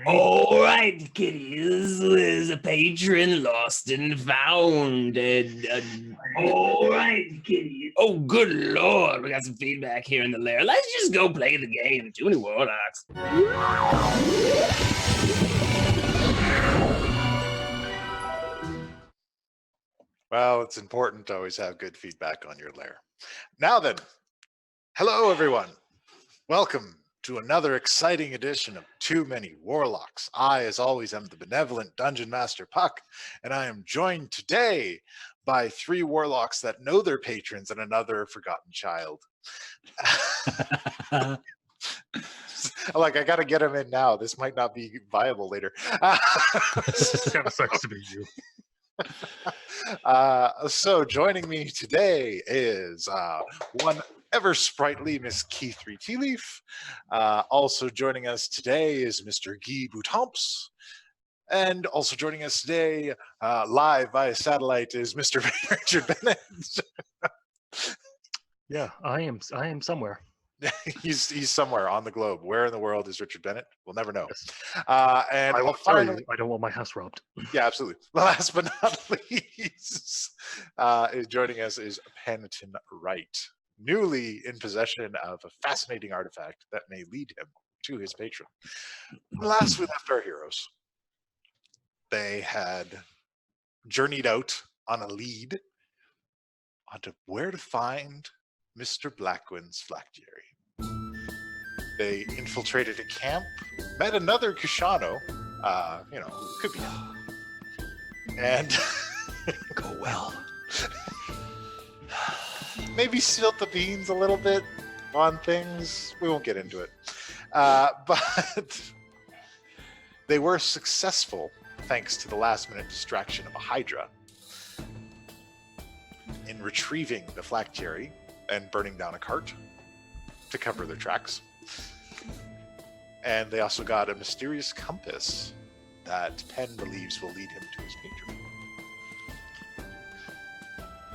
All right, kitties. There's a patron lost and found. All right, kitties. Oh, good lord. We got some feedback here in the lair. Let's just go play the game. Too many warlocks. Well, it's important to always have good feedback on your lair. Now then, hello everyone. Welcome to another exciting edition of Too Many Warlocks. I, as always, am the benevolent Dungeon Master Puck, and I am joined today by three warlocks that know their patrons and another forgotten child. Like, I gotta get him in now. This might not be viable later. It kind of sucks to be you. So joining me today is one ever sprightly Miss Keith Tea Leaf. Also joining us today is Mr. Guy Boutamps. And also joining us today, live via satellite, is Mr. Richard Bennett. Yeah, I am somewhere. He's somewhere on the globe. Where in the world is Richard Bennett? We'll never know. Yes. And I will tell you, I don't want my house robbed. Yeah, absolutely. Last but not least, is joining us is Pennathan Wright, newly in possession of a fascinating artifact that may lead him to his patron. Last we left our heroes, they had journeyed out on a lead onto where to find Mr. Blackwind's Flactiary. They infiltrated a camp, met another Kushano, could be, and go well. Maybe spilt the beans a little bit on things. We won't get into it, but they were successful thanks to the last-minute distraction of a Hydra in retrieving the Flactiary and burning down a cart to cover their tracks. And they also got a mysterious compass that Penn believes will lead him to his patron.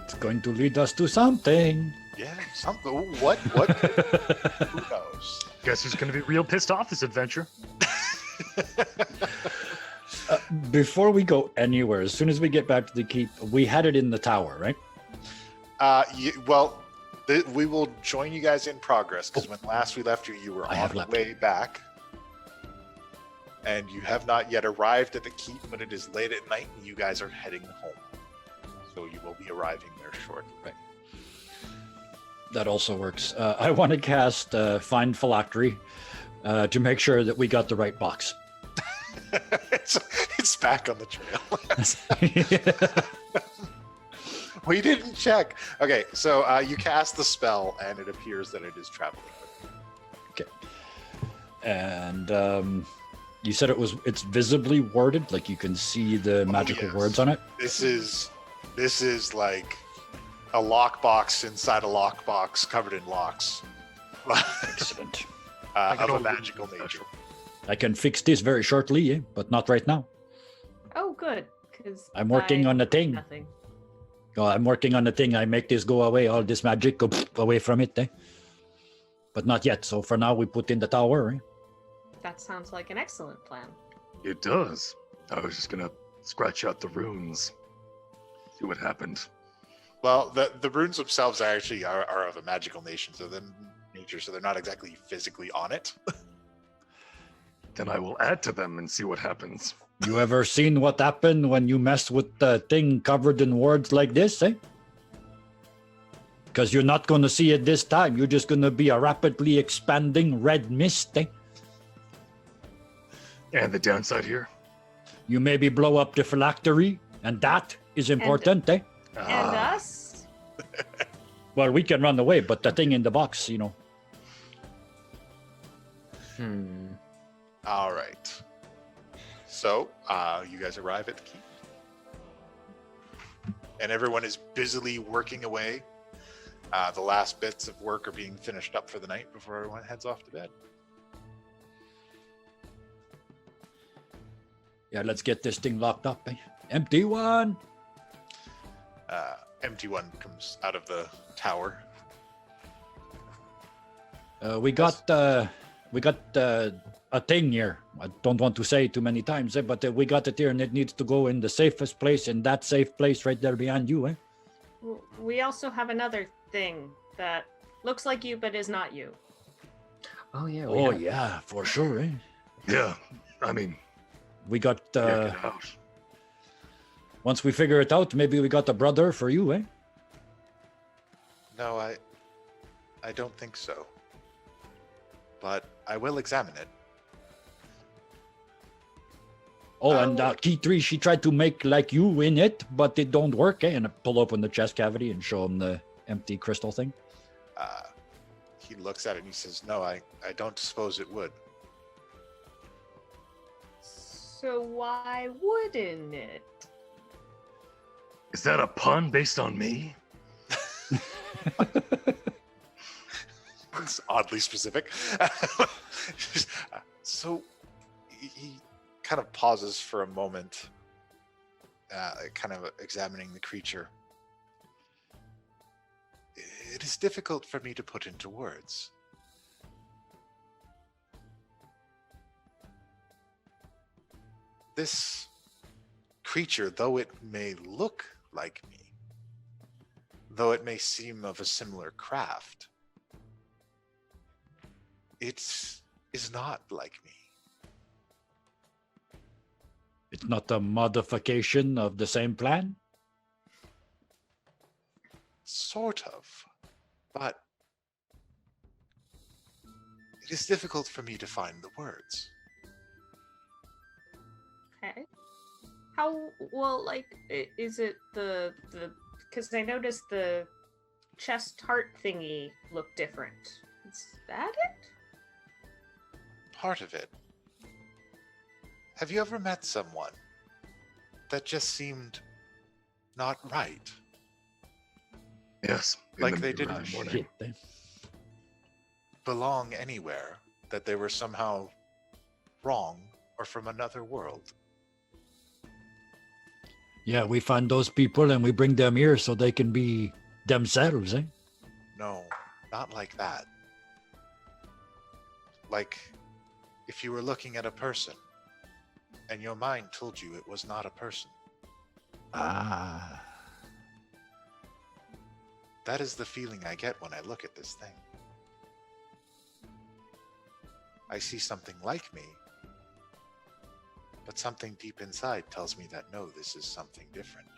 It's going to lead us to something. Yeah, something. What? Who knows? Guess who's going to be real pissed off this adventure? Before we go anywhere, as soon as we get back to the keep, we had it in the tower, right? We will join you guys in progress, because when last we left you, you were on the way back. And you have not yet arrived at the keep, but it is late at night and you guys are heading home. So you will be arriving there shortly. Right. That also works. I want to cast Find Phylactery to make sure that we got the right box. It's back on the trail. We didn't check. Okay, so you cast the spell and it appears that it is traveling. Okay. And you said it's visibly worded, like you can see the magical words on it. This is like a lockbox inside a lockbox covered in locks. Excellent. Of a magical nature. I can fix this very shortly, but not right now. Oh, good. Because I'm working on the thing. Nothing. Oh, I'm working on the thing. I make this go away. All this magic go away from it, but not yet. So for now, we put in the tower. That sounds like an excellent plan. It does. I was just going to scratch out the runes. See what happened. Well, the runes themselves actually are of a magical nature, so they're not exactly physically on it. Then I will add to them and see what happens. You ever seen what happened when you mess with the thing covered in words like this, Because you're not going to see it this time. You're just going to be a rapidly expanding red mist, And the downside here? You maybe blow up the phylactery, and that is important, And us? Well, we can run away, but the thing in the box, All right. So, you guys arrive at the keep. And everyone is busily working away. The last bits of work are being finished up for the night before everyone heads off to bed. Yeah, let's get this thing locked up, Empty one! Empty one comes out of the tower. We got a thing here. I don't want to say it too many times, but we got it here and it needs to go in the safest place, in that safe place right there behind you, eh? We also have another thing that looks like you but is not you. Oh yeah. Oh, yeah, for sure, eh? Yeah, I mean, We got, check it out. once we figure it out, maybe we got a brother for you, eh? No, I don't think so. But I will examine it. Oh, and key 3, she tried to make like you in it, but it don't work, eh? And I pull open the chest cavity and show him the empty crystal thing. He looks at it and he says, no, I don't suppose it would. So why wouldn't it? Is that a pun based on me? It's oddly specific. So he kind of pauses for a moment, kind of examining the creature. It is difficult for me to put into words. This creature, though it may look like me, though it may seem of a similar craft, it is not like me. It's not a modification of the same plan? Sort of, but it is difficult for me to find the words. Okay. How well, like, is it the because I noticed the chest heart thingy looked different. Is that it? Part of it. Have you ever met someone that just seemed not right? Yes. in Like the they middle of didn't the morning. Shit, eh? belong anywhere, that they were somehow wrong or from another world. Yeah, we find those people and we bring them here so they can be themselves, eh? No, not like that. Like if you were looking at a person and your mind told you it was not a person. Ah. That is the feeling I get when I look at this thing. I see something like me, but something deep inside tells me that no, this is something different.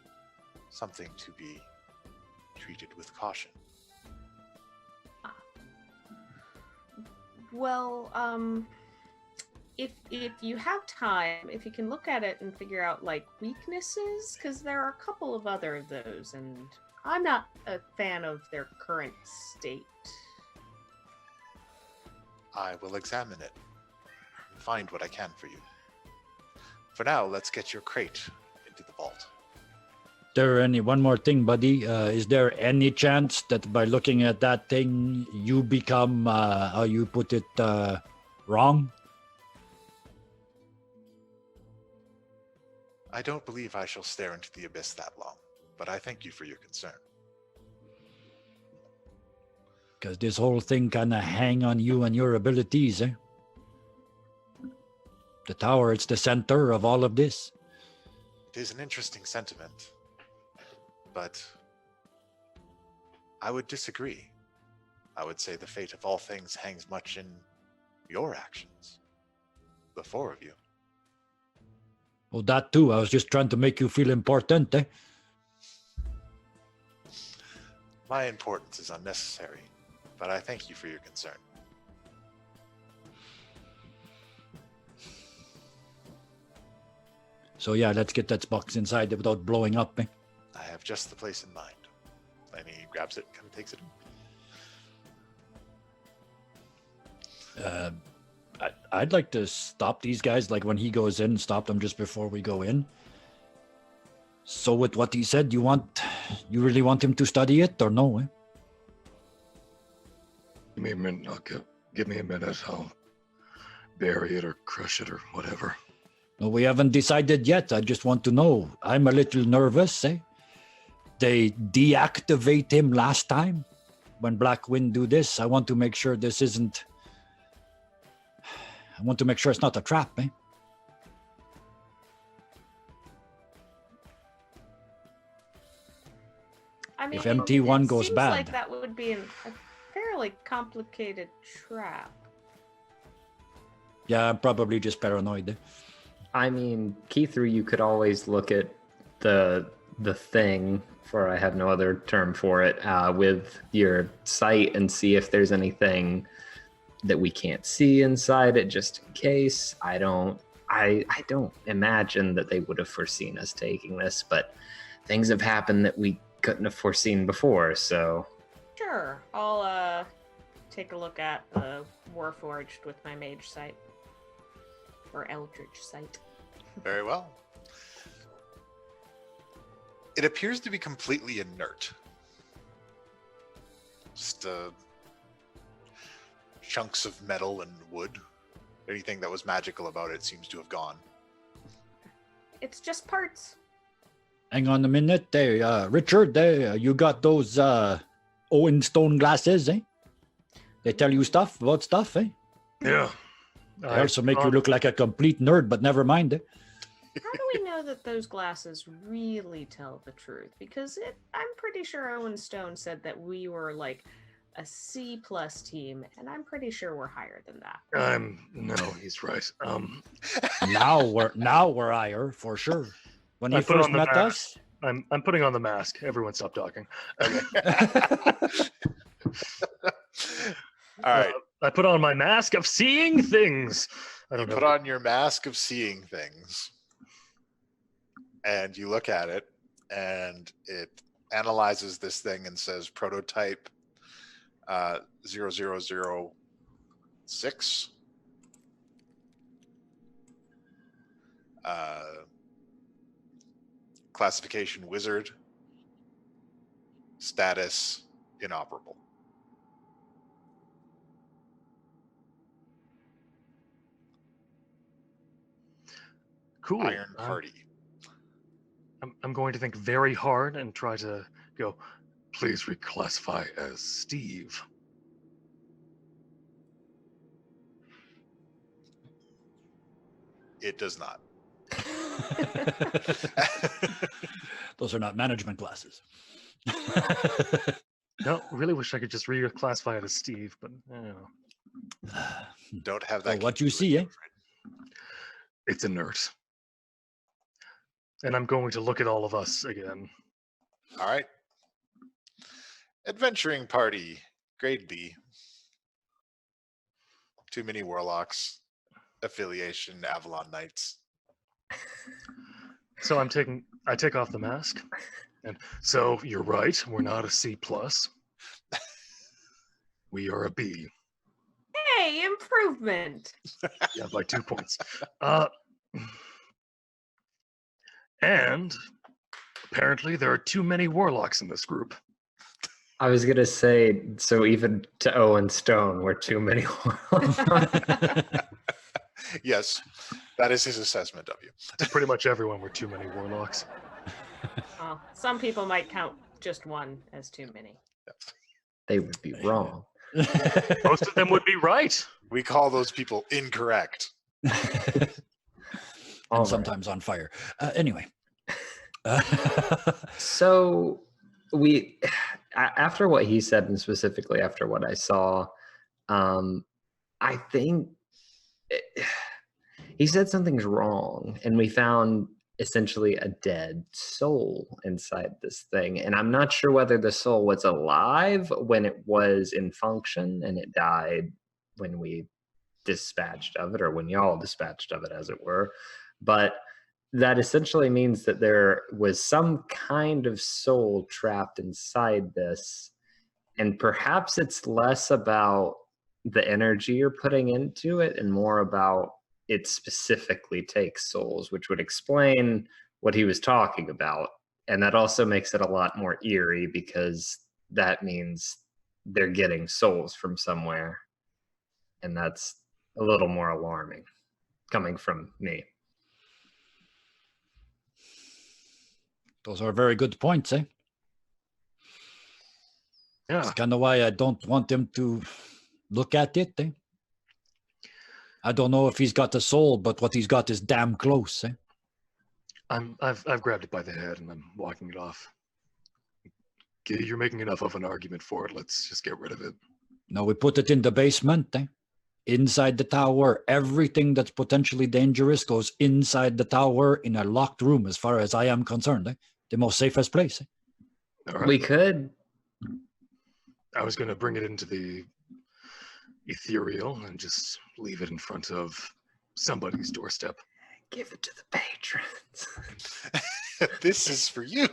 Something to be treated with caution. Well, if you have time, if you can look at it and figure out like weaknesses, because there are a couple of other of those, and I'm not a fan of their current state. I will examine it and find what I can for you. For now, let's get your crate into the vault. One more thing, buddy. Is there any chance that by looking at that thing, you become, how you put it, wrong? I don't believe I shall stare into the abyss that long, but I thank you for your concern. Because this whole thing kind of hang on you and your abilities, eh? The tower, it's the center of all of this. It is an interesting sentiment, but I would disagree. I would say the fate of all things hangs much in your actions. The four of you. Oh, that too. I was just trying to make you feel important, eh? My importance is unnecessary, but I thank you for your concern. So yeah, let's get that box inside without blowing up, eh? I have just the place in mind. And he grabs it and kind of takes it. I'd like to stop these guys, like when he goes in, stop them just before we go in. So with what he said, you really want him to study it or no, eh? Give me a minute. Give me a minute. I'll bury it or crush it or whatever. No, we haven't decided yet. I just want to know. I'm a little nervous, eh? They deactivate him last time when Black Wind do this. I want to make sure this isn't... I want to make sure it's not a trap, eh? I mean, If MT1 it goes seems bad. like that would be a fairly complicated trap. Yeah, I'm probably just paranoid. Eh? I mean, Keithru, you could always look at the thing, for I have no other term for it, with your sight and see if there's anything that we can't see inside it, just in case. I don't imagine that they would have foreseen us taking this, but things have happened that we couldn't have foreseen before, so Sure, I'll take a look at the Warforged with my mage sight. Or Eldritch sight. Very well. It appears to be completely inert. Just chunks of metal and wood. Anything that was magical about it seems to have gone. It's just parts. Hang on a minute there. Richard, there, you got those Owen Stone glasses, eh? They tell you stuff about stuff, eh? Yeah. They also make you look like a complete nerd, but never mind. Eh? How do we know that those glasses really tell the truth? Because I'm pretty sure Owen Stone said that we were like a C+ team, and I'm pretty sure we're higher than that. No, he's right. Now we're higher for sure. When he I put first on the met mask. us, I'm putting on the mask. Everyone stop talking. Okay. All right. I put on my mask of seeing things. I don't You know. put on your mask of seeing things, and you look at it, and it analyzes this thing and says prototype 0006. Classification wizard. Status inoperable. Cool. Iron Party. I'm going to think very hard and try to go, please reclassify as Steve. It does not. those are not management glasses. No, really wish I could just reclassify it as Steve, but Don't have So that. what you see, eh? it's inert. And I'm going to look at all of us again. All right. Adventuring Party, grade B. Too many Warlocks. Affiliation, Avalon Knights. So I take off the mask. And so you're right, we're not a C+. We are a B. Hey, improvement! Yeah, by 2 points. And apparently there are too many Warlocks in this group. I was gonna say, so even to Owen Stone, we're too many. Yes, that is his assessment of you. To pretty much everyone, we're too many Warlocks. Well, some people might count just one as too many. They would be wrong. Most of them would be right. We call those people incorrect. And All right. sometimes on fire. Anyway. So we, after what he said, and specifically after what I saw, I think he said something's wrong, and we found essentially a dead soul inside this thing. And I'm not sure whether the soul was alive when it was in function and it died when we dispatched of it, or when y'all dispatched of it, as it were. But that essentially means that there was some kind of soul trapped inside this. And perhaps it's less about the energy you're putting into it and more about it specifically takes souls, which would explain what he was talking about. And that also makes it a lot more eerie, because that means they're getting souls from somewhere. And that's a little more alarming coming from me. Those are very good points, eh? Yeah. That's kind of why I don't want them to look at it, eh? I don't know if he's got a soul, but what he's got is damn close. Eh? I've grabbed it by the head and I'm walking it off. You're making enough of an argument for it. Let's just get rid of it. Now we put it in the basement. Eh? Inside the tower, everything that's potentially dangerous goes inside the tower in a locked room, as far as I am concerned. Eh? The most safest place. Eh? All right. We could. I was going to bring it into the Ethereal and just leave it in front of somebody's doorstep. Give it to the patrons. This is for you.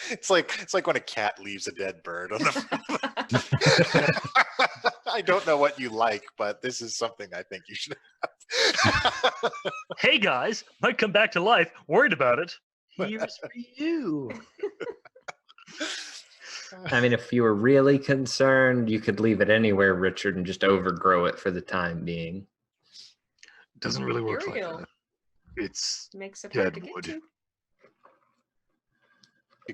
It's like when a cat leaves a dead bird on the. I don't know what you like, but this is something I think you should have. Hey guys, might come back to life. Worried about it. Here's for you. I mean, if you were really concerned, you could leave it anywhere, Richard, and just overgrow it for the time being. Doesn't really work like Ethereal. that. It's Makes it hard to dead get wood. to.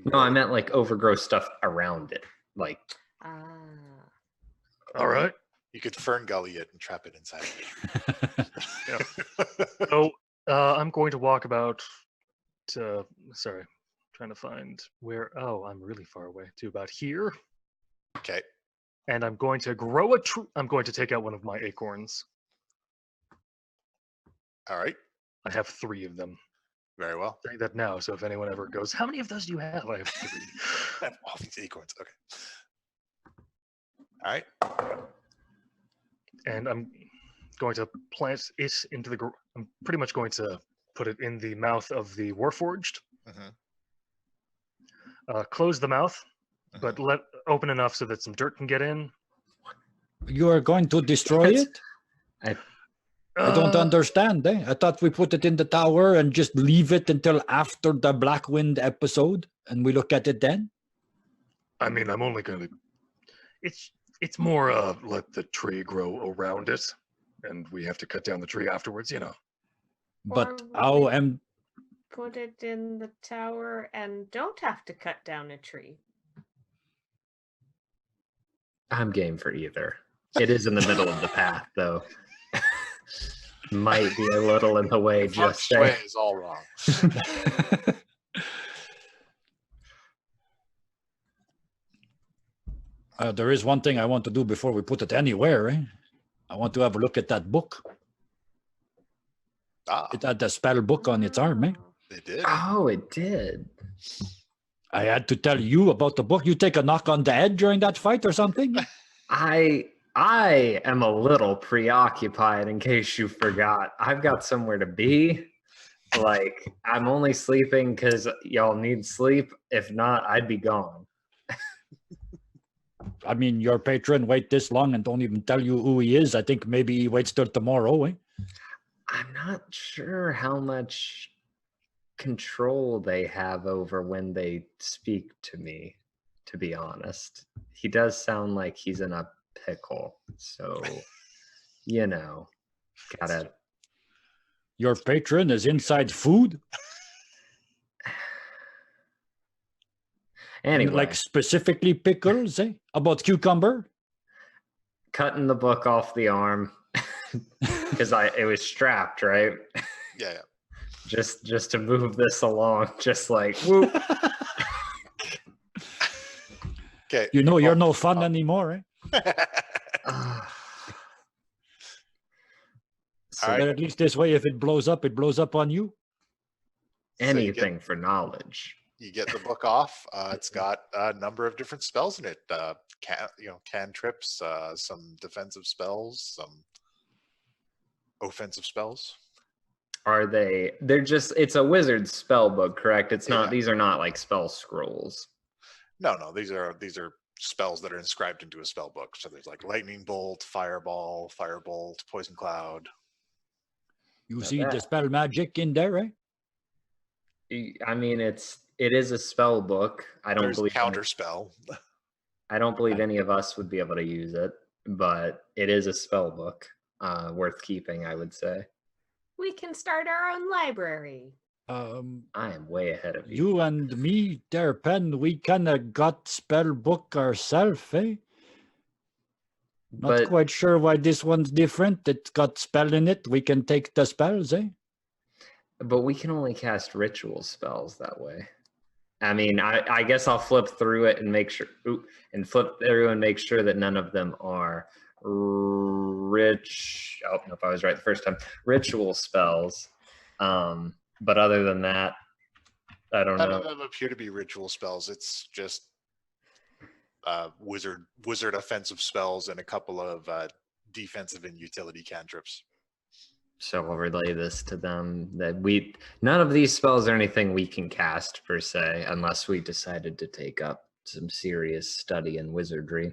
No, I meant like overgrow stuff around it. Like, Ah. All right. You could fern gully it and trap it inside of it. So I'm going to walk about to, sorry, trying to find where, oh, I'm really far away, to about here. Okay. And I'm going to grow a tree. I'm going to take out one of my acorns. All right. I have 3 of them. Very well. Say that now, so if anyone ever goes, how many of those do you have? I have 3. I have all these acorns. Okay. All right. And I'm going to plant it into the. I'm pretty much going to put it in the mouth of the Warforged. Mhm. Close the mouth, but let open enough so that some dirt can get in. You are going to destroy it? I don't understand. Eh? I thought we put it in the tower and just leave it until after the Blackwind episode, and we look at it then. I mean, I'm only going to. It's more let the tree grow around it, and we have to cut down the tree afterwards. You know. But Or how we am Put it in the tower and don't have to cut down a tree. I'm game for either. It is in the middle of the path, though. Might be a little in the way, Feng just Shui saying. is all wrong. there is one thing I want to do before we put it anywhere. Eh? I want to have a look at that book. It had the spell book on its arm. Eh? They did. Oh, it did. I had to tell you about the book. You take a knock on the head during that fight or something? I am a little preoccupied in case you forgot. I've got somewhere to be. Like, I'm only sleeping because y'all need sleep. If not, I'd be gone. I mean, your patron wait this long and don't even tell you who he is. I think maybe he waits till tomorrow. Eh? I'm not sure how much control they have over when they speak to me, to be honest. He does sound like he's in a pickle. So, you know, gotta. Your patron is inside food? Anyway, Like specifically pickles, eh? About cucumber? cutting the book off the arm because it was strapped, right? Yeah, yeah. Just to move this along, just like whoop. Okay. You know you're no fun anymore, eh? So All right. But at least this way, if it blows up on you. So you get- anything for knowledge. You get the book off. It's got a number of different spells in it. Cantrips, some defensive spells, some offensive spells. Are they? They're just. It's a wizard spell book, correct? It's not. Yeah. These are not like spell scrolls. No, these are spells that are inscribed into a spell book. So there's like lightning bolt, fireball, firebolt, poison cloud. You Not see the bad. spell magic in there, eh? I mean, it is a spell book. I don't There's believe counter spell. I don't believe any of us would be able to use it, but it is a spell book, worth keeping, I would say. We can start our own library. I am way ahead of you. You and me, there, Pen, we kind of got spell book ourselves, eh? Not But quite sure why this one's different. It's got spell in it. We can take the spells, eh? but we can only cast ritual spells that way. I mean, I guess I'll flip through it and make sure that none of them are rich. Oh, no, if I was right the first time, ritual spells. But other than that, I don't None know. of them appear to be ritual spells. It's just wizard offensive spells and a couple of defensive and utility cantrips. So I'll relay this to them that none of these spells are anything we can cast per se, unless we decided to take up some serious study in wizardry.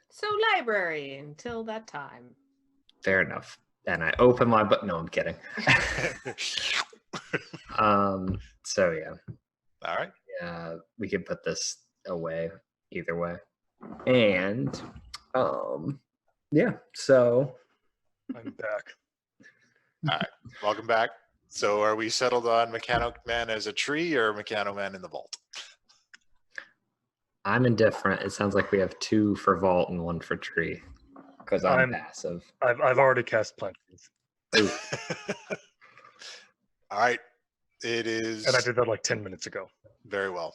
So library until that time. Fair enough. And I open my book. No, I'm kidding. So yeah. All right. Yeah, we can put this away either way. And yeah, so I'm back. All right. Welcome back. So are we settled on Mechanic Man as a tree or Mechanic Man in the vault? I'm indifferent. It sounds like we have 2 for vault and 1 for tree. Because I'm passive. I've already cast plant trees. All right. It is. And I did that like 10 minutes ago. Very well.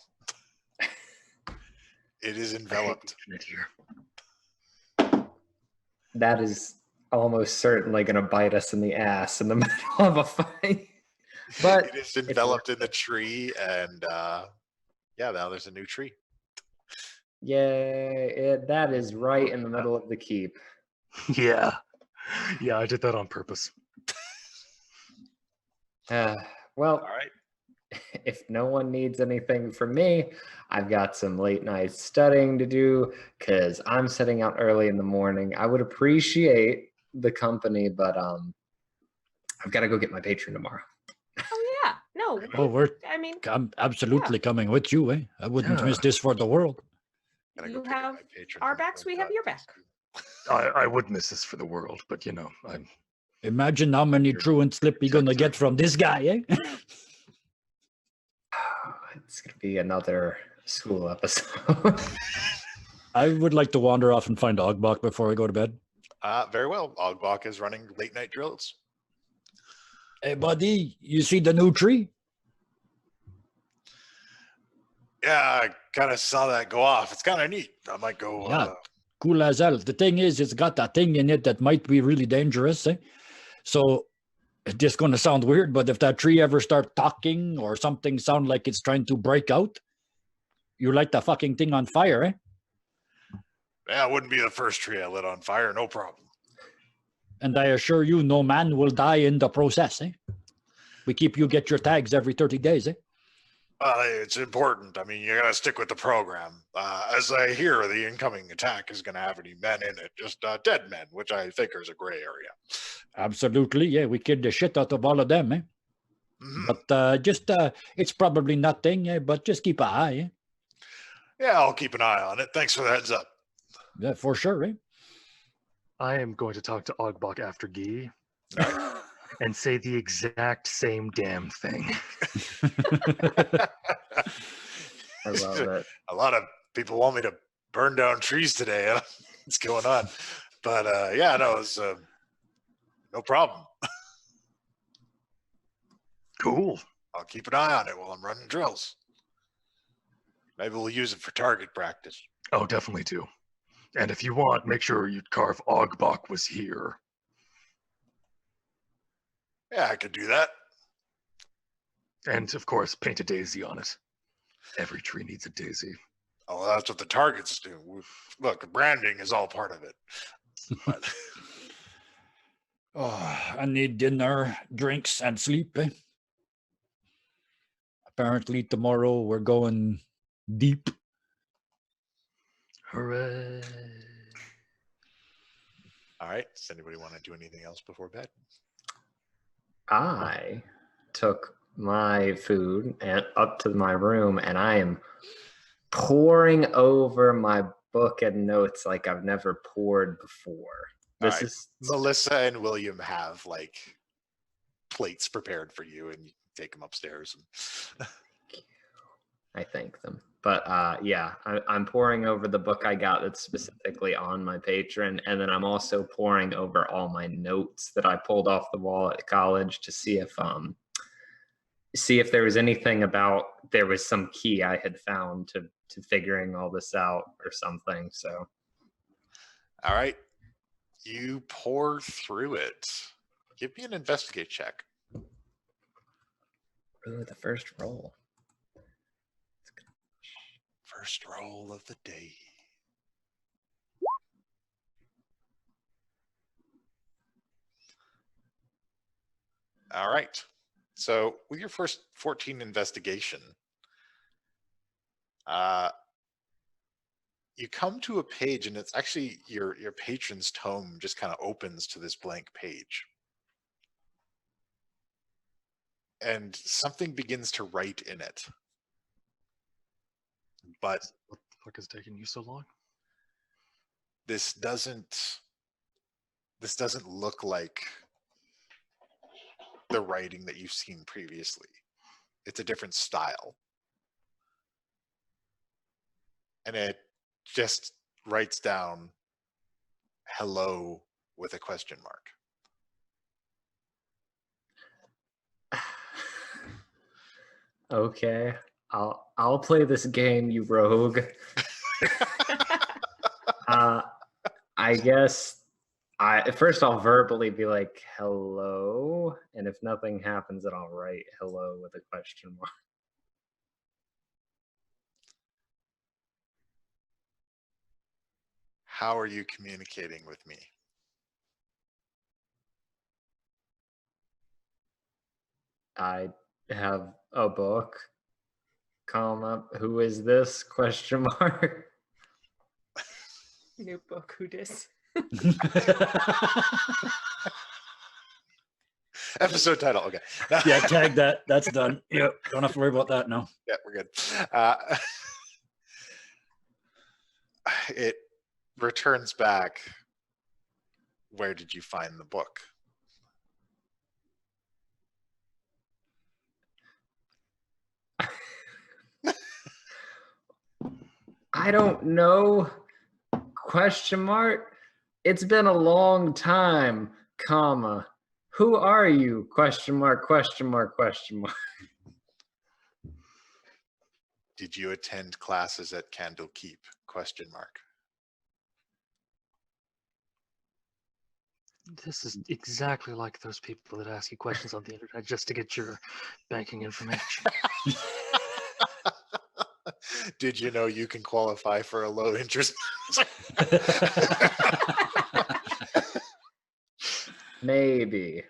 It is enveloped. That is almost certainly going to bite us in the ass in the middle of a fight. But it is enveloped in the tree, and yeah, now there's a new tree. Yeah, that is right in the middle of the keep. Yeah. Yeah, I did that on purpose. Well, All right. if no one needs anything from me, I've got some late night studying to do because I'm setting out early in the morning. I would appreciate the company, but I've got to go get my patron tomorrow. Oh yeah, no. Oh, I mean, I'm absolutely coming with you, eh? I wouldn't miss this for the world. Gotta You pick up have my patron our from backs, we have your back. I would miss this for the world, but I'm Imagine how many truant slip you're gonna get from this guy, eh? It's going to be another school episode. I would like to wander off and find Ogbok before I go to bed. Very well. Ogbok is running late night drills. Hey, buddy, you see the new tree? Yeah, I kind of saw that go off. It's kind of neat. I might go. Yeah. Cool as hell. The thing is, it's got that thing in it that might be really dangerous, eh? So it's just going to sound weird, but if that tree ever start talking or something sound like it's trying to break out, you light the fucking thing on fire, eh? Yeah, it wouldn't be the first tree I lit on fire. No problem. And I assure you, no man will die in the process, eh? We keep you get your tags every 30 days, eh? It's important. I mean, you got to stick with the program. As I hear, the incoming attack is going to have any men in it, just dead men, which I think is a gray area. Absolutely, yeah. We killed the shit out of all of them, eh? Mhm. But just, it's probably nothing, eh? But just keep an eye, eh? Yeah, I'll keep an eye on it. Thanks for the heads up. Yeah, for sure, eh? I am going to talk to Ogbok after Guy and say the exact same damn thing. I love it. A lot of people want me to burn down trees today. What's going on? But yeah, no, it's no problem. Cool. I'll keep an eye on it while I'm running drills. Maybe we'll use it for target practice. Oh, definitely do. And if you want, make sure you carve Ogbok was here. Yeah, I could do that. And of course, paint a daisy on it. Every tree needs a daisy. Oh, that's what the targets do. Look, the branding is all part of it. But Oh, I need dinner, drinks, and sleep, eh? Apparently tomorrow we're going deep. Hooray. all right. Does anybody want to do anything else before bed? I took my food and up to my room, and I am poring over my book and notes like I've never poured before. This Alright. is Melissa and William have like plates prepared for you, and you can take them upstairs. And I thank them. But yeah, I'm poring over the book I got that's specifically on my patron, and then I'm also poring over all my notes that I pulled off the wall at college to see if there was anything about there was some key I had found to figuring all this out or something. So All right. You pour through it. Give me an investigate check. ooh, the first roll. First roll of the day. All right. So with your first 14 investigation, you come to a page, and it's actually your patron's tome just kind of opens to this blank page. And something begins to write in it. But What the fuck is taking you so long? this doesn't look like the writing that you've seen previously. It's a different style. And it just writes down hello with a question mark. Okay, I'll play this game, you rogue. I guess first I'll verbally be like hello, and if nothing happens, then I'll write hello with a question mark. How are you communicating with me? I have a book, comma, who is this, question mark. New book, who dis? Episode title. Okay. Yeah, tag that. That's done. Yep. Don't have to worry about that now. Yeah, we're good. It returns back. Where did you find the book? I don't know, question mark. It's been a long time, comma. Who are you, question mark, question mark, question mark. Did you attend classes at Candlekeep? Question mark. This is exactly like those people that ask you questions on the internet just to get your banking information. Did you know you can qualify for a low interest? Maybe,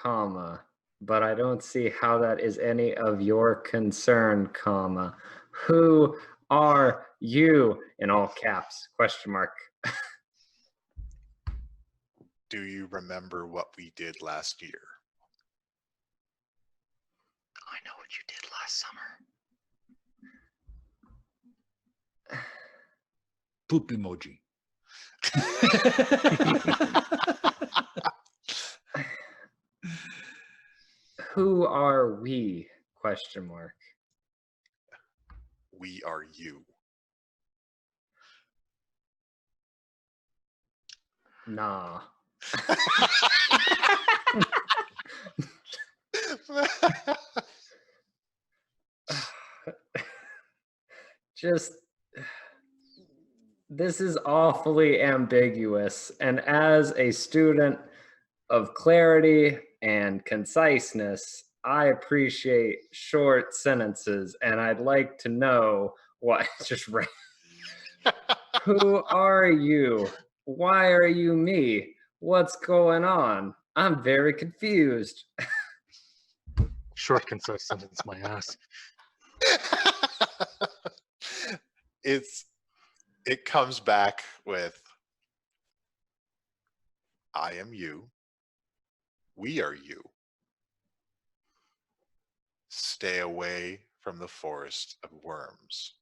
comma, but I don't see how that is any of your concern, comma. Who are you, in all caps, question mark. Do you remember what we did last year? I know what you did last summer. Poop emoji. Who are we, question mark. We are you. Nah. Just, this is awfully ambiguous, and as a student of clarity and conciseness, I appreciate short sentences, and I'd like to know what just right. Who are you? Why are you me? What's going on? I'm very confused. Short, concise sentence, my ass. It comes back with, I am you. We are you. Stay away from the forest of Wyrms.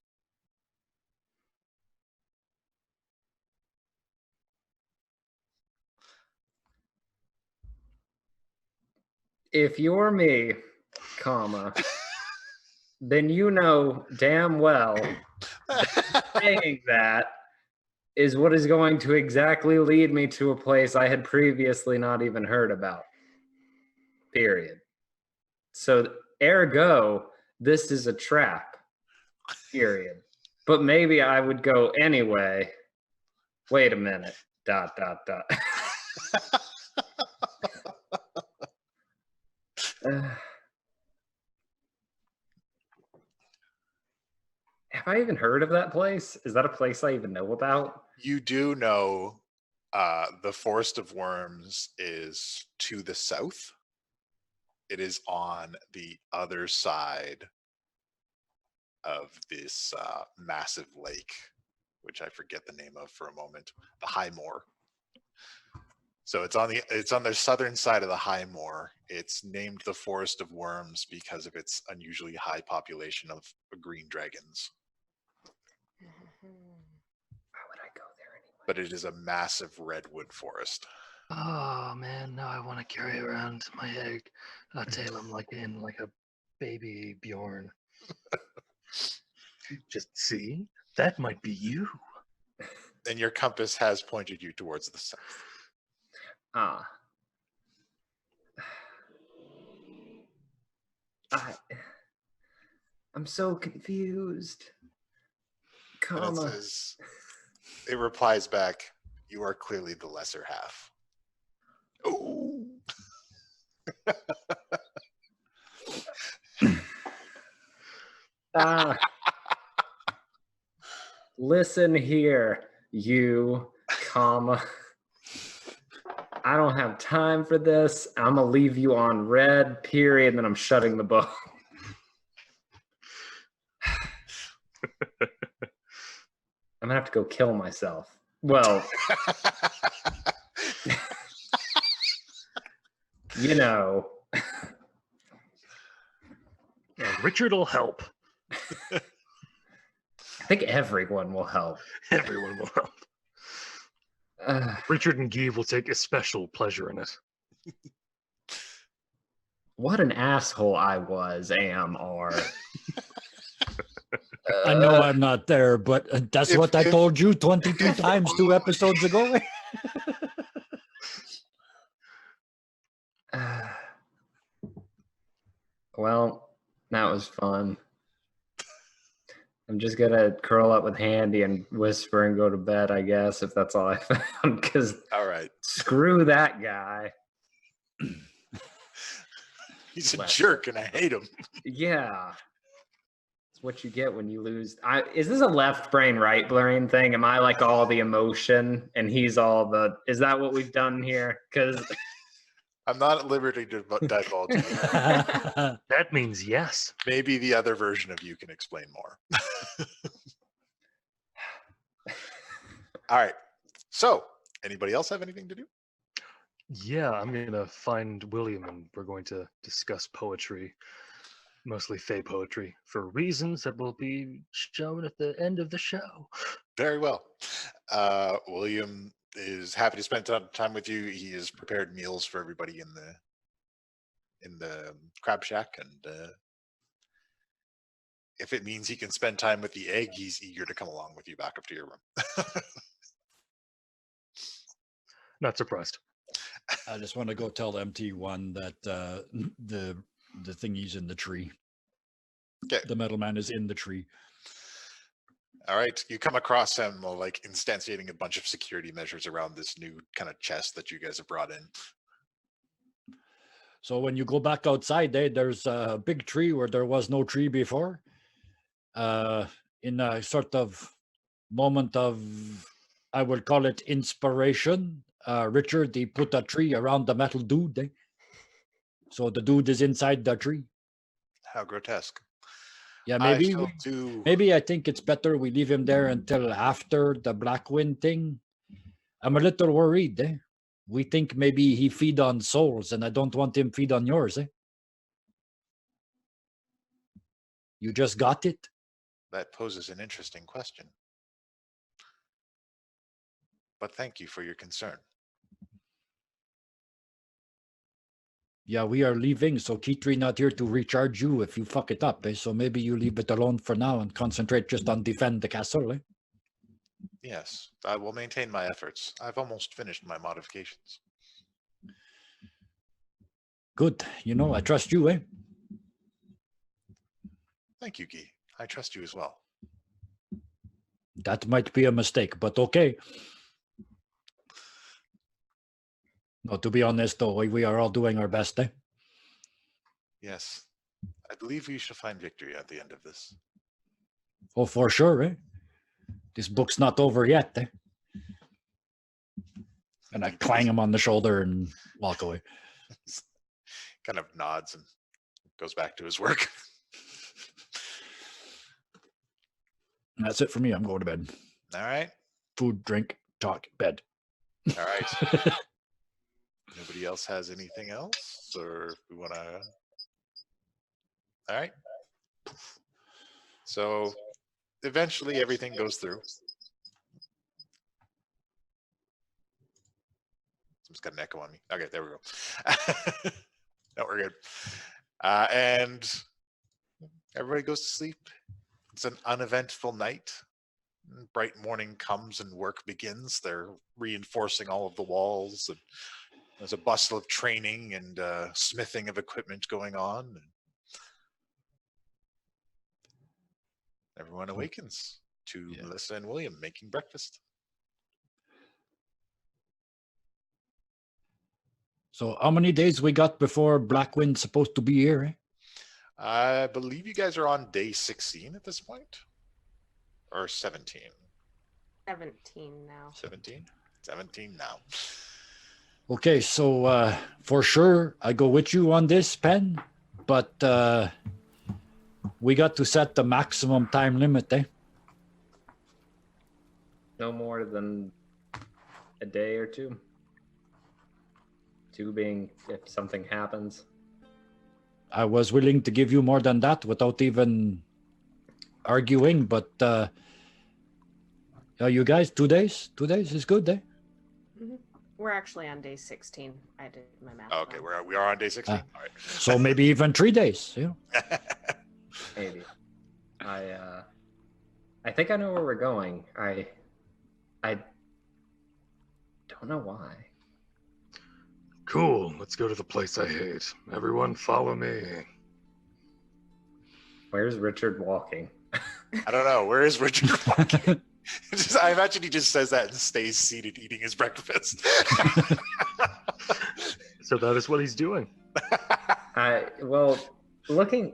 If you're me, comma, then you know damn well saying that is what is going to exactly lead me to a place I had previously not even heard about. Period. So, ergo, this is a trap. Period. But maybe I would go anyway. Wait a minute. ... Have I even heard of that place? Is that a place I even know about? You do know the Forest of Wyrms is to the south. It is on the other side of this massive lake, which I forget the name of for a moment, the High Moor. So it's on the southern side of the High Moor. It's named the Forest of Wyrms because of its unusually high population of green dragons. Why would I go there anyway? But it is a massive redwood forest. Oh man, now I want to carry around my egg, Talem, like a baby Bjorn. Just see, that might be you. And your compass has pointed you towards the south. Ah. I'm so confused. And it replies back, you are clearly the lesser half. Oh. Listen here, you, comma. I don't have time for this. I'm gonna leave you on red, period, and then I'm shutting the book. I'm gonna have to go kill myself. Well, you know. And Richard will help. I think everyone will help. Everyone will help. Richard and Guy will take especial pleasure in it. What an asshole I am, or. I know I'm not there, but that's what I told you 22 times 2 episodes ago. Well, that was fun. I'm just gonna curl up with Handy and whisper and go to bed, I guess, if that's all I found. Because all right, screw that guy. He's a jerk, and I hate him. Yeah, it's what you get when you lose. Is this a left brain, right brain thing? Am I like all the emotion, and he's all the? Is that what we've done here? Because I'm not at liberty to divulge. That means yes. Maybe the other version of you can explain more. All right. So, anybody else have anything to do? Yeah, I'm going to find William and we're going to discuss poetry, mostly Fey poetry, for reasons that will be shown at the end of the show. Very well. William is happy to spend time with you. He has prepared meals for everybody in the crab shack, and if it means he can spend time with the egg, he's eager to come along with you back up to your room. Not surprised. I just want to go tell MT1 that the thingy's in the tree. Okay. The metal man is in the tree. All right, you come across him like instantiating a bunch of security measures around this new kind of chest that you guys have brought in. So when you go back outside, there's a big tree where there was no tree before. In a sort of moment of, I would call it inspiration, Richard, he put a tree around the metal dude. So the dude is inside the tree. How grotesque. Yeah, maybe I think it's better we leave him there until after the Blackwind thing. I'm a little worried. We think maybe he feed on souls, and I don't want him feed on yours. You just got it? That poses an interesting question. But thank you for your concern. Yeah, we are leaving, so Kitri not here to recharge you if you fuck it up, eh? So maybe you leave it alone for now and concentrate just on defend the castle, eh? Yes, I will maintain my efforts. I've almost finished my modifications. Good. You know, I trust you, eh? Thank you, Guy. I trust you as well. That might be a mistake, but okay. No, to be honest, though, we are all doing our best, eh? Yes, I believe we shall find victory at the end of this. Oh, for sure, eh? This book's not over yet, eh? And I clang him on the shoulder and walk away. Kind of nods and goes back to his work. That's it for me. I'm going to bed. All right. Food, drink, talk, bed. All right. Nobody else has anything else? Or we want to... All right. So eventually everything goes through. Someone's got an echo on me. Okay, there we go. No, we're good. And everybody goes to sleep. It's an uneventful night. Bright morning comes and work begins. They're reinforcing all of the walls. And there's a bustle of training and smithing of equipment going on. And everyone awakens to Melissa and William making breakfast. So how many days we got before Blackwind's supposed to be here, eh? I believe you guys are on day 16 at this point. Or 17. 17 now. 17? 17 now. Okay, so for sure, I go with you on this, Pen. But we got to set the maximum time limit, eh? No more than a day or two. 2 being if something happens. I was willing to give you more than that without even arguing, but you guys, 2 days? 2 days is good, eh? Mm-hmm. We're actually on day 16. I did my math. Okay, we are on day 16. All right. So maybe even 3 days, you know? Maybe. I think I know where we're going. I don't know why. Cool. Let's go to the place I hate. Everyone follow me. Where's Richard walking? I don't know. Where is Richard walking? I imagine he just says that and stays seated eating his breakfast. So that is what he's doing. Well, looking...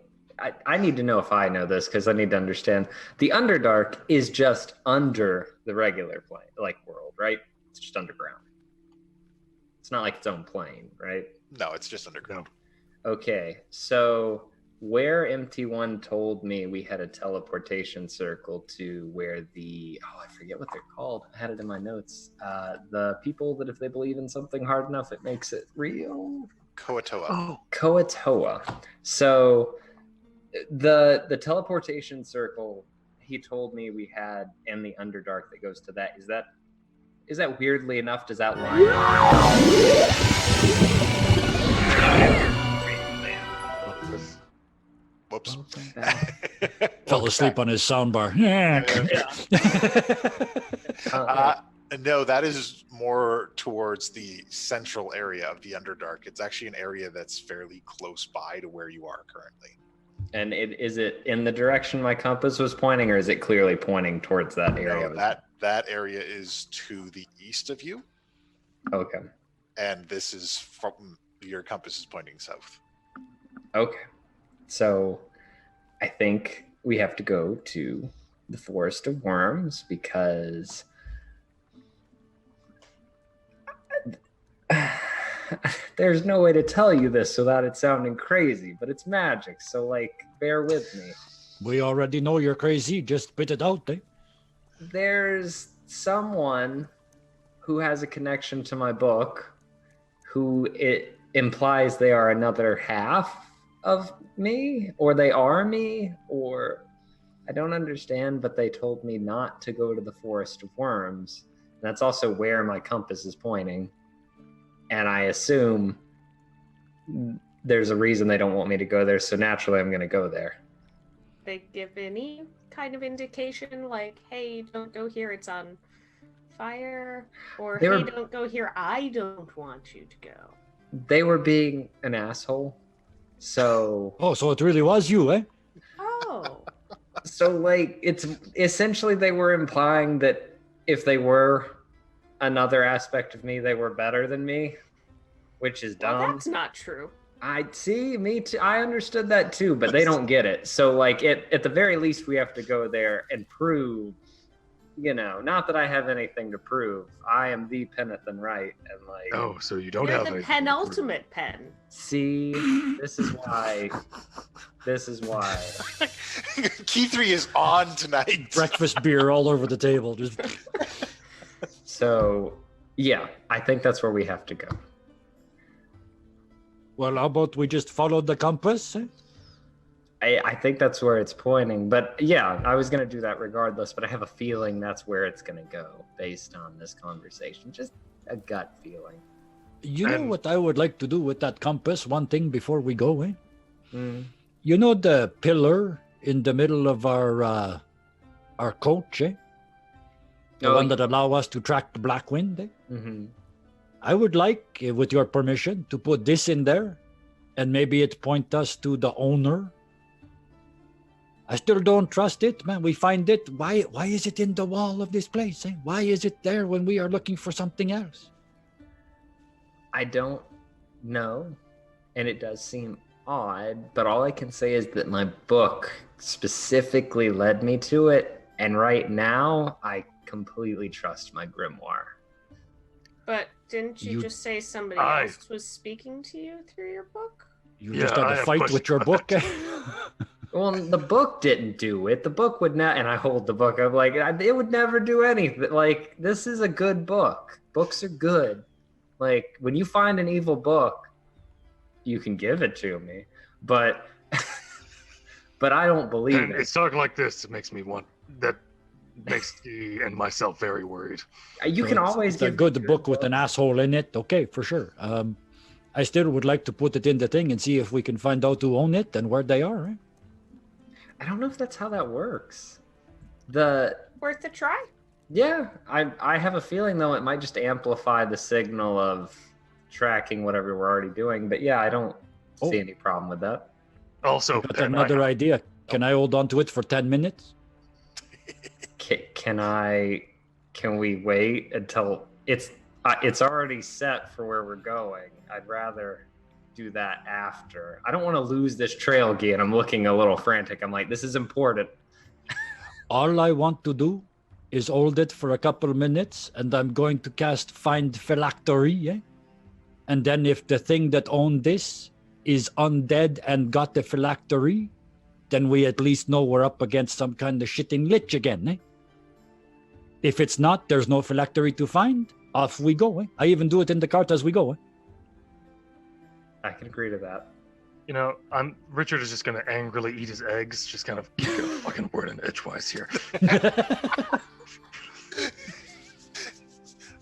I need to know if I know this because I need to understand. The Underdark is just under the regular plane, like world, right? It's just underground. It's not like its own plane, right? No, it's just underground. Okay, so where MT1 told me we had a teleportation circle to where the... Oh, I forget what they're called. I had it in my notes. The people that if they believe in something hard enough, it makes it real. Koatoa. Oh, Koatoa. So... The teleportation circle he told me we had in the Underdark that goes to that, is that weirdly enough, does that line Whoops. Fell asleep on his soundbar. No, that is more towards the central area of the Underdark. It's actually an area that's fairly close by to where you are currently. And is it in the direction my compass was pointing, or is it clearly pointing towards that area? No, that area is to the east of you. Okay. And this is from your compass is pointing south. Okay. So I think we have to go to the Forest of Wyrms because there's no way to tell you this without it sounding crazy, but it's magic, so like bear with me. We already know you're crazy, just spit it out, eh? There's someone who has a connection to my book who it implies they are another half of me, or they are me, or I don't understand, but they told me not to go to the Forest of Wyrms. That's also where my compass is pointing. And I assume there's a reason they don't want me to go there, so naturally I'm going to go there. They give any kind of indication, like, hey, don't go here, it's on fire, or hey, don't go here, I don't want you to go. They were being an asshole, so... Oh, so it really was you, eh? Oh. So, like, it's essentially they were implying that if they were another aspect of me, they were better than me, which is dumb. Well, that's not true. I see, me too. I understood that too, but they don't get it. So, like, at the very least, we have to go there and prove, you know, not that I have anything to prove. I am the Pennathan, right? And like, Oh, so you don't You're have the anything. penultimate pen. see, this is why. Key 3 is on tonight. Breakfast beer all over the table. Just So, yeah, I think that's where we have to go. well, how about we just follow the compass? Eh? I think that's where it's pointing. But yeah, I was going to do that regardless, but I have a feeling that's where it's going to go based on this conversation. Just a gut feeling. You know what I would like to do with that compass? One thing before we go, eh? Mm. You know the pillar in the middle of our coach, eh? The one that allow us to track the black wind, eh? Mm-hmm. I would like, with your permission, to put this in there, and maybe it point us to the owner. I still don't trust it, man. We find it. Why is it in the wall of this place? Eh? Why is it there when we are looking for something else? I don't know, and it does seem odd, but all I can say is that my book specifically led me to it, and right now I completely trust my grimoire. But didn't you just say somebody else was speaking to you through your book? You just had a fight with your book. Well, the book didn't do it. The book would not, and I hold the book. I'm like, it would never do anything. Like, this is a good book. Books are good. Like, when you find an evil book, you can give it to me. But, but I don't believe And it. it's talking like this. It makes me makes me and myself very worried. You can always it's a good book with an asshole in it. Okay, for sure. I still would like to put it in the thing and see if we can find out who own it and where they are. Eh? I don't know if that's how that works. Worth a try. Yeah, I have a feeling though it might just amplify the signal of tracking whatever we're already doing. But yeah, I don't see any problem with that. Also, Got another idea. Can I hold on to it for 10 minutes? Can we wait until it's already set for where we're going? I'd rather do that after. I don't want to lose this trail key, and I'm looking a little frantic. I'm like, this is important. All I want to do is hold it for a couple minutes, and I'm going to cast Find Phylactery. Eh? And then if the thing that owned this is undead and got the phylactery, then we at least know we're up against some kind of shitting lich again. Eh? If it's not, there's no phylactery to find. Off we go. Eh? I even do it in the cart as we go. Eh? I can agree to that. You know, Richard is just going to angrily eat his eggs, just kind of get a fucking word in edgewise here.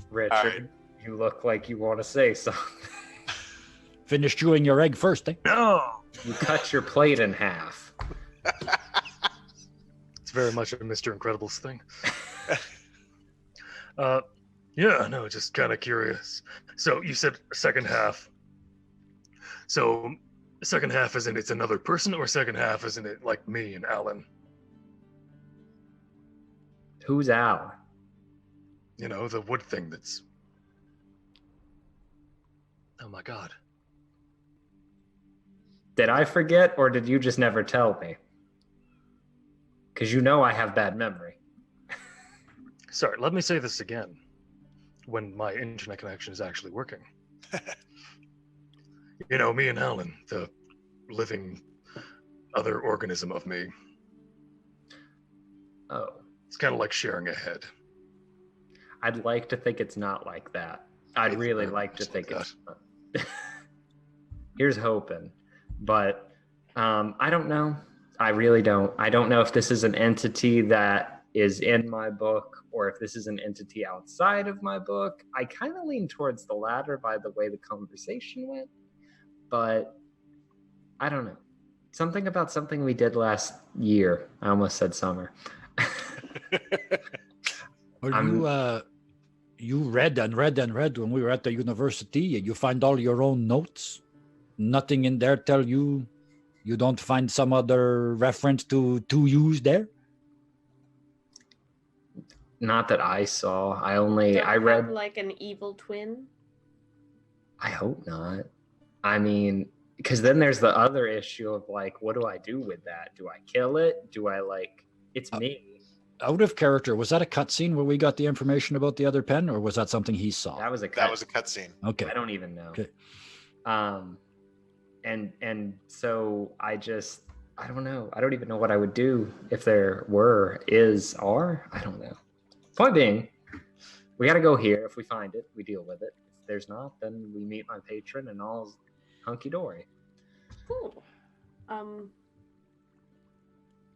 Richard, you look like you want to say something. Finish chewing your egg first. Eh? No! You cut your plate in half. It's very much a Mr. Incredibles thing. Yeah, no, just kind of curious. So you said second half. So second half isn't it's another person, or second half isn't it like me and Alan? Who's Al? You know, the wood thing that's... Oh my god. Did I forget, or did you just never tell me? Because you know I have bad memory. Sorry, let me say this again. When my internet connection is actually working. You know, me and Alan, the living other organism of me. Oh. It's kind of like sharing a head. I'd like to think it's not like that. I'd really like to think it's not. Here's hoping. But I don't know. I really don't. I don't know if this is an entity that is in my book or if this is an entity outside of my book. I kind of lean towards the latter by the way the conversation went. but I don't know. Something about something we did last year. I almost said summer. Or you read and read and read when we were at the university, and you find all your own notes. Nothing in there tell you don't find some other reference to use there. Not that I saw. I Have, read. like an evil twin. I hope not. I mean, because then there's the other issue of like, what do I do with that? Do I kill it? Do I like? It's me. Out of character, was that a cutscene where we got the information about the other pen, or was that something he saw? That was a cutscene. Okay. I don't even know. Okay. And so I don't know. I don't even know what I would do if there were, are. I don't know. Point being, we got to go here. If we find it, we deal with it. If there's not, then we meet my patron and all's hunky dory. Cool.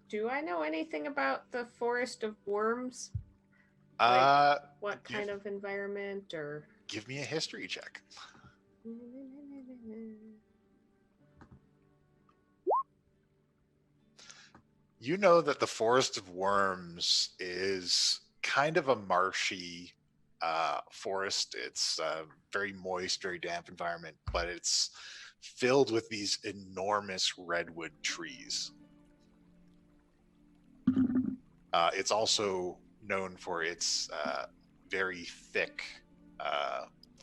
Do I know anything about the Forest of Wyrms? What kind of environment or? Give me a history check. You know that the Forest of Wyrms is kind of a marshy forest. It's a very moist, very damp environment, but it's filled with these enormous redwood trees. It's also known for its very thick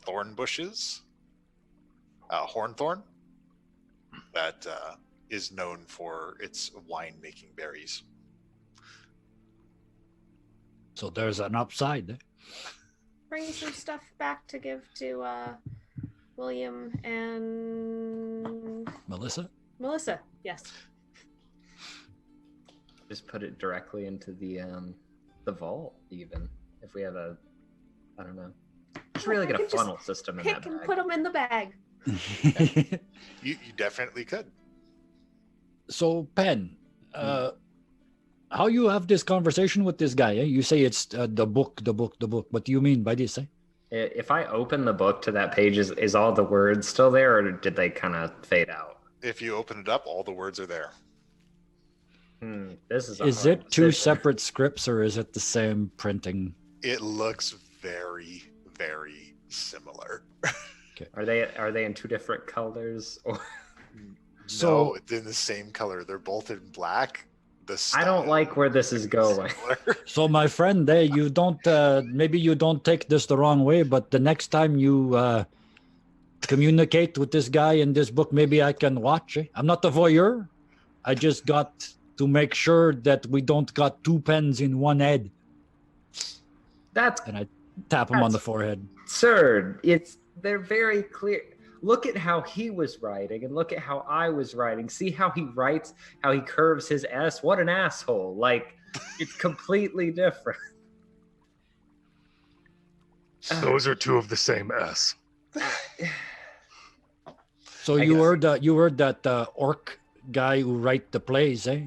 thorn bushes, hornthorn, that is known for its wine-making berries. So there's an upside. Bring some stuff back to give to William and Melissa? Melissa, yes. Just put it directly into the vault, even if we have I don't know. Just really get a funnel system in that Pick and bag. put them in the bag. You definitely could. So, Pen, how you have this conversation with this guy? You say it's the book. What do you mean by this? If I open the book to that page, is all the words still there, or did they kind of fade out? If you open it up, all the words are there. This is. Is it two separate scripts, or is it the same printing? It looks very, very similar. Okay. Are they in two different colors? Or No, it's in the same color. They're both in black. I don't like where this is going. So, my friend, you don't. Maybe you don't take this the wrong way, but the next time you communicate with this guy in this book, maybe I can watch. I'm not a voyeur. I just got to make sure that we don't got two pens in one head. And I tap him on the forehead. Absurd. They're very clear. Look at how he was writing and look at how I was writing. See how he writes, how he curves his S. What an asshole. Like, it's completely different. Those are two of the same S. So you heard that orc guy who write the plays, eh?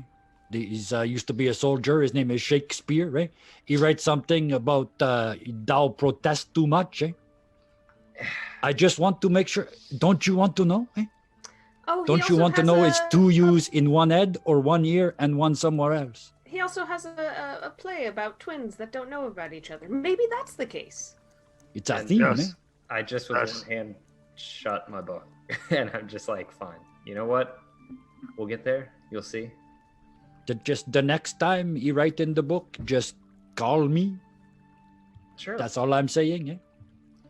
He's used to be a soldier. His name is Shakespeare, right? He writes something about thou protest too much, eh? I just want to make sure. Don't you want to know? Eh? Oh, don't you want to know it's two U's in one head or one ear and one somewhere else? He also has a play about twins that don't know about each other. Maybe that's the case. It's a theme, yes. eh? I just with one hand shut my book. And I'm just like, fine. You know what? We'll get there. You'll see. Just the next time you write in the book, just call me. Sure. That's all I'm saying, eh?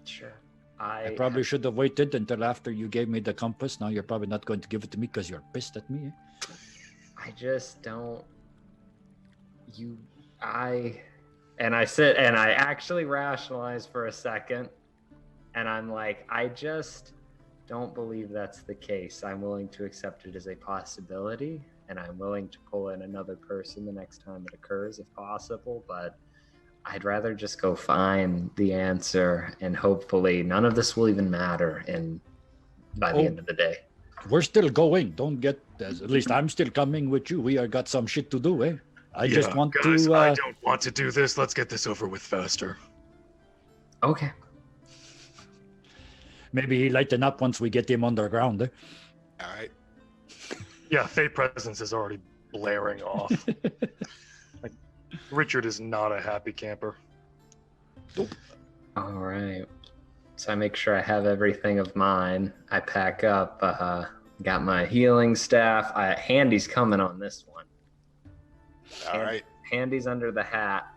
Sure. I probably should have waited until after you gave me the compass. Now you're probably not going to give it to me because you're pissed at me. Eh? I just don't. I sit and I actually rationalize for a second, and I'm like, I just don't believe that's the case. I'm willing to accept it as a possibility, and I'm willing to pull in another person the next time it occurs if possible, but I'd rather just go find the answer, and hopefully none of this will even matter by the end of the day. We're still going. Don't get, at least I'm still coming with you. We are got some shit to do, eh? I just want guys, to... I don't want to do this. Let's get this over with faster. Okay. Maybe he lighten up once we get him underground. All right. Yeah, Fey Presence is already blaring off. Richard is not a happy camper. All right. So I make sure I have everything of mine. I pack up. Got my healing staff. Handy's coming on this one. All right. Handy's under the hat.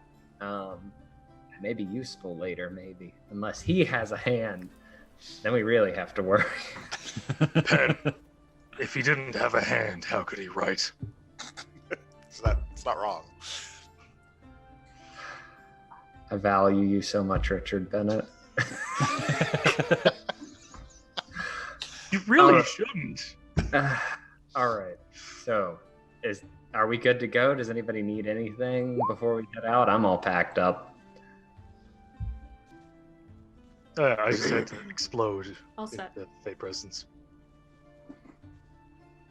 May be useful later, maybe. Unless he has a hand. Then we really have to worry. Pen, if he didn't have a hand, how could he write? It's not wrong. I value you so much, Richard Bennett. You really shouldn't. All right. So, are we good to go? Does anybody need anything before we head out? I'm all packed up. I just had to explode All in set. the Fey Presence.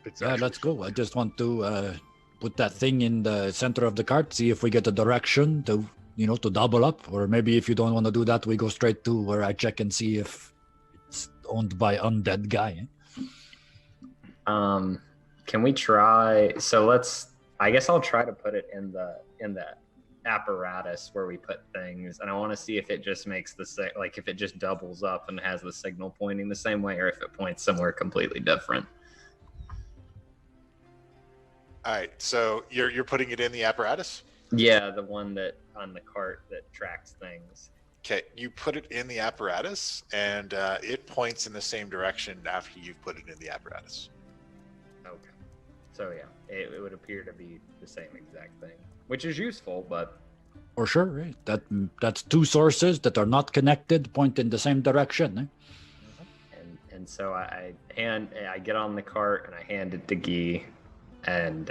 It's Yeah, actually- let's go. I just want to put that thing in the center of the cart, see if we get a direction to, to double up. Or maybe if you don't want to do that, we go straight to where I check and see if it's owned by undead guy. Can we try? So I guess I'll try to put it in the apparatus where we put things, and I want to see if it just makes if it just doubles up and has the signal pointing the same way, or if it points somewhere completely different. All right. So you're putting it in the apparatus? Yeah, the one that on the cart that tracks things. Okay. You put it in the apparatus, and it points in the same direction after you've put it in the apparatus. Okay. So yeah, it would appear to be the same exact thing, which is useful, but For sure, right? That's two sources that are not connected, point in the same direction. and so I get on the cart and I hand it to Guy, and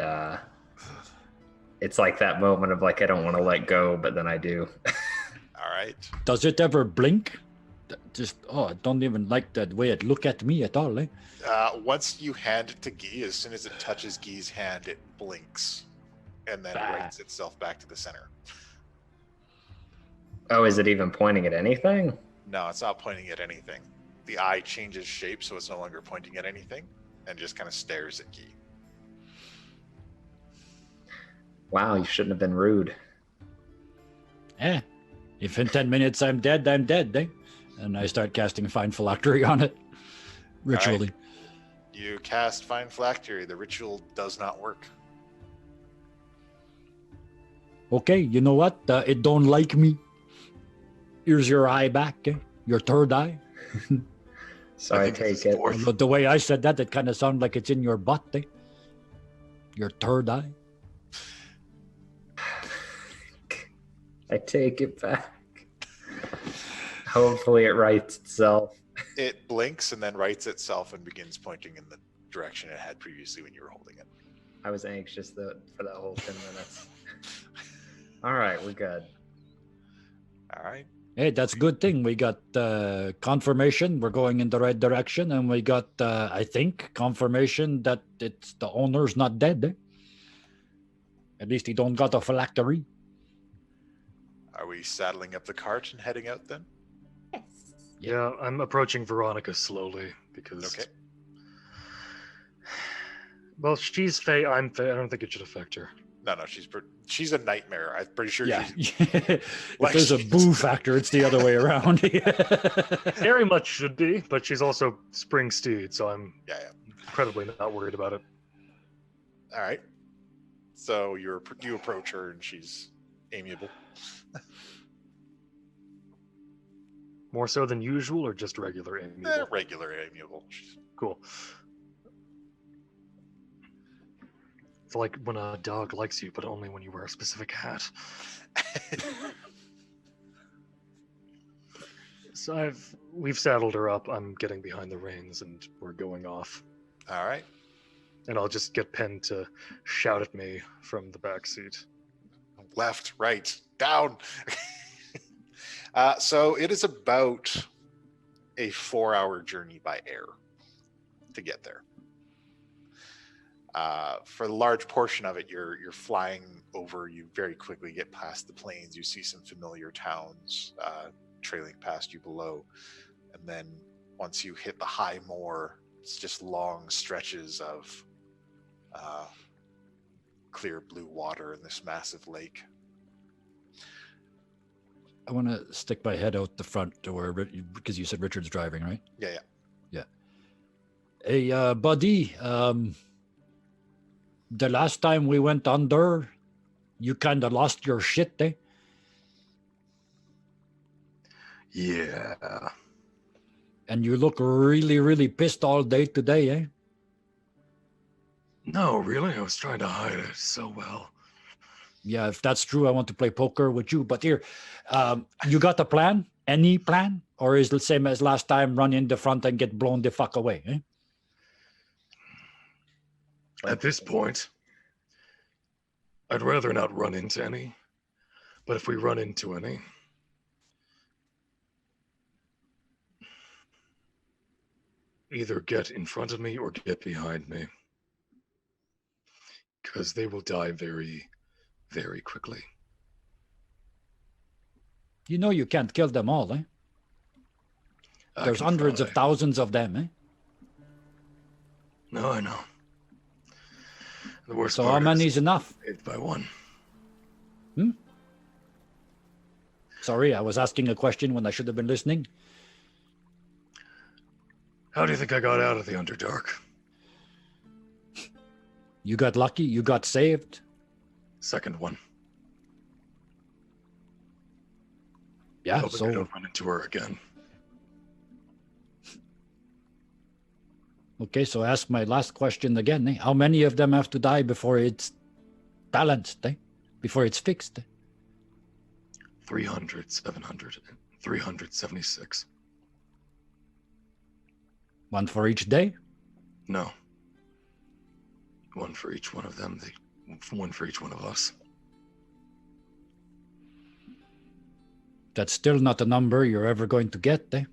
it's like that moment of like I don't want to let go, but then I do. All right. Does it ever blink? I don't even like that way it look at me at all. Once you hand it to Guy, as soon as it touches Guy's hand, it blinks and then writes itself back to the center. Oh, is it even pointing at anything? No, it's not pointing at anything. The eye changes shape, so it's no longer pointing at anything and just kind of stares at Guy. Wow, you shouldn't have been rude. If in 10 minutes I'm dead, I'm dead. And I start casting Find Phylactery on it. Ritually. Right. You cast Find Phylactery. The ritual does not work. Okay, you know what? It don't like me. Here's your eye back. Your third eye. So I think take it's it. fourth. The way I said that, it kind of sounded like it's in your butt. Your third eye. I take it back. Hopefully it writes itself. It blinks and then writes itself and begins pointing in the direction it had previously when you were holding it. I was anxious for that whole 10 minutes. All right, we're good. All right. Hey, that's a good thing. We got confirmation we're going in the right direction, and we got, I think, confirmation that it's the owner's not dead. At least he don't got a phylactery. Are we saddling up the cart and heading out then? Yes. Yeah, I'm approaching Veronica slowly because. Okay. Well, she's Fey, I'm Fey. I don't think it should affect her. No, she's a nightmare. I'm pretty sure Yeah. she's If Like there's a she's- boo factor, it's the other way around. Very much should be, but she's also Spring Steed, so I'm yeah. incredibly not worried about it. All right. So you approach her and she's amiable. More so than usual, or just regular amiable? Regular amiable. Cool. It's like when a dog likes you, but only when you wear a specific hat. So we've saddled her up. I'm getting behind the reins, and we're going off. All right. And I'll just get Penn to shout at me from the back seat. Left, right, down. So it is about a 4-hour journey by air to get there. For the large portion of it, you're flying over. You very quickly get past the plains. You see some familiar towns trailing past you below. And then once you hit the high moor, it's just long stretches of clear blue water in this massive lake. I want to stick my head out the front door because you said Richard's driving, right? Yeah. Hey, buddy, the last time we went under, you kind of lost your shit, eh? Yeah. And you look really, really pissed all day today, eh? No, really? I was trying to hide it so well. Yeah, if that's true, I want to play poker with you. But here, you got a plan? Any plan? Or is it the same as last time, run in the front and get blown the fuck away, eh? At this point, I'd rather not run into any. But if we run into any, either get in front of me or get behind me. Because they will die very, very quickly. You know you can't kill them all, eh? I There's can hundreds of try. thousands of them, eh? No, I know. The worst So part how many is is enough? saved by one. Sorry, I was asking a question when I should have been listening. How do you think I got out of the Underdark? You got lucky? You got saved? Second one. Yeah, Hoping I so don't run into her again. okay, so ask my last question again, eh? How many of them have to die before it's balanced, eh? Before it's fixed? 300, 700, 376. One for each day? No. One for each one of them. One for each one of us. That's still not a number you're ever going to get, eh?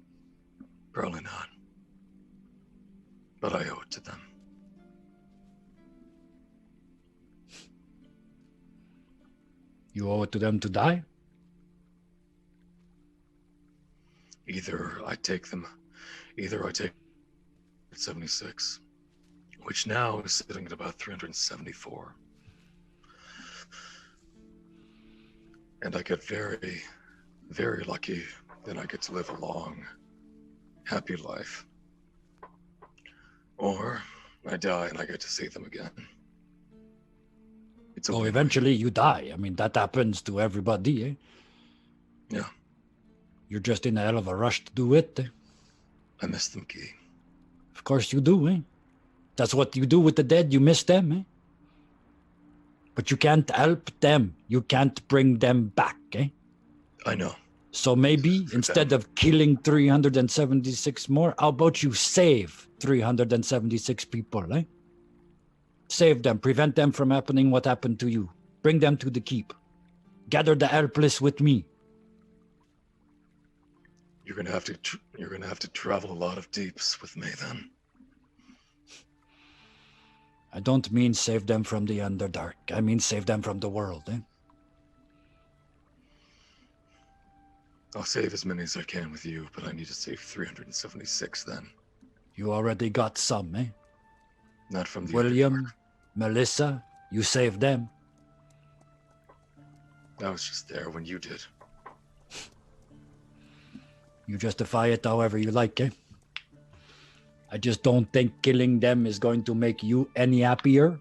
Probably not. But I owe it to them. You owe it to them to die? Either I take 76, which now is sitting at about 374. And I get very, very lucky that I get to live a long, happy life. Or I die and I get to see them again. It's a Oh, win-win. eventually you die. I mean, that happens to everybody, eh? Yeah, You're just in a hell of a rush to do it, eh? I miss them, Key. Of course you do, eh? That's what you do with the dead. You miss them, eh? But you can't help them. You can't bring them back, eh? I know. So maybe For instead them. of killing 376 more, how about you save 376 people, eh? Save them, prevent them from happening what happened to you. Bring them to the keep. Gather the helpless with me. You're gonna have to travel a lot of deeps with me then. I don't mean save them from the Underdark. I mean save them from the world, eh? I'll save as many as I can with you, but I need to save 376 then. You already got some, eh? Not from the William, Underdark. Melissa, you saved them. I was just there when you did. You justify it however you like, eh? I just don't think killing them is going to make you any happier.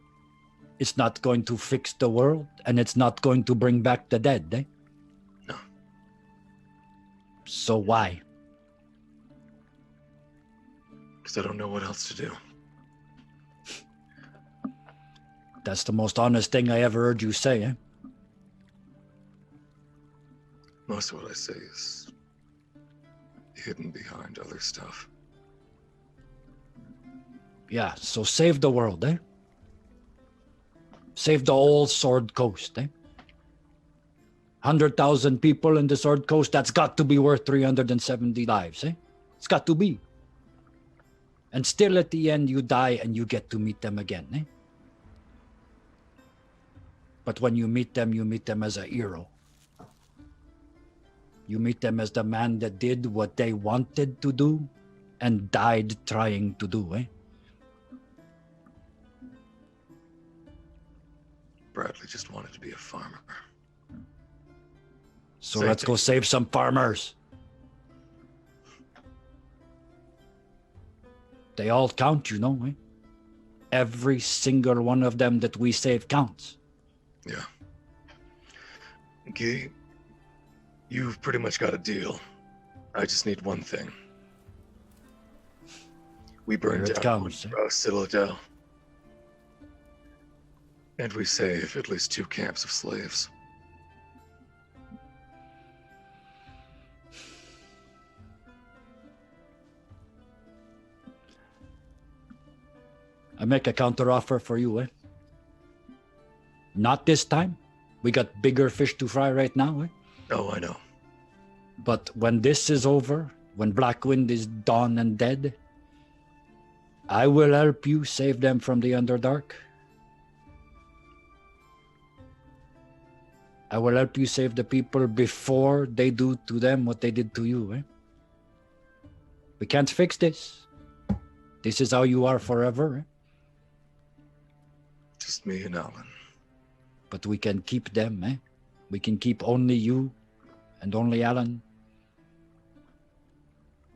It's not going to fix the world, and it's not going to bring back the dead, eh? No. So why? Because I don't know what else to do. That's the most honest thing I ever heard you say, eh? Most of what I say is hidden behind other stuff. Yeah, so save the world, eh? Save the whole Sword Coast, eh? 100,000 people in the Sword Coast, that's got to be worth 370 lives, eh? It's got to be. And still at the end, you die and you get to meet them again, eh? But when you meet them as a hero. You meet them as the man that did what they wanted to do, and died trying to do, eh? Bradley just wanted to be a farmer. So Same let's go thing. save some farmers. They all count, you know, eh? Every single one of them that we save counts. Yeah. Okay. You've pretty much got a deal. I just need one thing. We burn Here it down comes, eh? Wyrms Citadel. And we save at least 2 camps of slaves. I make a counteroffer for you, eh? Not this time. We got bigger fish to fry right now, eh? Oh, I know. But when this is over, when Blackwind is done and dead, I will help you save them from the Underdark. I will help you save the people before they do to them what they did to you, eh? We can't fix this. This is how you are forever, eh? Just me and Alan. But we can keep them, eh? We can keep only you and only Alan.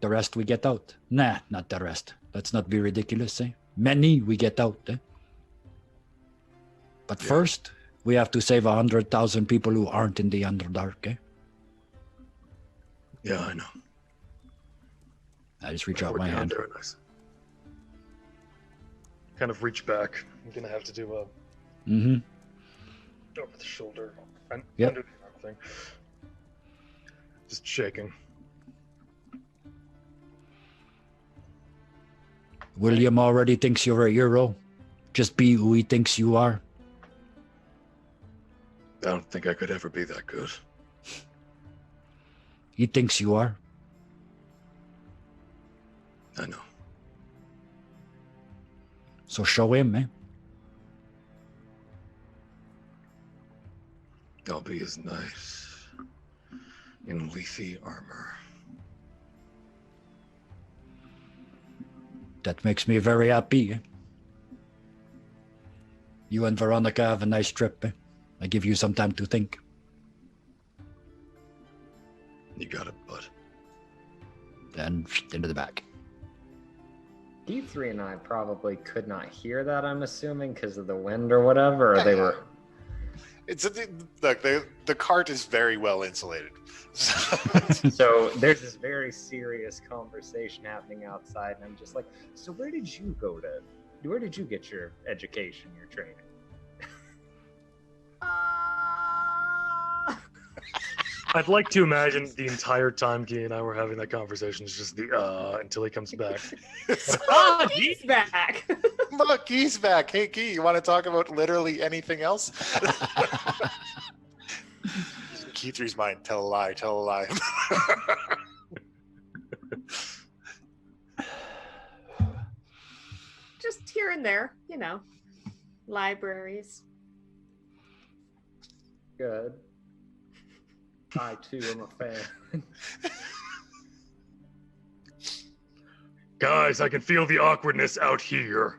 The rest we get out. Nah, not the rest. Let's not be ridiculous, eh? Many we get out, eh? But Yeah. first, we have to save 100,000 people who aren't in the Underdark, eh? Yeah, I know. I just reach out Working my hand. there, nice. Kind of reach back. I'm gonna have to do a Mm-hmm. over the shoulder. And Yep. under the arm thing. Just shaking. William already thinks you're a hero. Just be who he thinks you are. I don't think I could ever be that good. He thinks you are. I know. So show him, eh? I'll be as nice in leafy armor. That makes me very happy, eh? You and Veronica have a nice trip, eh? I give you some time to think. You got it, bud. Then into the back. D3 and I probably could not hear that, I'm assuming, because of the wind or whatever, or Yeah, they yeah. were... It's look, the cart is very well insulated. So there's this very serious conversation happening outside, and I'm just like, so where did you get your education, your training? I'd like to imagine the entire time Key and I were having that conversation is just the until he comes back. Oh, he's back. Look, Key's back. Hey, Key, you want to talk about literally anything else? Key 3's mind. Tell a lie. Tell a lie. Just here and there, you know. Libraries. Good. I too am a fan. Guys, I can feel the awkwardness out here.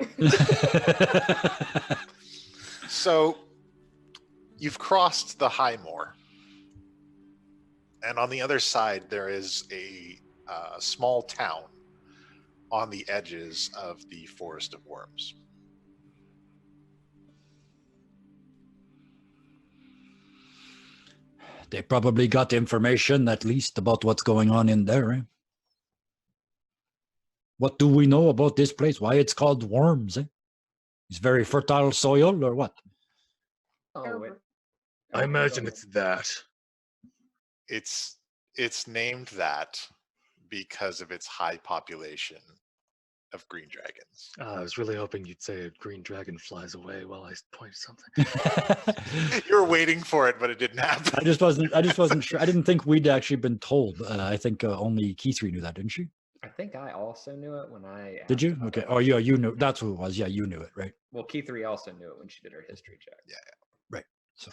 So, you've crossed the High Moor. And on the other side, there is a small town on the edges of the Forest of Wyrms. They probably got information, at least, about what's going on in there, eh? What do we know about this place? Why it's called Wyrms, eh? It's very fertile soil, or what? Oh, wait. I imagine it's that. It's named that because of its high population of green dragons. I was really hoping you'd say a green dragon flies away while I point something. You were waiting for it, but it didn't happen. I just wasn't sure. I didn't think we'd actually been told. I think only Key3 knew that, didn't she? I think I also knew it when I... Did you? asked about Okay. it. Oh, yeah, you knew. That's who it was. Yeah, you knew it, right? Well, Key 3 also knew it when she did her history check. Yeah. Right. So.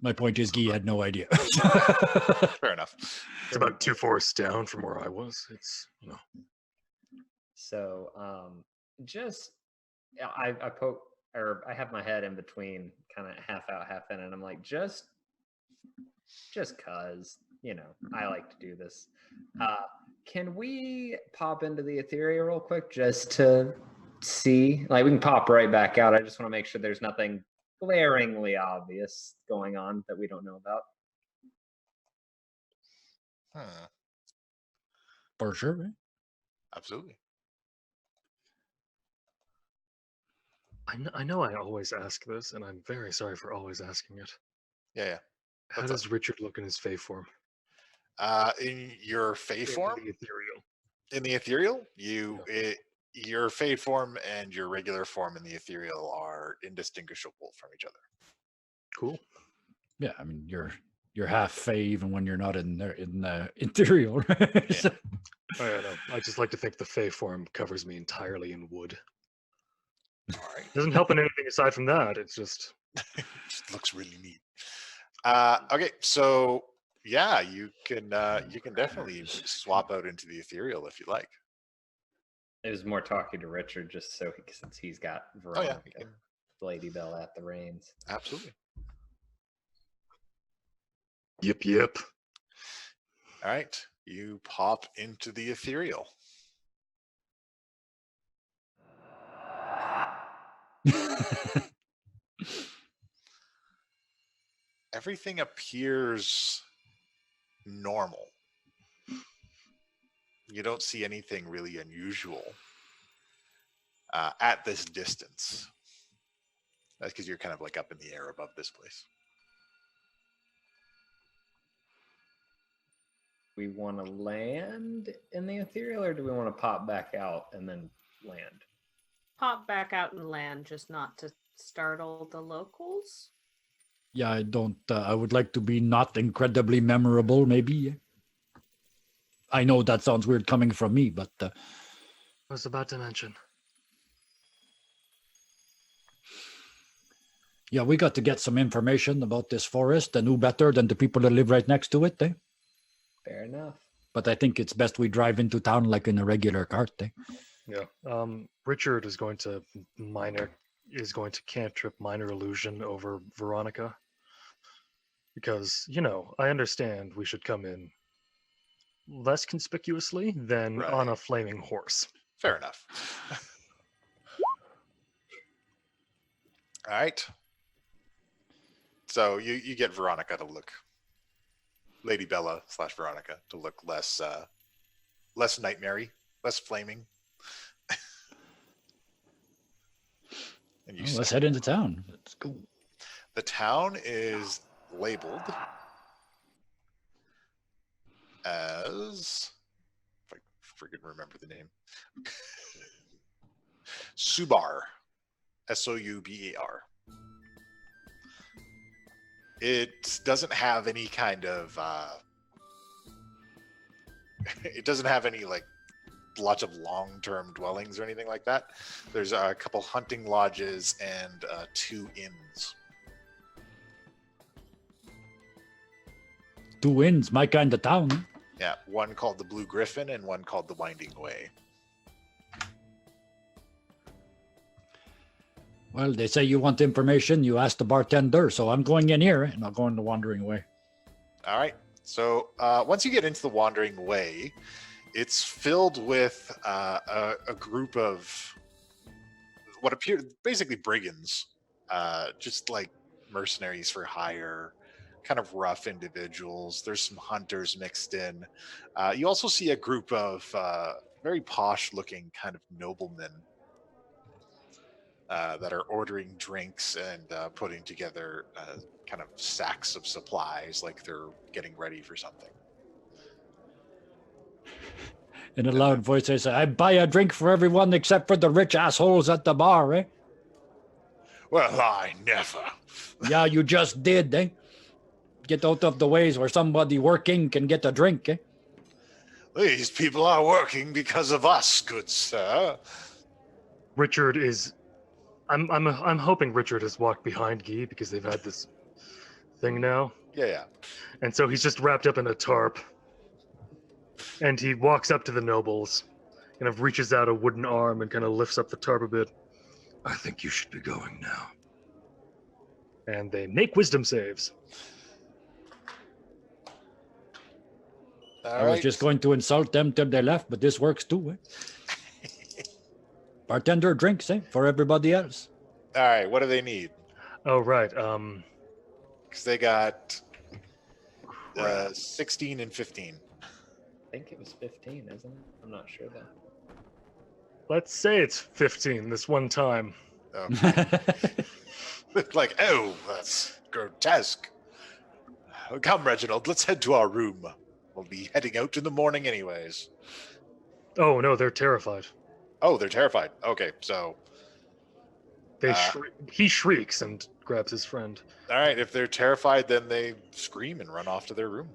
My point is, Guy had no idea. Fair enough. It's about 2 forests down from where I was. It's, So just I poke, or I have my head in between, kind of half out, half in, and I'm like, just cause, I like to do this. Can we pop into the Ethereal real quick just to see? Like, we can pop right back out. I just want to make sure there's nothing glaringly obvious going on that we don't know about. For sure, right? Absolutely. I know I always ask this, and I'm very sorry for always asking it. Yeah. How What's does Richard look in his Fey form? In your Fey form? In the Ethereal. In the Ethereal, your Fey form and your regular form in the Ethereal are indistinguishable from each other. Cool. Yeah, I mean, you're half Fey even when you're not in there in the Ethereal. Right? Yeah. I know. I just like to think the Fey form covers me entirely in wood. All right. Doesn't help in anything aside from that. It's just Just looks really neat. Okay, so yeah, you can definitely swap out into the Ethereal if you like. It was more talking to Richard, just since he's got Oh yeah, Veronica, Lady Bell at the reins. absolutely. yip. All right, you pop into the Ethereal. Everything appears normal. You don't see anything really unusual at this distance. That's because you're kind of like up in the air above this place. We want to land in the Ethereal, or do we want to pop back out and then land? Pop back out and land, just not to startle the locals. Yeah, I don't. I would like to be not incredibly memorable, maybe. I know that sounds weird coming from me, but I was about to mention. yeah, we got to get some information about this forest and who better than the people that live right next to it, eh? Fair enough. But I think it's best we drive into town like in a regular cart, eh? Yeah. Richard is going to cantrip minor illusion over Veronica. Because, I understand we should come in less conspicuously than on a flaming horse. Fair enough. All right. So you get Veronica to look, Lady Bella / Veronica to look less nightmare-y, less flaming. And Let's head into town. Let's go. The town is labeled as, if I freaking remember the name, Soubar, Soubar. It doesn't have any kind of it doesn't have any like lots of long-term dwellings or anything like that. There's a couple hunting lodges and 2 inns. 2 inns, my kind of town. Eh? Yeah, one called the Blue Griffin and one called the Winding Way. Well, they say you want information, you ask the bartender, so I'm going in here, and I'll go in the Wandering Way. All right. So once you get into the Wandering Way, it's filled with a group of what appear basically brigands, just like mercenaries for hire, kind of rough individuals. There's some hunters mixed in. You also see a group of very posh-looking kind of noblemen that are ordering drinks and putting together kind of sacks of supplies like they're getting ready for something. In a loud voice, I say, I buy a drink for everyone except for the rich assholes at the bar, eh? Well, I never. Yeah, you just did, eh? Get out of the ways where somebody working can get a drink, eh? These people are working because of us, good sir. Richard is. I'm hoping Richard has walked behind Guy because they've had this thing now. Yeah. And so he's just wrapped up in a tarp. And he walks up to the nobles, kind of reaches out a wooden arm and kind of lifts up the tarp a bit. I think you should be going now. And they make wisdom saves. I was just going to insult them till they left, but this works too, eh? Bartender drinks, eh? For everybody else. All right, what do they need? Oh, right. Because they got 16 and 15. I think it was 15, isn't it? I'm not sure though. Let's say it's 15 this one time. Oh. Like, oh, that's grotesque. Come, Reginald, let's head to our room. We'll be heading out in the morning anyways. Oh, no, they're terrified. Oh, they're terrified. Okay, so... He shrieks and grabs his friend. All right, if they're terrified, then they scream and run off to their room.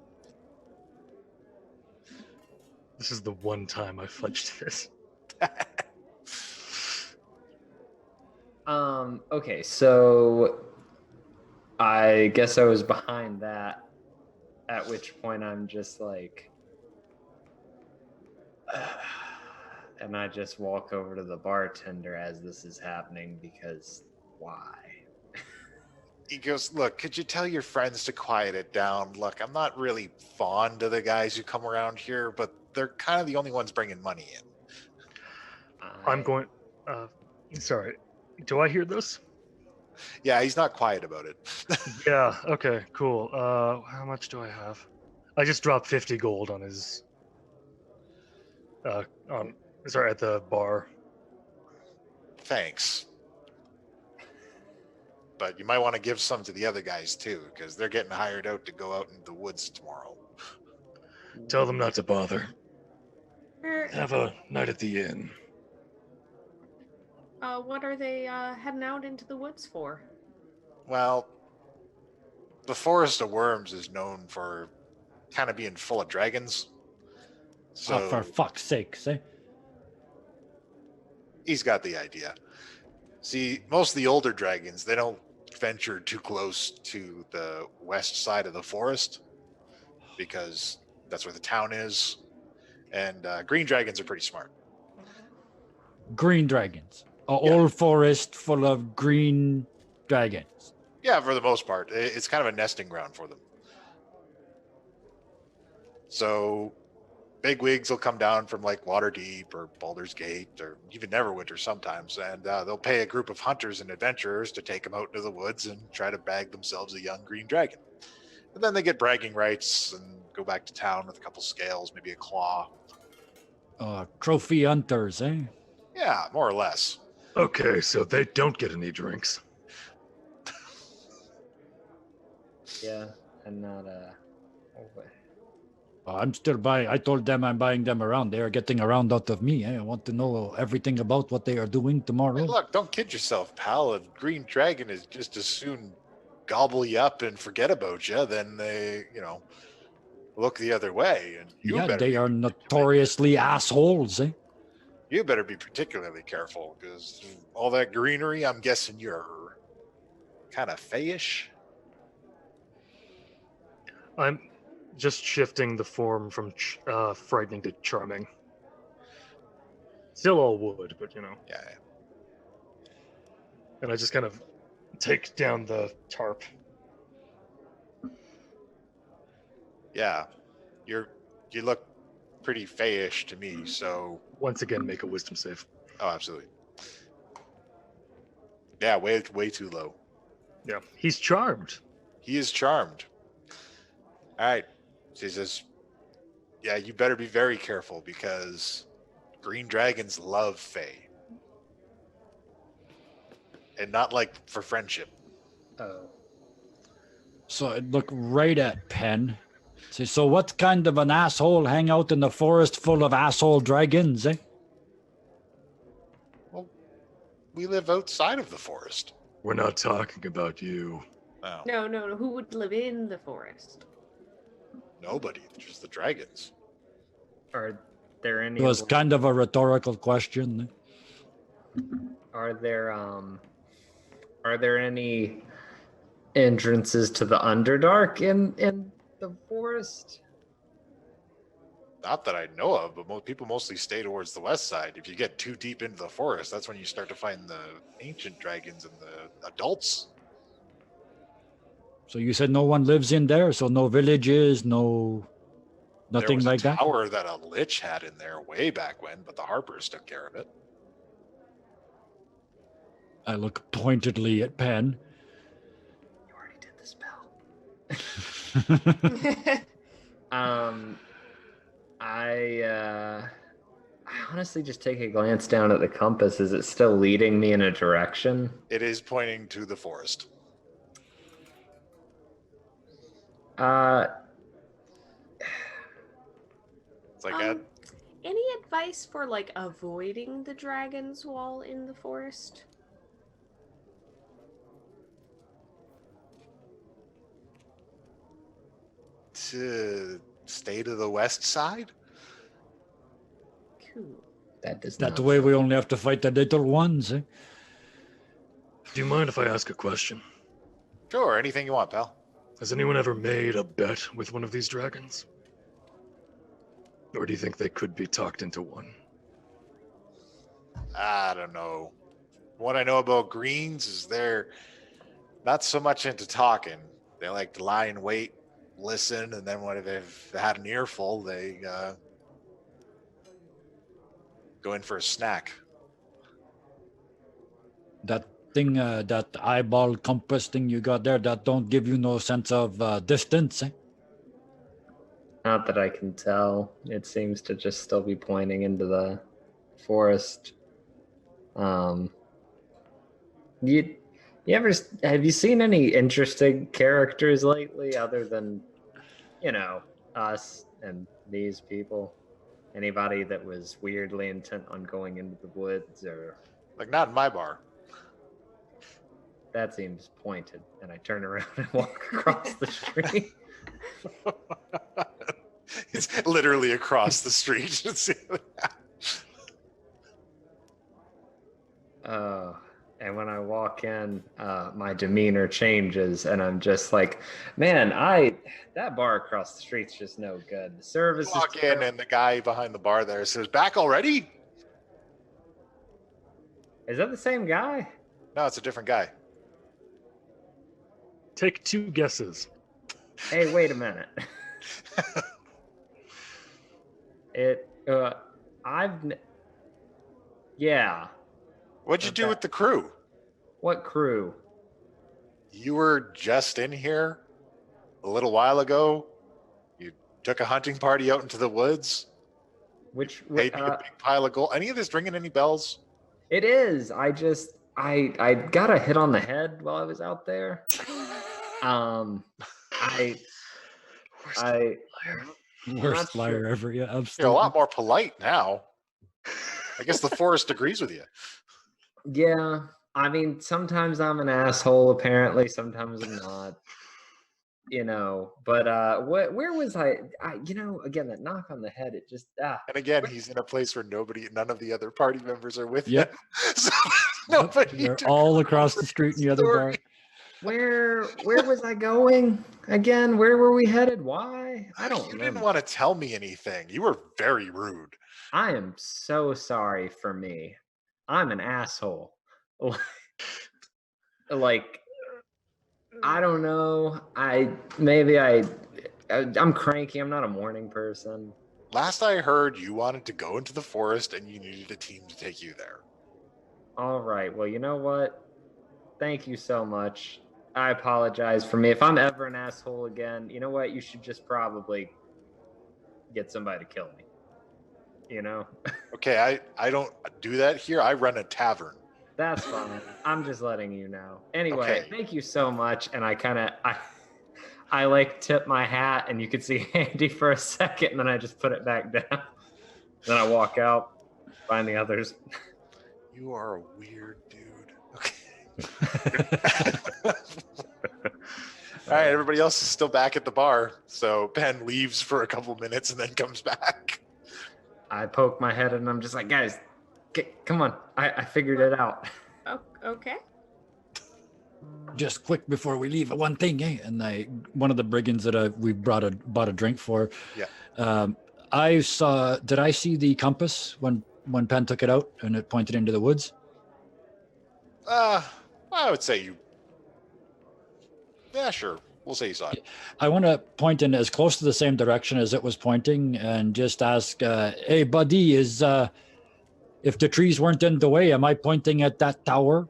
This is the one time I fudged this. Okay, so I guess I was behind that, at which point I'm just like, and I just walk over to the bartender as this is happening because why? He goes, look, could you tell your friends to quiet it down? Look, I'm not really fond of the guys who come around here, but they're kind of the only ones bringing money in. I'm going... sorry. Do I hear this? Yeah, he's not quiet about it. Yeah, okay, cool. How much do I have? I just dropped 50 gold on his... at the bar. Thanks. But you might want to give some to the other guys too, because they're getting hired out to go out into the woods tomorrow. Tell them not to bother. Have a night at the inn. What are they heading out into the woods for? Well, the Forest of Wyrms is known for kind of being full of dragons. So Oh, for fuck's sake, eh? he's got the idea. See, most of the older dragons, they don't venture too close to the west side of the forest because that's where the town is. And green dragons are pretty smart. Green dragons. A old forest full of green dragons. Yeah, for the most part. It's kind of a nesting ground for them. So bigwigs will come down from like Waterdeep or Baldur's Gate or even Neverwinter sometimes, and they'll pay a group of hunters and adventurers to take them out into the woods and try to bag themselves a young green dragon. And then they get bragging rights and go back to town with a couple scales, maybe a claw. Trophy hunters, eh? Yeah, more or less. Okay, so they don't get any drinks. Yeah, I'm not I'm still buying. I told them I'm buying them around. They are getting around out of me. Eh? I want to know everything about what they are doing tomorrow. Hey, look, don't kid yourself, pal. A green dragon is just as soon gobble you up and forget about you than they, look the other way. And They are notoriously assholes, eh? You better be particularly careful because all that greenery, I'm guessing you're kind of fayish. I'm just shifting the form from frightening to charming. Still all wood, but Yeah. And I just kind of take down the tarp. Yeah. You look pretty fayish to me, so... Once again, make a wisdom save. Oh, absolutely. Yeah, way too low. Yeah, he's charmed. He is charmed. All right. She says, yeah, you better be very careful because green dragons love Fae. And not like for friendship. Oh. So I look right at Penn. Say, so what kind of an asshole hang out in the forest full of asshole dragons, eh? Well, we live outside of the forest. We're not talking about you. Oh, No. Who would live in the forest? nobody, just the dragons. Are there any? It was kind of a rhetorical question. Are there any entrances to the Underdark in the forest? Not that I know of, but people mostly stay towards the west side. If you get too deep into the forest, that's when you start to find the ancient dragons and the adults. So you said no one lives in there, so no villages, nothing There was like a that? tower that a lich had in there way back when, but the Harpers took care of it. I look pointedly at Penn. You already did the spell. I honestly just take a glance down at the compass. Is it still leading me in a direction? It is pointing to the forest. It's like Any advice for like avoiding the dragon's wall in the forest? to stay to the west side. Cool. That does That not way we sound- only have to fight the little ones, eh? Do you mind if I ask a question? Sure, anything you want, pal. Has anyone ever made a bet with one of these dragons? Or do you think they could be talked into one? I don't know. What I know about greens is they're not so much into talking. They like to lie in wait, listen, and then when they've had an earful, they go in for a snack. That thing, that eyeball compass thing you got there, that don't give you no sense of distance, eh? Not that I can tell. It seems to just still be pointing into the forest. You ever have you seen any interesting characters lately other than, us and these people? Anybody that was weirdly intent on going into the woods, or Like, not in my bar. that seems pointed, and I turn around and walk across the street. It's literally across the street. And when I walk in, my demeanor changes, and I'm just like, man, that bar across the street's just no good. The service is Walk in, terrible." and the guy behind the bar there says, "Back already?" Is that the same guy? No, it's a different guy. Take 2 guesses. Hey, wait a minute. Yeah. What'd you do Okay. with the crew? What crew? You were just in here a little while ago. You took a hunting party out into the woods. Which Paid me a big pile of gold. Any of this ringing any bells? it is. I got a hit on the head while I was out there. I Worst liar sure. ever, yeah, You're a absolutely. lot more polite now. I guess the forest agrees with you. yeah. I mean, sometimes I'm an asshole. Apparently, sometimes I'm not. But where was I? Again, that knock on the head. It just And again, he's in a place where none of the other party members are with Yep. him. So nobody They're to all know across the street in the other bar. story. Where was I going again? Where were we headed? Why? I don't You remember. didn't want to tell me anything. You were very rude. I am so sorry for me. I'm an asshole. Like, I don't know. I'm cranky. I'm not a morning person. Last I heard, you wanted to go into the forest and you needed a team to take you there. All right. Well, you know what? Thank you so much. I apologize for me. If I'm ever an asshole again, you know what? You should just probably get somebody to kill me. Okay, I don't do that here. I run a tavern. That's fine. I'm just letting you know. Anyway, Okay. Thank you so much. And I like tip my hat, and you could see Andy for a second, and then I just put it back down. Then I walk out, find the others. You are a weird dude. Okay. All right, everybody else is still back at the bar. So Ben leaves for a couple minutes and then comes back. I poke my head, and I'm just like, guys, come on. I figured it out. Oh, okay. just quick before we leave, one thing, eh? And one of the brigands that we bought a drink for. Yeah. I saw. Did I see the compass when Penn took it out and it pointed into the woods? I would say you. Yeah, sure. We'll say you saw it. I want to point in as close to the same direction as it was pointing, and just ask, "Hey, buddy, if the trees weren't in the way, am I pointing at that tower?"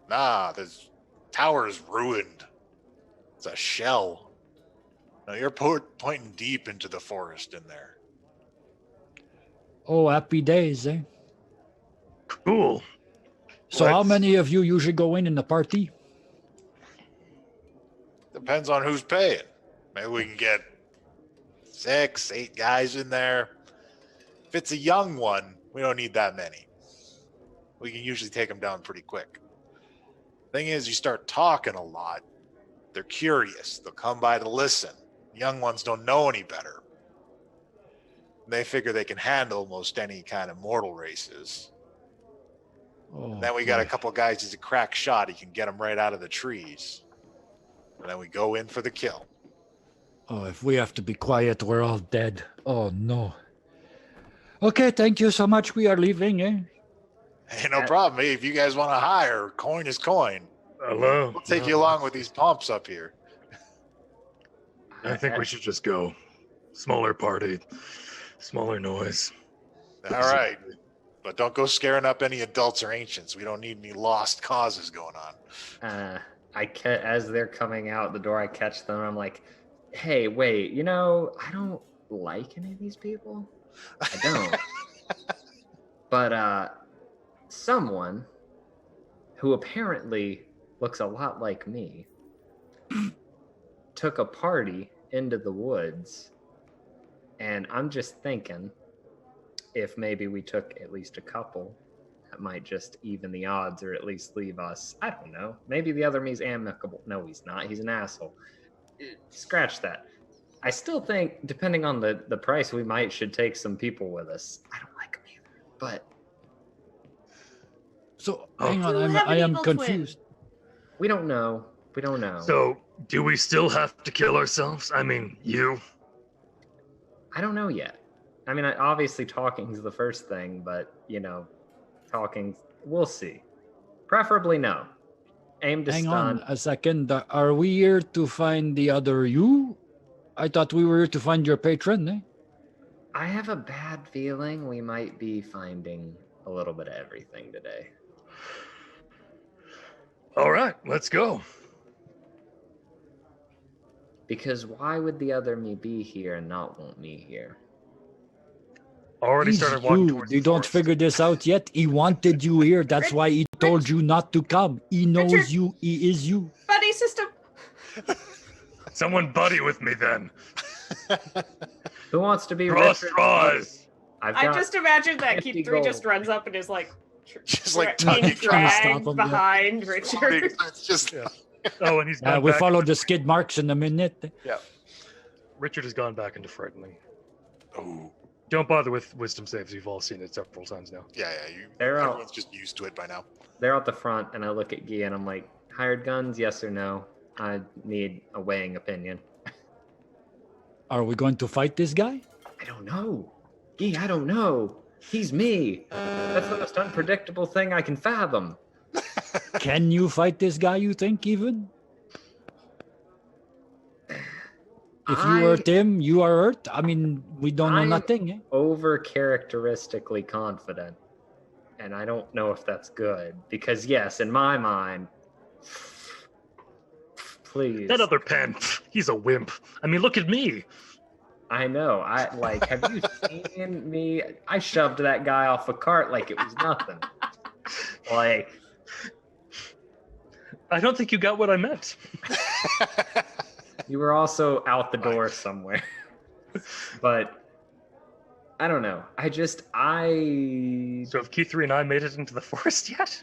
Nah, this tower is ruined. It's a shell. No, you're pointing deep into the forest in there. Oh, happy days, eh? Cool. So how Let's- many of you usually go in the party? Depends on who's paying. Maybe we can get 6, 8 guys in there. If it's a young one, we don't need that many. We can usually take them down pretty quick. Thing is, you start talking a lot, they're curious. They'll come by to listen. Young ones don't know any better. They figure they can handle most any kind of mortal races. Oh, Then we got a boy. couple guys, he's a crack shot. He can get them right out of the trees. And then we go in for the kill. Oh, if we have to be quiet, we're all dead. Oh, no. Okay, thank you so much. We are leaving, eh? Hey, no problem. Hey, if you guys want to hire, coin is coin. Hello. We'll take you along with these pumps up here. I think we should just go. Smaller party, smaller noise. All right. But don't go scaring up any adults or ancients. We don't need any lost causes going on. As they're coming out the door, I catch them. I'm like, "Hey, wait! I don't like any of these people. I don't. But someone who apparently looks a lot like me took a party into the woods, and I'm just thinking, if maybe we took at least a couple, that might just even the odds, or at least leave us. I don't know. Maybe the other me's amicable. No, he's not. He's an asshole. Scratch that. I still think, depending on the price, we should take some people with us. I don't like them either, but So, hang on, You have an I am evil twin. confused. we don't know. We don't know. So, do we still have to kill ourselves? I mean, you? I don't know yet. I mean, obviously talking's the first thing, but talking, we'll see. Preferably no. Aim to Hang stun. on a second. Are we here to find the other you? I thought we were here to find your patron, eh? I have a bad feeling we might be finding a little bit of everything today. All right, let's go. Because why would the other me be here and not want me here? Already He's started walking you. towards You the don't forest. figure this out yet. He wanted you here. That's why he told you not to come. He knows Richard. you. He is you. Buddy system. Someone buddy with me then. Who wants to be Draw Richard? straws. I've I got just imagined that 50 Keith 3 just gold. runs up and is like, Just like being tugging, trying to stop dragged him, yeah. behind Richard. It's just Yeah. Oh, and he's gone We back follow into- the skid marks in a minute. Richard has gone back into frightening. oh Don't bother with wisdom saves. You've all seen it several times now. yeah. They're out. Everyone's just used to it by now. They're out the front, and I look at Guy and I'm like, hired guns, yes or no? I need a weighing opinion. Are we going to fight this guy? I don't know. Guy, I don't know. He's me. That's the most unpredictable thing I can fathom. Can you fight this guy, you think, even? If you hurt him, you are hurt. I mean, we don't know I'm- nothing, eh? Over characteristically confident. And I don't know if that's good. Because yes, in my mind, please. That other pen, he's a wimp. I mean, look at me. I know. Have you seen me? I shoved that guy off a cart like it was nothing. Like, I don't think you got what I meant. you were also out the door somewhere. But I don't know. So have Keith3 and I made it into the forest yet?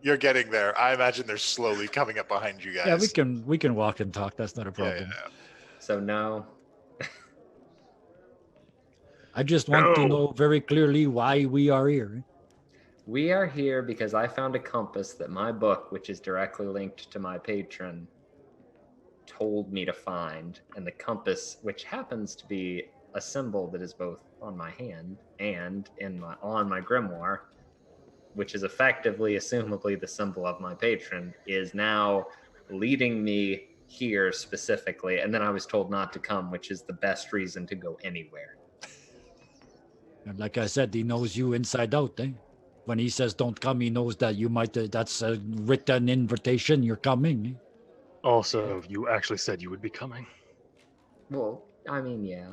You're getting there. I imagine they're slowly coming up behind you guys. Yeah, we can walk and talk. That's not a Yeah, problem. So no. I just want to No. know very clearly why we are here. We are here because I found a compass that my book, which is directly linked to my patron, told me to find. And the compass, which happens to be a symbol that is both on my hand and on my grimoire, which is effectively, assumably, the symbol of my patron, is now leading me here specifically. And then I was told not to come, which is the best reason to go anywhere. And like I said, he knows you inside out, eh? When he says don't come, he knows that you might, that's a written invitation, you're coming. Eh? Also, you actually said you would be coming. Well, I mean, yeah,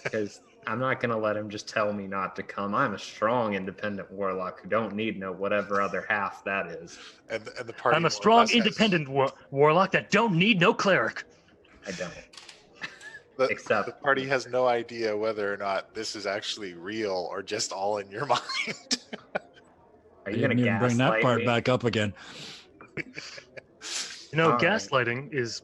because I'm not going to let him just tell me not to come. I'm a strong, independent warlock who don't need no whatever other half that is. And the party. I'm more a or strong, less has- independent warlock that don't need no cleric. I don't. The Except party has no idea whether or not this is actually real or just all in your mind. Are You you going didn't to even bring that gaslight part me? back up again. You know, All right. gaslighting is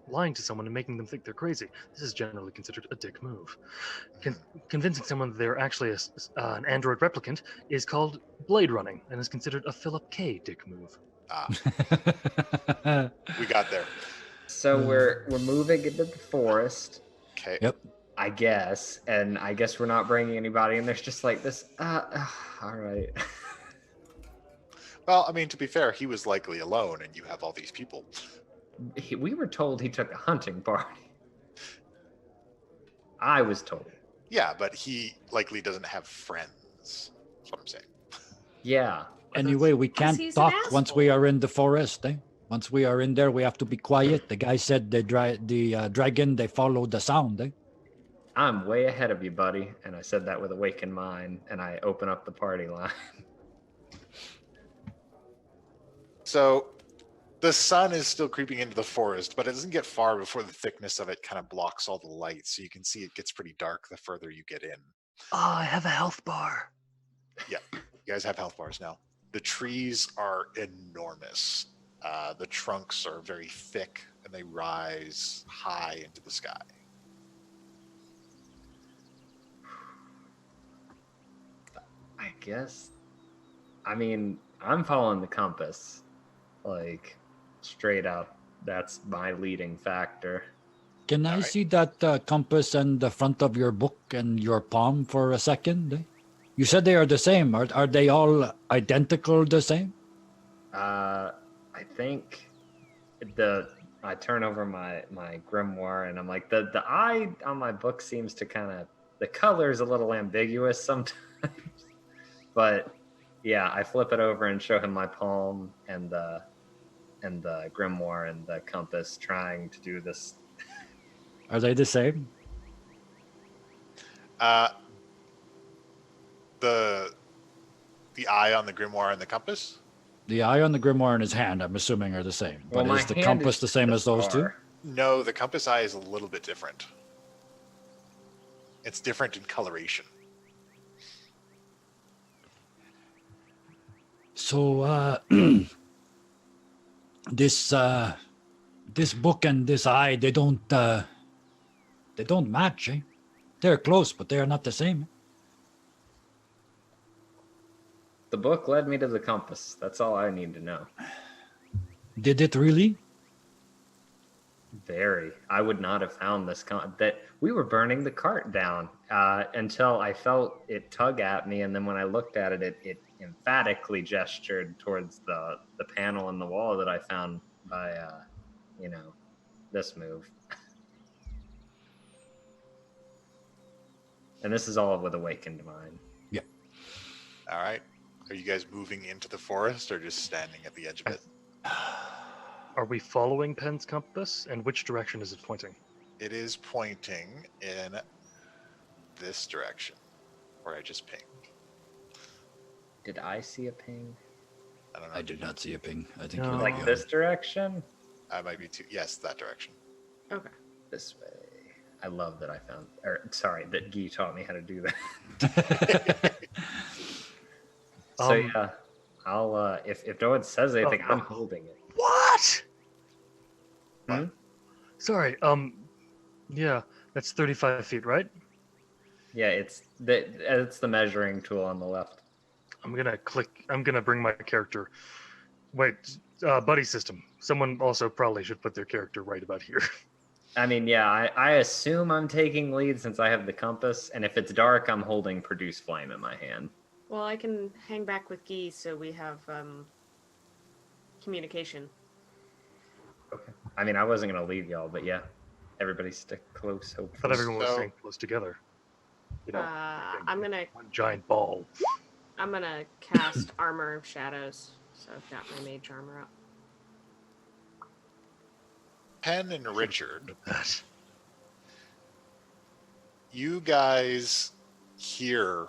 lying to someone and making them think they're crazy. This is generally considered a dick move. Convincing someone that they're actually an android replicant is called blade running and is considered a Philip K. dick move. We got there. So we're moving into the forest, Okay. Yep. I guess, and I guess we're not bringing anybody, and there's just like this. All right. Well, I mean, to be fair, he was likely alone, and you have all these people. We were told he took a hunting party. I was told. Yeah, but he likely doesn't have friends. That's what I'm saying. Yeah. Anyway, we can't he's an talk once we are in the forest, eh? Once we are in there, we have to be quiet. The guy said the dragon, they follow the sound, eh? I'm way ahead of you, buddy. And I said that with awakened mind, and I open up the party line. So the sun is still creeping into the forest, but it doesn't get far before the thickness of it kind of blocks all the light. So you can see it gets pretty dark the further you get in. Oh, I have a health bar. You guys have health bars now. The trees are enormous. The trunks are very thick and they rise high into the sky. I guess. I mean, I'm following the compass. Like, straight up. That's my leading factor. Can I Alright. see that compass and the front of your book and your palm for a second? Eh? You said they are the same. Are they all identical the same? I think I turn over my grimoire and I'm like, the eye on my book seems to kind of, the color is a little ambiguous sometimes. But yeah, I flip it over and show him my palm and the grimoire and the compass trying to do this. Are they the same? The eye on the grimoire and the compass? The eye on the grimoire in his hand, I'm assuming, are the same. But my is the hand compass is the same as those two? star. No, the compass eye is a little bit different. It's different in coloration. So, this book and this eye, they don't match, eh? They're close, but they are not the same. The book led me to the compass. That's all I need to know. Did it really? Very. I would not have found this. That we were burning the cart down until I felt it tug at me, and then when I looked at it, it emphatically gestured towards the panel in the wall that I found by, this move. And this is all with awakened mind. All right. Are you guys moving into the forest or just standing at the edge of it? Are we following Penn's compass? And which direction is it pointing? It is pointing in this direction, where I just pinged. Did I see a ping? I don't know. I did not see a ping. I think No. you're Like the this direction? I might be too. Yes, that direction. Okay. This way. I love that that Guy taught me how to do that. So yeah, I'll if no one says anything, I'm holding it. What? Hmm? Sorry. Yeah, that's 35 feet, right? Yeah, it's the measuring tool on the left. I'm gonna bring my character. Wait, buddy system. Someone also probably should put their character right about here. I mean, yeah, I assume I'm taking lead since I have the compass, and if it's dark, I'm holding produce flame in my hand. Well, I can hang back with Guy so we have communication. Okay. I mean, I wasn't gonna leave y'all, but yeah, everybody stick close. I thought Hopefully. everyone was So- staying close together. You know, I'm gonna one giant ball. cast Armor of Shadows. So I've got my mage armor up. Penn and Richard, That. you guys hear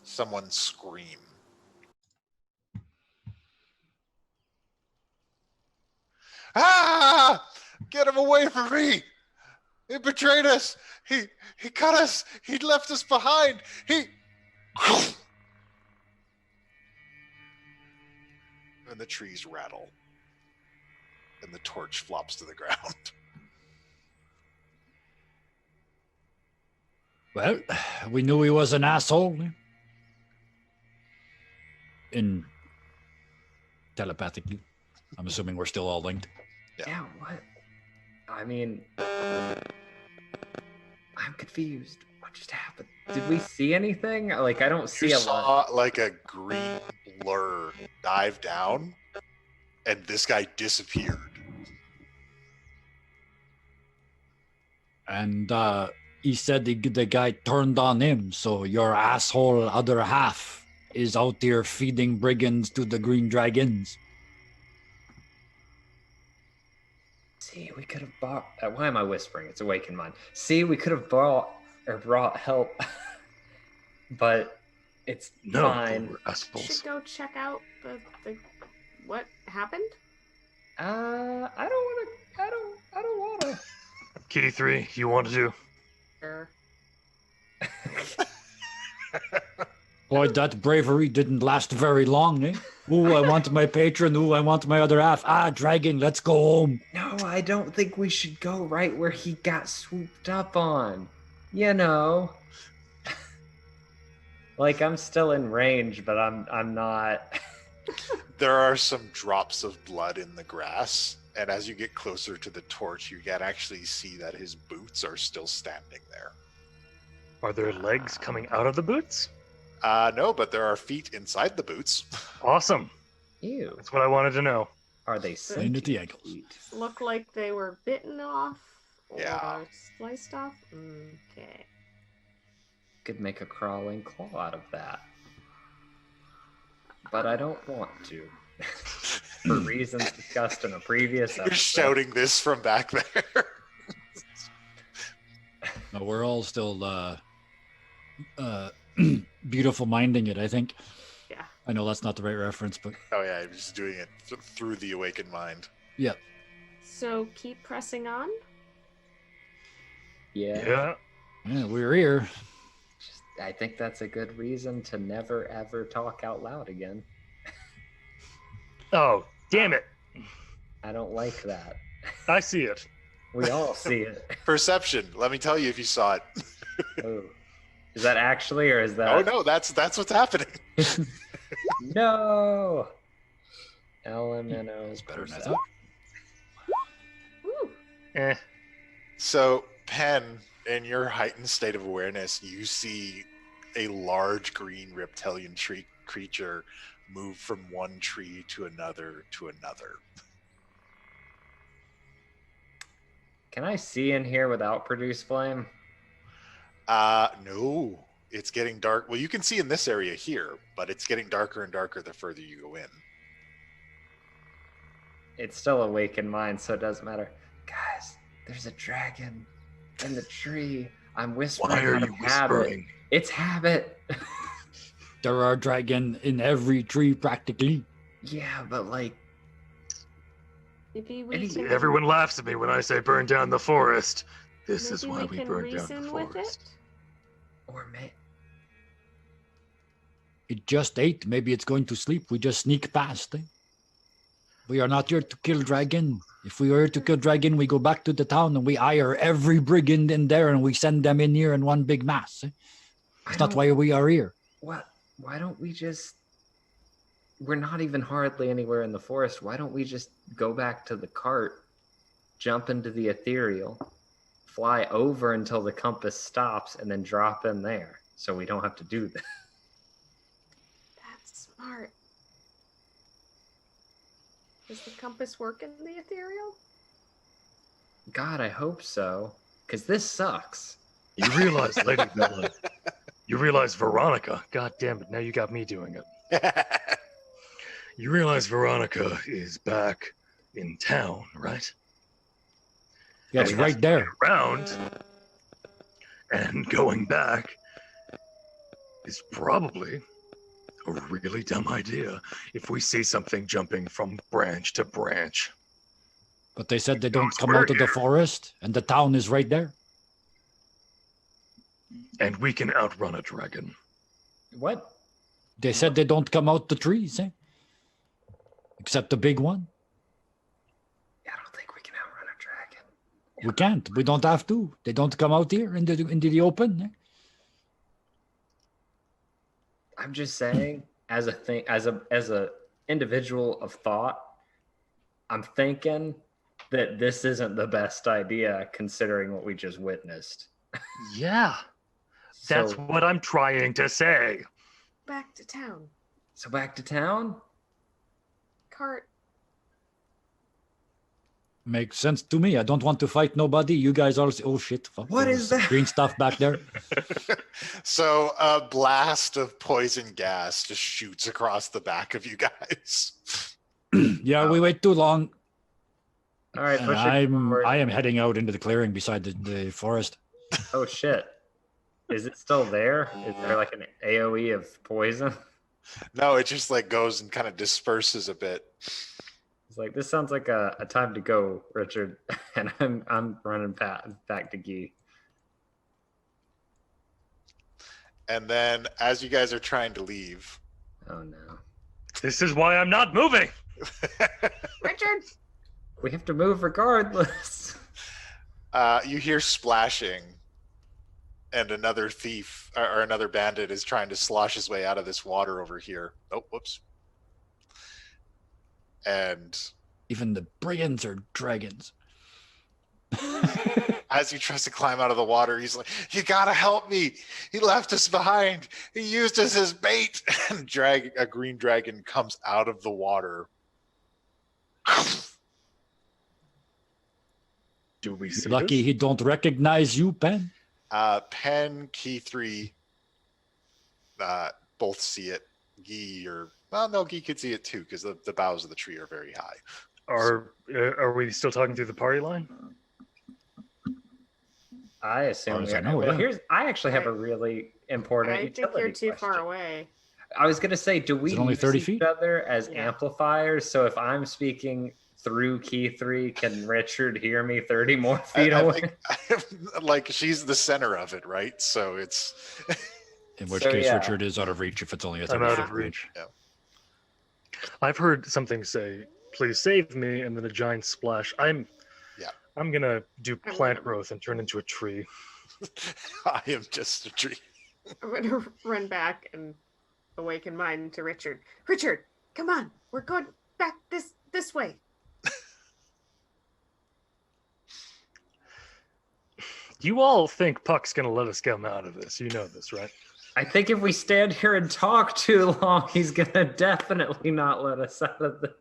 someone scream. Ah! Get him away from me! He betrayed us! He cut us! He left us behind! He... And the trees rattle. And the torch flops to the ground. Well, we knew he was an asshole. In telepathically. I'm assuming we're still all linked. Yeah, what? I mean, I'm confused. What just happened? Did we see anything? Like, I don't see You a lot. saw like a green blur dive down, and this guy disappeared. And he said the guy turned on him, so your asshole other half is out there feeding brigands to the green dragons. See, we could have bought. Why am I whispering? It's awakened mind. See, we could have brought help, but it's No, fine. we're We assholes. should go check out the what happened. I don't wanna. Kitty 3, you want to? Sure. Boy, that bravery didn't last very long, eh? Ooh, I want my patron. Ooh, I want my other half. Ah, dragon, let's go home. No, I don't think we should go right where he got swooped up on. You know. Like, I'm still in range, but I'm not. There are some drops of blood in the grass, and as you get closer to the torch, you can actually see that his boots are still standing there. Are there legs coming out of the boots? No, but there are feet inside the boots. Awesome. Ew. That's what I wanted to know. Are they Lean at the sentient ankles. feet? Look like they were bitten off or Yeah. sliced off. Okay. Could make a crawling claw out of that. But I don't want to. For reasons discussed in a previous You're episode. shouting this from back there. No, we're all still beautiful minding it, I think. Yeah. I know that's not the right reference, but Oh yeah, I'm just doing it through the awakened mind. yeah. So keep pressing on. Yeah. Yeah, we're here. I think that's a good reason to never ever talk out loud again. Oh, damn it. I don't like that. I see it. We all see it. Perception. Let me tell you if you saw it. Oh. Is that actually, or is that? Oh no, that's what's happening. No. LMNO is Better than I percent. thought. Woo. Eh. So, Penn, in your heightened state of awareness, you see a large green reptilian tree creature move from one tree to another to another. Can I see in here without produce flame? No, it's getting dark. Well, you can see in this area here, but it's getting darker and darker the further you go in. It's still awake in mine, so it doesn't matter. Guys, there's a dragon in the tree. I'm whispering. Why are out of you habit. whispering? It's habit. There are dragon in every tree practically. Yeah, but like, Maybe we Any- can, Everyone laughs at me when I say burn down the forest. This is maybe why we we can burn down reason the with it. forest. or may It just ate. Maybe it's going to sleep. We just sneak past. Eh? We are not here to kill dragon. If we are here to kill dragon, we go back to the town and we hire every brigand in there and we send them in here in one big mass. Eh? That's not why we are here. What? why don't we just... We're not even hardly anywhere in the forest. Why don't we just go back to the cart, jump into the Ethereal, fly over until the compass stops, and then drop in there so we don't have to do that? That's smart. Does the compass work in the Ethereal? God, I hope so. Because this sucks. You realize, Lady Bella, you realize Veronica, god damn it, now you got me doing it. You realize Veronica is back in town, right? Yeah, it's And right there. Around and going back is probably a really dumb idea if we see something jumping from branch to branch. But they said they don't Knows come we're out of the here. forest, and the town is right there. And we can outrun a dragon. What? They said they don't come out the trees, eh? Except the big one. I don't think we can outrun a dragon. We can't. We don't have to. They don't come out here into the open. Eh? I'm just saying, as a individual of thought, I'm thinking that this isn't the best idea considering what we just witnessed. Yeah, that's So, what I'm trying to say. Back to town. so back to town? Cart. Makes sense to me. I don't want to fight nobody. You guys all say, oh shit. Fuck, What there is was that? green stuff back there? So a blast of poison gas just shoots across the back of you guys. Yeah, we wait too long. All right, And push it forward. I am heading out into the clearing beside the forest. Oh shit. Is it still there? Is there like an AoE of poison? No, it just like goes and kind of disperses a bit. It's like, this sounds like a time to go, Richard. And I'm running back to Guy. And then as you guys are trying to leave, Oh no. This is why I'm not moving. Richard! We have to move regardless. you hear splashing, and another thief or another bandit is trying to slosh his way out of this water over here. Oh, whoops. And Even the brigands are dragons. as he tries to climb out of the water, he's like, "You gotta help me! He left us behind. He used us as bait." And a green dragon comes out of the water. Do we see Lucky this? he don't recognize you, Pen. Pen, Key 3, both see it. Guy Guy could see it too because the boughs of the tree are very high. Are we still talking through the party line? I assume. as I know, Well, yeah. I actually have a really important. I think utility you're too far question. away. I was gonna say, do we it only use 30 each feet? other as Yeah. amplifiers? So if I'm speaking through Key 3, can Richard hear me 30 more feet I away? think, like she's the center of it, right? So it's In which So, case, yeah. Richard is out of reach if it's only a I'm 30 out foot of reach. Yeah. I've heard something say, "Please save me," and then a giant splash. I'm gonna do plant growth and turn into a tree. I am just a tree. I'm gonna run back and awaken mine to Richard. Richard, come on. We're going back this way. You all think Puck's gonna let us come out of this. You know this, right? I think if we stand here and talk too long, he's gonna definitely not let us out of the.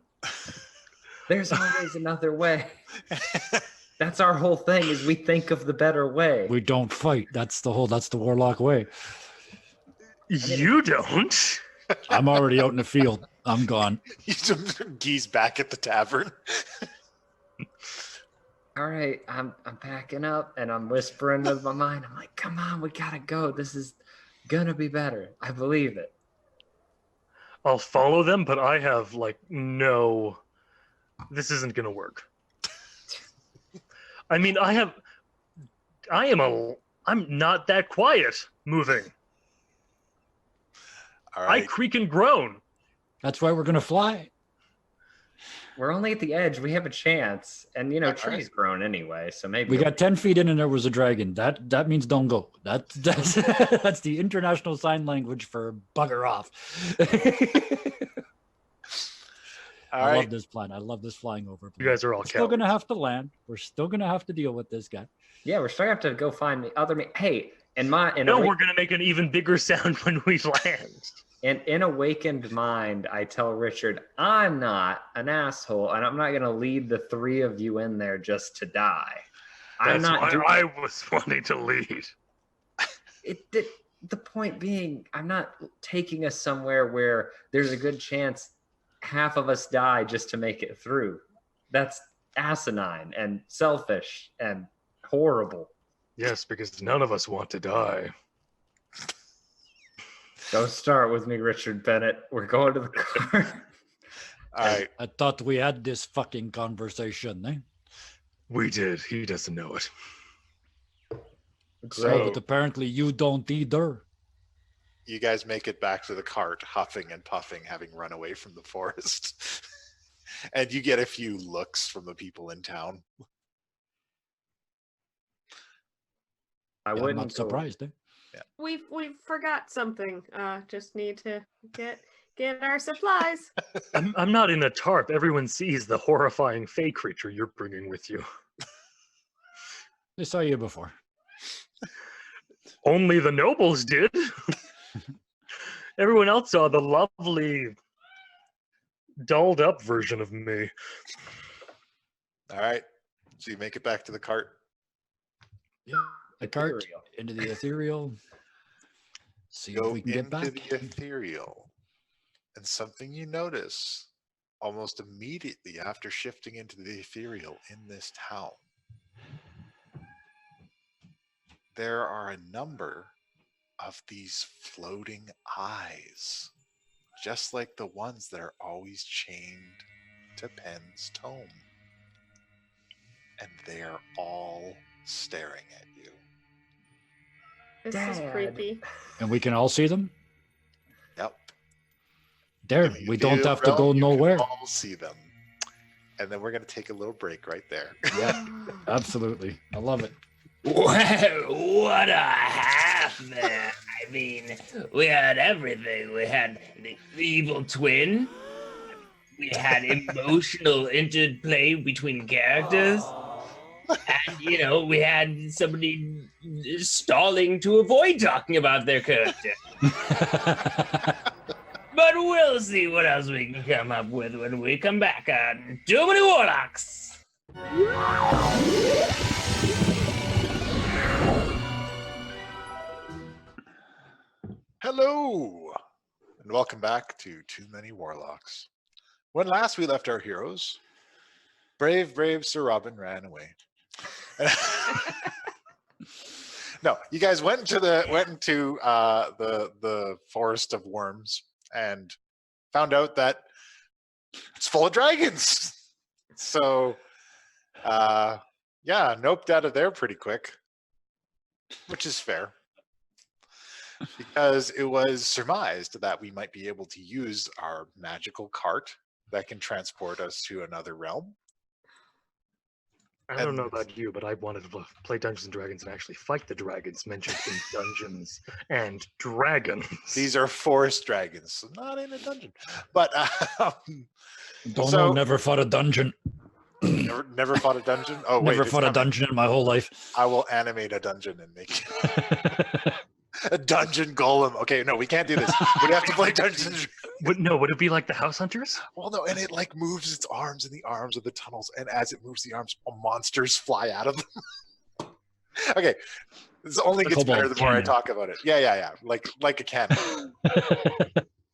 There's always another way. That's our whole thing. Is we think of the better way. We don't fight. That's the Warlock way. You don't. I'm already out in the field. I'm gone. Guy's back at the tavern. All right, I'm packing up and I'm whispering with my mind. I'm like, come on, we gotta go. This is gonna be better. I believe it. I'll follow them, but I have like no. This isn't gonna work. I mean, I'm not that quiet moving. All I right. creak and groan. That's why we're going to fly. We're only at the edge. We have a chance. And, you know, All trees grown anyway, so maybe... We got 10 feet in and there was a dragon. That means don't go. That's that's the international sign language for bugger off. I love this plan. I love this flying over plan. You guys are all We're still cowards. gonna have to land. We're still gonna have to deal with this guy. Yeah, we're still going to have to go find the other... Hey, No, we're going to make an even bigger sound when we land. And in awakened mind, I tell Richard, I'm not an asshole, and I'm not going to lead the three of you in there just to die. I'm That's not why doing I was wanting to lead. the point being, I'm not taking us somewhere where there's a good chance half of us die just to make it through. That's asinine and selfish and horrible. Yes, because none of us want to die. Don't start with me, Richard Bennett. We're going to the car. All right. I thought we had this fucking conversation, eh? We did. He doesn't know it. So, but apparently you don't either. You guys make it back to the cart, huffing and puffing, having run away from the forest. And you get a few looks from the people in town. I Yeah, wouldn't I'm not surprised, eh? We forgot something. Just need to get our supplies. I'm not in a tarp. Everyone sees the horrifying fey creature you're bringing with you. They saw you before. Only the nobles did. Everyone else saw the lovely, dolled up version of me. All right. So you make it back to the cart. Yeah. The cart Ethereal. into the ethereal. See if Go we can get into back. the ethereal. And something you notice almost immediately after shifting into the ethereal in this town. There are a number of these floating eyes, just like the ones that are always chained to Penn's tome. And they are all staring at you. This is Dad. creepy. And we can all see them? Yep. There, In the we don't ethereal have to go realm, you can nowhere. all see them. And then we're going to take a little break right there. Yeah, absolutely. I love it. Wow, what a half there. I mean, we had everything. We had the evil twin. We had emotional interplay between characters. And, you know, we had somebody stalling to avoid talking about their character. But we'll see what else we can come up with when we come back on Too Many Warlocks. Hello, and welcome back to Too Many Warlocks. When last we left our heroes, brave Sir Robin ran away. No, you guys went into the forest of Wyrms and found out that it's full of dragons. So, yeah, noped out of there pretty quick, which is fair. Because it was surmised that we might be able to use our magical cart that can transport us to another realm. I don't know about you, but I wanted to play Dungeons and Dragons and actually fight the dragons mentioned in Dungeons and Dragons. These are forest dragons, so not in a dungeon. But Don't know, never fought a dungeon. never fought a dungeon. Oh, Never wait, fought a dungeon in my whole life. I will animate a dungeon and make a dungeon golem. Okay, no, we can't do this. We have to play Dungeons. Would it be like the House Hunters? Well, no, and it like moves its arms in the arms of the tunnels, and as it moves the arms, monsters fly out of them. Okay, this only gets better the more I talk about it. Yeah, like a cannon. Oh,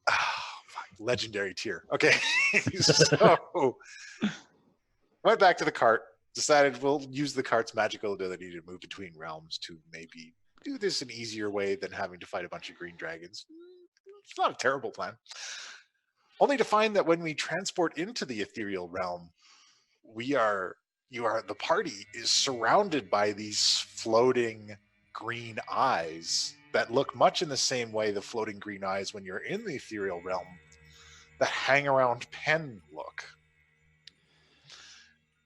fuck. Legendary tier. Okay, so went back to the cart. Decided we'll use the cart's magical ability to move between realms to maybe do this an easier way than having to fight a bunch of green dragons. It's not a terrible plan. Only to find that when we transport into the ethereal realm, the party is surrounded by these floating green eyes that look much in the same way the floating green eyes when you're in the ethereal realm that hang around Penn look.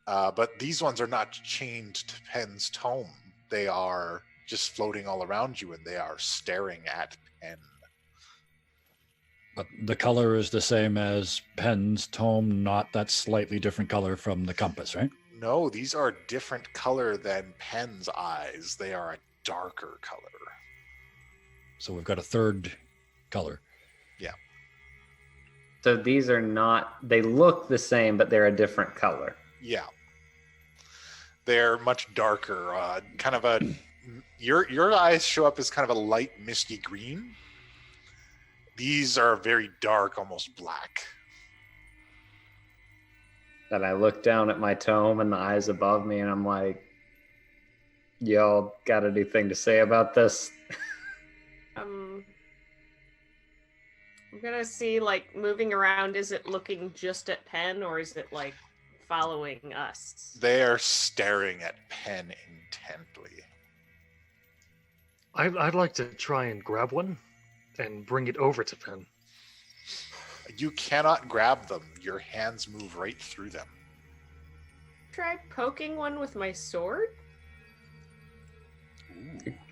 But these ones are not chained to Penn's tome. They are just floating all around you, and they are staring at Penn. But the color is the same as Penn's tome, not that slightly different color from the compass, right? No, these are different color than Penn's eyes. They are a darker color. So we've got a third color. Yeah. So these are not, they look the same, but they're a different color. Yeah. They're much darker. Kind of a, your eyes show up as kind of a light misty green. These are very dark, almost black. Then I look down at my tome and the eyes above me, and I'm like, y'all got anything to say about this? I'm gonna see, like, moving around. Is it looking just at Penn, or is it like following us? They are staring at Penn intently. I'd like to try and grab one and bring it over to Penn. You cannot grab them. Your hands move right through them. Try poking one with my sword.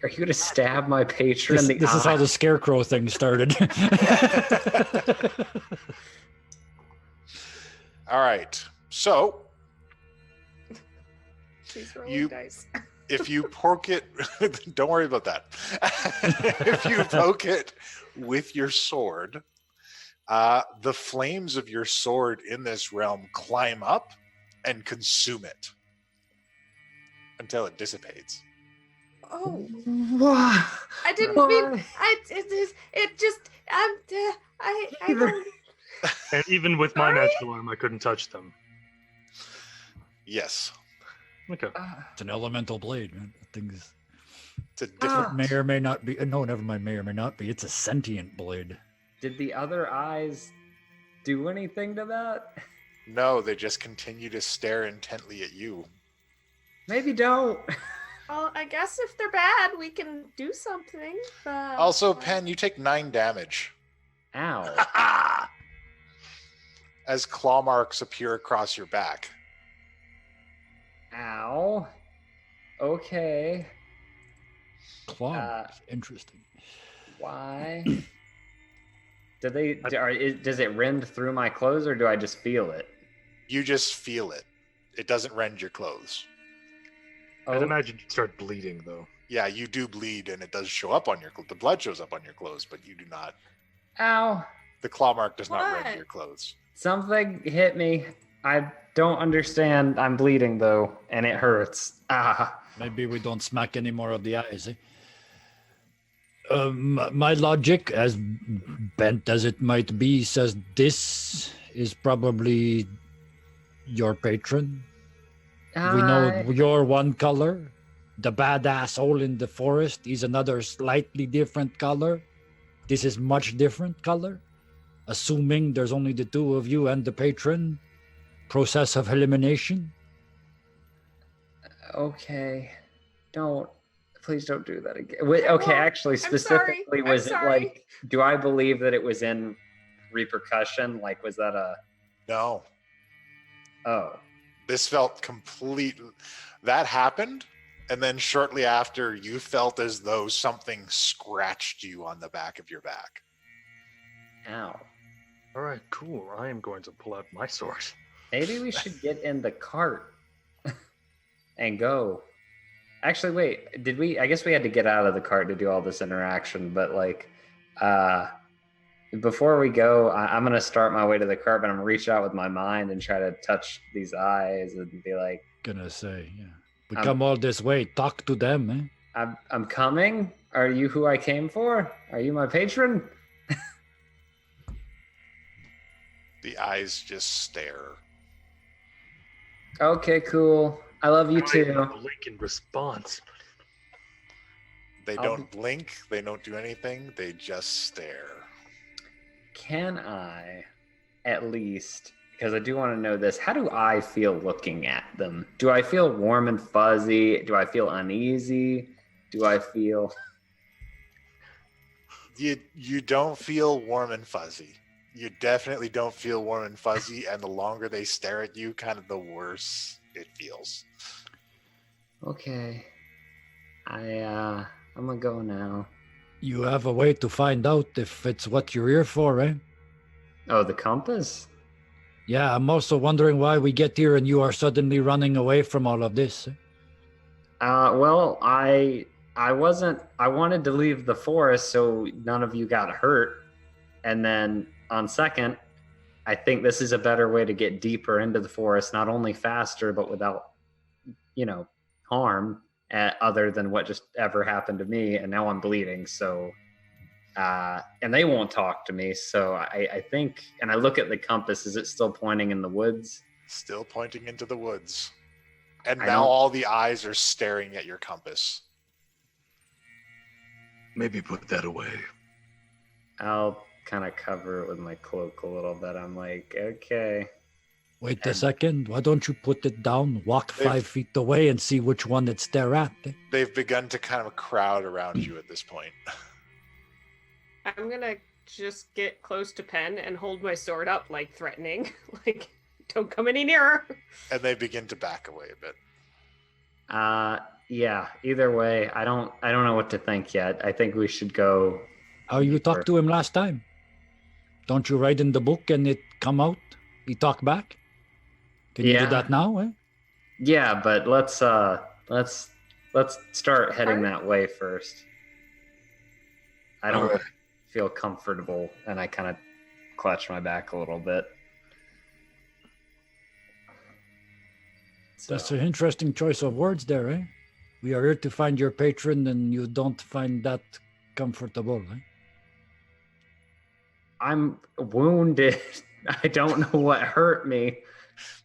Are you going to stab my patron in the This is eye? how the scarecrow thing started. All right. So She's rolling You- dice. if you poke it, don't worry about that. If you poke it with your sword, the flames of your sword in this realm climb up and consume it until it dissipates. Oh, Why? I didn't Why? mean. I don't. And even with my Sorry? magical arm, I couldn't touch them. Yes. Okay. It's an elemental blade, man. Things It's a different. may or may not be. No, never mind. May or may not be. It's a sentient blade. Did the other eyes do anything to that? No, they just continue to stare intently at you. Maybe don't. Well, I guess if they're bad, we can do something. Also, Penn, you take 9 damage Ow. as claw marks appear across your back. Ow. Okay. Claw. Interesting. Why? Does it rend through my clothes, or do I just feel it? You just feel it. It doesn't rend your clothes. I'd Oh, imagine you'd start bleeding, though. Yeah, you do bleed, and it does show up on your clothes. The blood shows up on your clothes, but you do not. ow. The claw mark does not What? rend your clothes. Something hit me. I don't understand. I'm bleeding, though, and it hurts. Ah. Maybe we don't smack any more of the eyes. My logic, as bent as it might be, says this is probably your patron. We know you're one color. The badass hole in the forest is another slightly different color. This is much different color. Assuming there's only the two of you and the patron. Process of elimination. Okay. Please don't do that again. Wait, okay, won't. actually, I'm specifically, sorry. was I'm it sorry. like, do I believe that it was in repercussion? Like, was that a, No, oh. this felt complete. That happened, and then shortly after, you felt as though something scratched you on the back of your back. Ow. All right, cool. I am going to pull out my sword. Maybe we should get in the cart and go. Actually, wait, did we? I guess we had to get out of the cart to do all this interaction, but like, before we go, I'm going to start my way to the cart, but I'm going to reach out with my mind and try to touch these eyes and be like, Gonna say, yeah. We I'm- come all this way. Talk to them, eh? I'm coming. Are you who I came for? Are you my patron? The eyes just stare. Okay, cool. I love you I too. blink in response. They I'll don't blink. They don't do anything. They just stare. Can I, at least, because I do want to know this, how do I feel looking at them? Do I feel warm and fuzzy? Do I feel uneasy? Do I feel... You don't feel warm and fuzzy. You definitely don't feel warm and fuzzy, and the longer they stare at you, kind of the worse it feels. Okay. I'm gonna go now. You have a way to find out if it's what you're here for, eh? Oh, the compass? Yeah, I'm also wondering why we get here and you are suddenly running away from all of this. Eh? Well, I wanted to leave the forest so none of you got hurt. And then on second, I think this is a better way to get deeper into the forest, not only faster, but without, harm other than what just ever happened to me. And now I'm bleeding. So, and they won't talk to me. So I think, and I look at the compass, is it still pointing in the woods? Still pointing into the woods. And now all the eyes are staring at your compass. Maybe put that away. I'll kind of cover it with my cloak a little bit. I'm like, okay. Wait a second. Why don't you put it down, walk 5 feet away, and see which one it's there at? Eh? They've begun to kind of crowd around you at this point. I'm gonna just get close to Penn and hold my sword up, like threatening, like don't come any nearer. And they begin to back away a bit. Yeah. Either way, I don't know what to think yet. I think we should go. How you talked to him last time? Don't you write in the book and it come out? He talk back? Can you do that now? Eh? Yeah, but let's start heading that way first. I don't feel comfortable, and I kind of clutch my back a little bit. So. That's an interesting choice of words there, eh? We are here to find your patron, and you don't find that comfortable, eh? I'm wounded. I don't know what hurt me.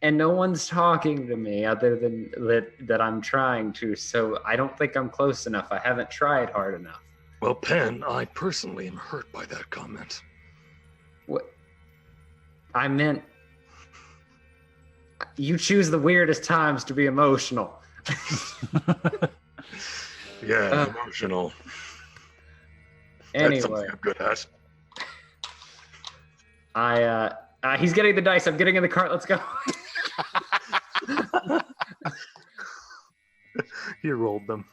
And no one's talking to me other than that I'm trying to. So I don't think I'm close enough. I haven't tried hard enough. Well, Penn, I personally am hurt by that comment. What? I meant you choose the weirdest times to be emotional. Yeah, emotional. Anyway. That's something I'm good at. He's getting the dice. I'm getting in the cart. Let's go. He rolled them.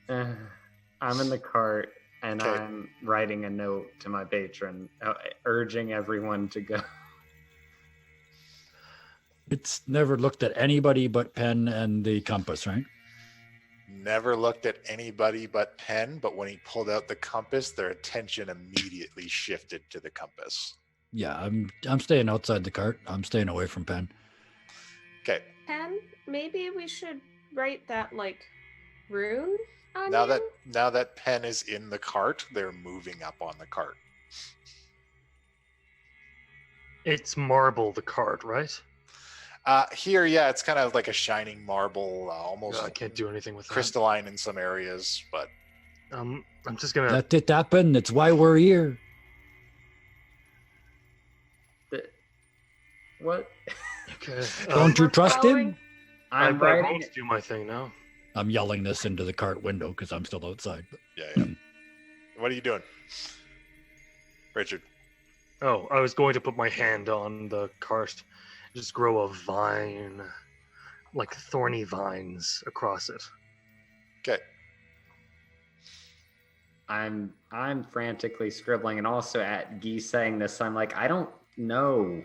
I'm in the cart, and I'm writing a note to my patron, urging everyone to go. It's never looked at anybody but Penn and the compass, right? Never looked at anybody but Penn, but when he pulled out the compass, their attention immediately shifted to the compass. Yeah, I'm staying outside the cart. I'm staying away from Penn. Okay. Penn, maybe we should write that like rune on Now you? that Penn is in the cart, they're moving up on the cart. It's marble, the cart, right? Here, yeah, it's kind of like a shining marble, almost I can't do anything with crystalline in some areas, but that. I'm just gonna Let it happen. It's why we're here. What? Okay. Don't you trust him? I I'm writing. won't do my thing now. I'm yelling this into the cart window because I'm still outside. But yeah. What are you doing, Richard? Oh, I was going to put my hand on the cart, just grow a vine, like thorny vines across it. Okay. I'm frantically scribbling, and also at Guy saying this, I'm like, I don't know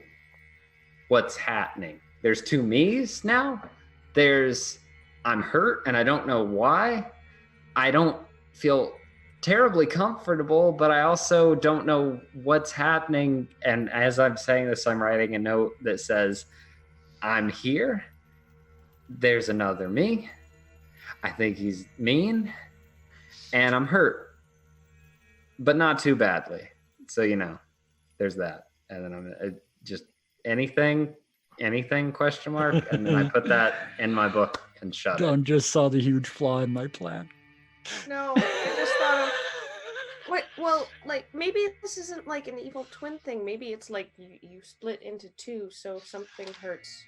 what's happening. There's two me's now. I'm hurt and I don't know why. I don't feel terribly comfortable, but I also don't know what's happening. And as I'm saying this, I'm writing a note that says, I'm here. There's another me. I think he's mean. And I'm hurt, but not too badly. So, there's that. And then I'm just anything question mark. And then I put that in my book and shut it. John just saw the huge flaw in my plan. No, I just thought of. Wait, well, like maybe this isn't like an evil twin thing. Maybe it's like you split into two, so if something hurts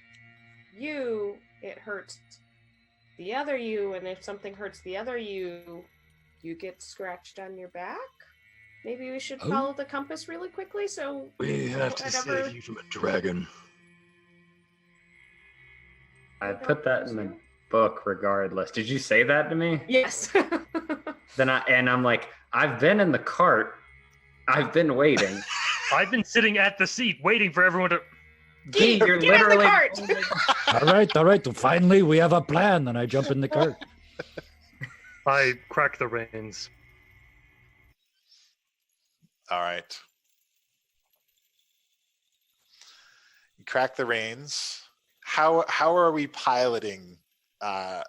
you, it hurts the other you, and if something hurts the other you get scratched on your back. Maybe we should follow the compass really quickly. So We have to save you from a dragon. I put that in the book regardless. Did you say that to me? Yes. I'm like, I've been in the cart. I've been waiting. I've been sitting at the seat waiting for everyone to. Gee, you're Get in the literally. cart! All right. Finally, we have a plan, and I jump in the cart. I crack the reins. All right. You crack the reins. How are we piloting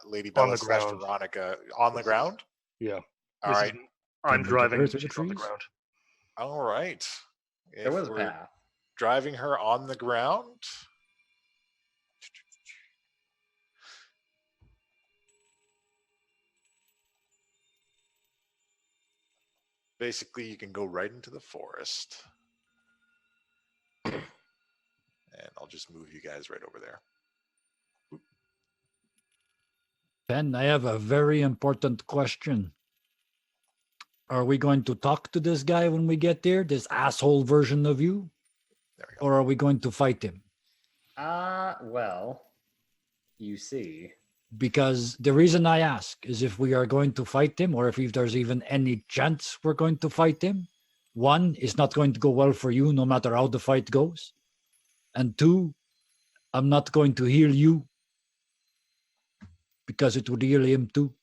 Lady On Bella the / ground. Veronica on the ground? Yeah. All right. I'm Can we driving. get her through the She's on the trees? ground. All right. There If was a we're path. driving her on the ground. Basically, you can go right into the forest. And I'll just move you guys right over there. Ben, I have a very important question. Are we going to talk to this guy when we get there, this asshole version of you? There we go. Or are we going to fight him? Well, you see. Because the reason I ask is if we are going to fight him, or if there's even any chance we're going to fight him. One, it's not going to go well for you no matter how the fight goes. And two, I'm not going to heal you because it would heal him too.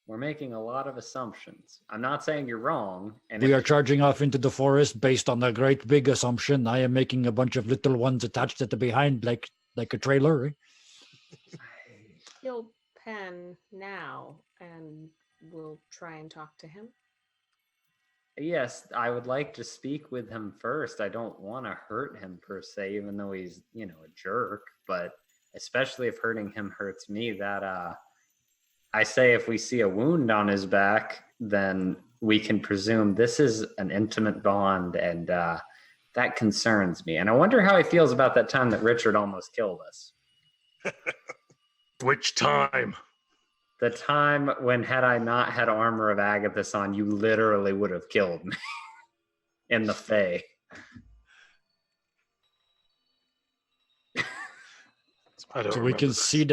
We're making a lot of assumptions. I'm not saying you're wrong. And We if are charging off into the forest based on a great big assumption. I am making a bunch of little ones attached at the behind like a trailer. Eh? Kill Penn now, and we'll try and talk to him. Yes, I would like to speak with him first. I don't want to hurt him per se, even though he's, a jerk. But especially if hurting him hurts me, that I say if we see a wound on his back, then we can presume this is an intimate bond, and that concerns me. And I wonder how he feels about that time that Richard almost killed us. Which time? The time when, had I not had armor of Agathis on, you literally would have killed me in the Fae. I don't So we remember can this. see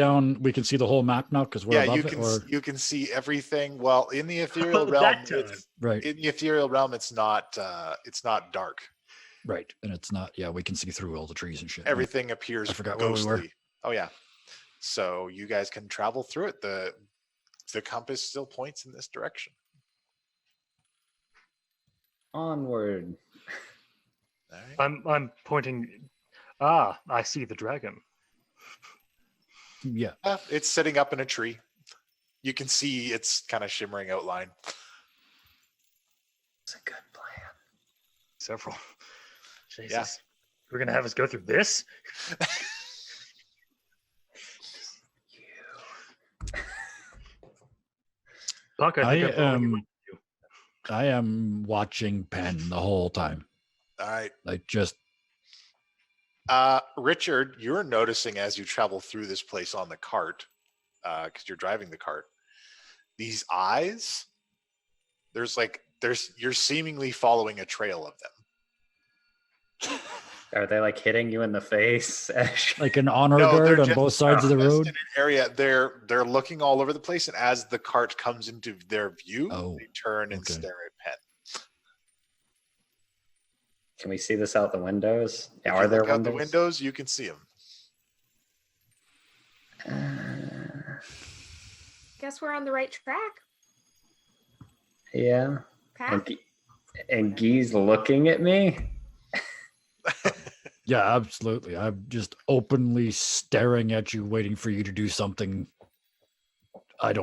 the whole map now because we're above you can see everything. Well, in the ethereal That realm, time. right, in the ethereal realm, it's not dark. right, and it's not. Yeah, we can see through all the trees and shit. Everything appears I forgot where we ghostly. were. Oh yeah. So you guys can travel through it. The compass still points in this direction. Onward. All right. I'm pointing. I see the dragon. Yeah, Yeah, it's sitting up in a tree. You can see its kind of shimmering outline. It's a good plan. Several. Jesus. Yeah. We're gonna have us go through this? Buck, I think I am watching Penn the whole time. All right. Like just Richard, you're noticing as you travel through this place on the cart, because you're driving the cart, these eyes, you're seemingly following a trail of them. Are they like hitting you in the face? like an honor No, they're guard on just- both sides of the Just road. in an area, they're looking all over the place, and as the cart comes into their view, Oh, they turn and okay. stare at Penn. Can we see this out the windows? If Are you there look out windows? the windows? You can see them. Guess we're on the right track. Yeah. Path. And Guy's looking at me. Yeah, absolutely. I'm just openly staring at you, waiting for you to do something. At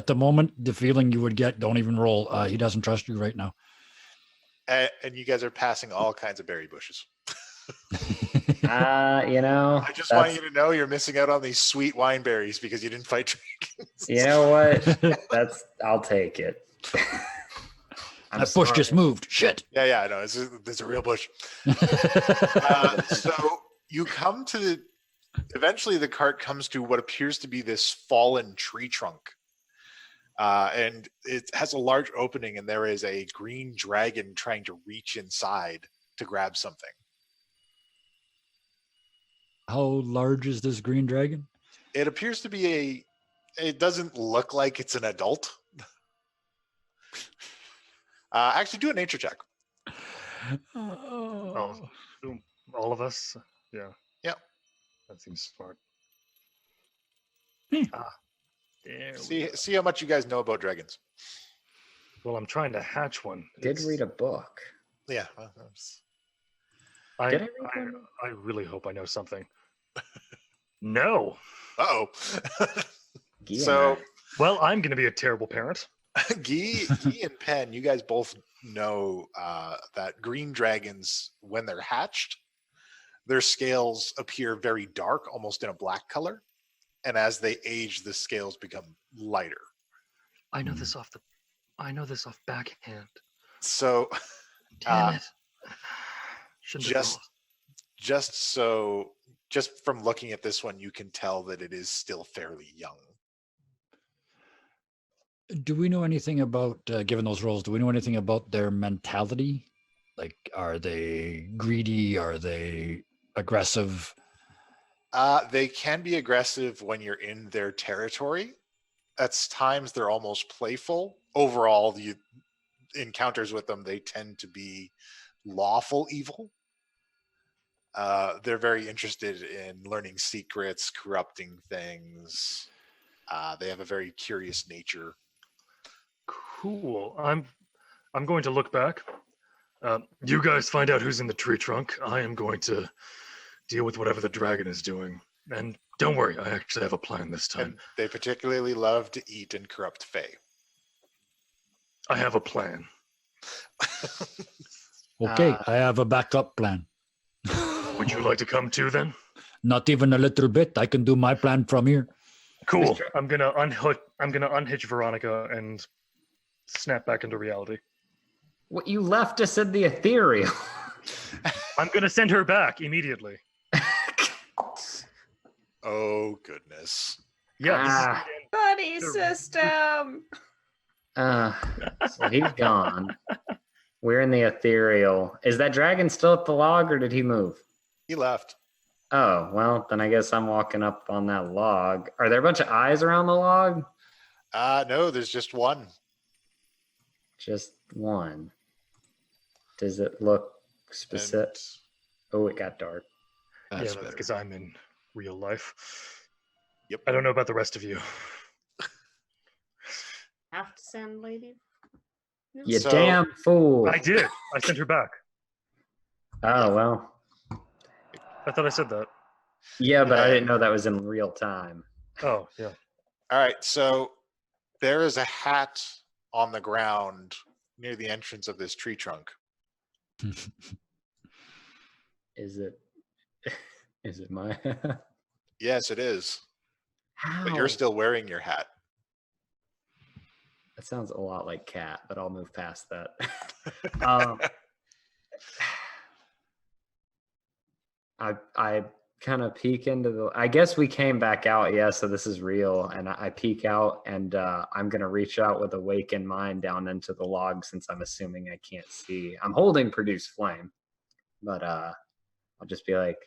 the moment, the feeling you would get, don't even roll. He doesn't trust you right now. And you guys are passing all kinds of berry bushes. I just want you to know you're missing out on these sweet wine berries because you didn't fight dragons. You know what? I'll take it. That bush just moved. Shit. Yeah, I know. It's a real bush. So you come to eventually the cart comes to what appears to be this fallen tree trunk. And it has a large opening, and there is a green dragon trying to reach inside to grab something. How large is this green dragon? It appears to be it doesn't look like it's an adult. Actually, do a nature check. Oh, all of us? Yeah. Yep. That seems smart. Hmm. There we go. See how much you guys know about dragons. Well, I'm trying to hatch one. Did It's- read a book. Yeah. I, Did I read one? I really hope I know something. No. Uh-oh. Guy and So- I- Well, I'm going to be a terrible parent. Guy and Penn, you guys both know that green dragons, when they're hatched, their scales appear very dark, almost in a black color. And as they age, the scales become lighter. I know this off backhand. So Damn it. Shouldn't have rolled. just from looking at this one, you can tell that it is still fairly young. Do we know anything about, given those roles, do we know anything about their mentality? Like, are they greedy? Are they aggressive? They can be aggressive when you're in their territory. At times, they're almost playful. Overall, the encounters with them, they tend to be lawful evil. They're very interested in learning secrets, corrupting things. They have a very curious nature. Cool. I'm going to look back. You guys find out who's in the tree trunk. I am going to deal with whatever the dragon is doing. And don't worry, I actually have a plan this time. And they particularly love to eat and corrupt fae. I have a plan. Okay, I have a backup plan. Would you like to come too then? Not even a little bit. I can do my plan from here. Cool. I'm gonna unhitch Veronica and snap back into reality. What, you left us in the Ethereal? I'm gonna send her back immediately. Oh, goodness. Yeah. Ah. Buddy system. So he's gone. We're in the Ethereal. Is that dragon still at the log or did he move? He left. Oh, well, then I guess I'm walking up on that log. Are there a bunch of eyes around the log? No, there's just one. Just one. Does it look specific? And Oh, it got dark. Yeah, That's that's better. because I'm in real life. Yep. I don't know about the rest of you. Have to send lady. You So- damn fool. I did. I sent her back. Oh, well. I thought I said that. Yeah, but I Yeah. didn't know that was in real time. Oh, yeah. All right, so there is a hat on the ground near the entrance of this tree trunk. Is it? Is it my? Yes, it is. How? But you're still wearing your hat. That sounds a lot like cat, but I'll move past that. um, I kind of peek into the. I guess we came back out, yeah. So this is real, and I peek out, and I'm gonna reach out with awakened mind down into the log, since I'm assuming I can't see. I'm holding produce flame, but I'll just be like,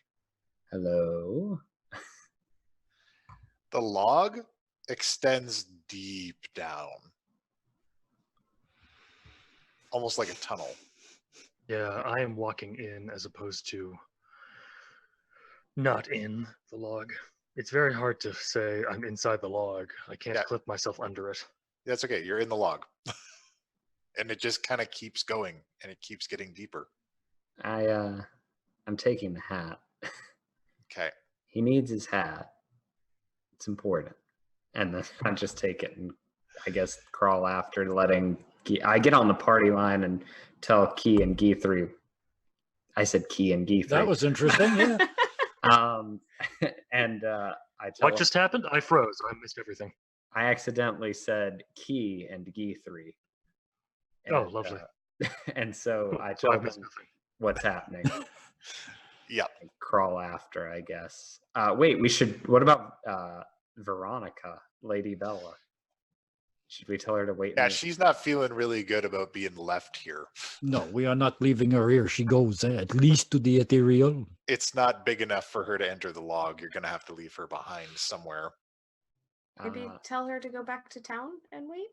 "Hello." The log extends deep down, almost like a tunnel. Yeah, I am walking in as opposed to not in the log. It's very hard to say I'm inside the log. I can't Yeah. clip myself under it. That's okay. You're in the log. And it just kind of keeps going and it keeps getting deeper. I'm taking the hat. Okay. He needs his hat. It's important. And then I just take it and I guess crawl after, letting I get on the party line and tell Key and Gee 3. I said Key and Gee 3. That was interesting. Yeah. And I tell What him- just happened? I froze. I missed everything. I accidentally said Key and Gee 3. Oh, lovely. And so I So tell I've missed him nothing. what's happening. Yeah. And crawl after, I guess. Wait, what about Veronica, Lady Bella? Should we tell her to wait? Yeah, she's not feeling really good about being left here. No, we are not leaving her here. She goes at least to the Ethereal. It's not big enough for her to enter the log. You're going to have to leave her behind somewhere. Maybe tell her to go back to town and wait.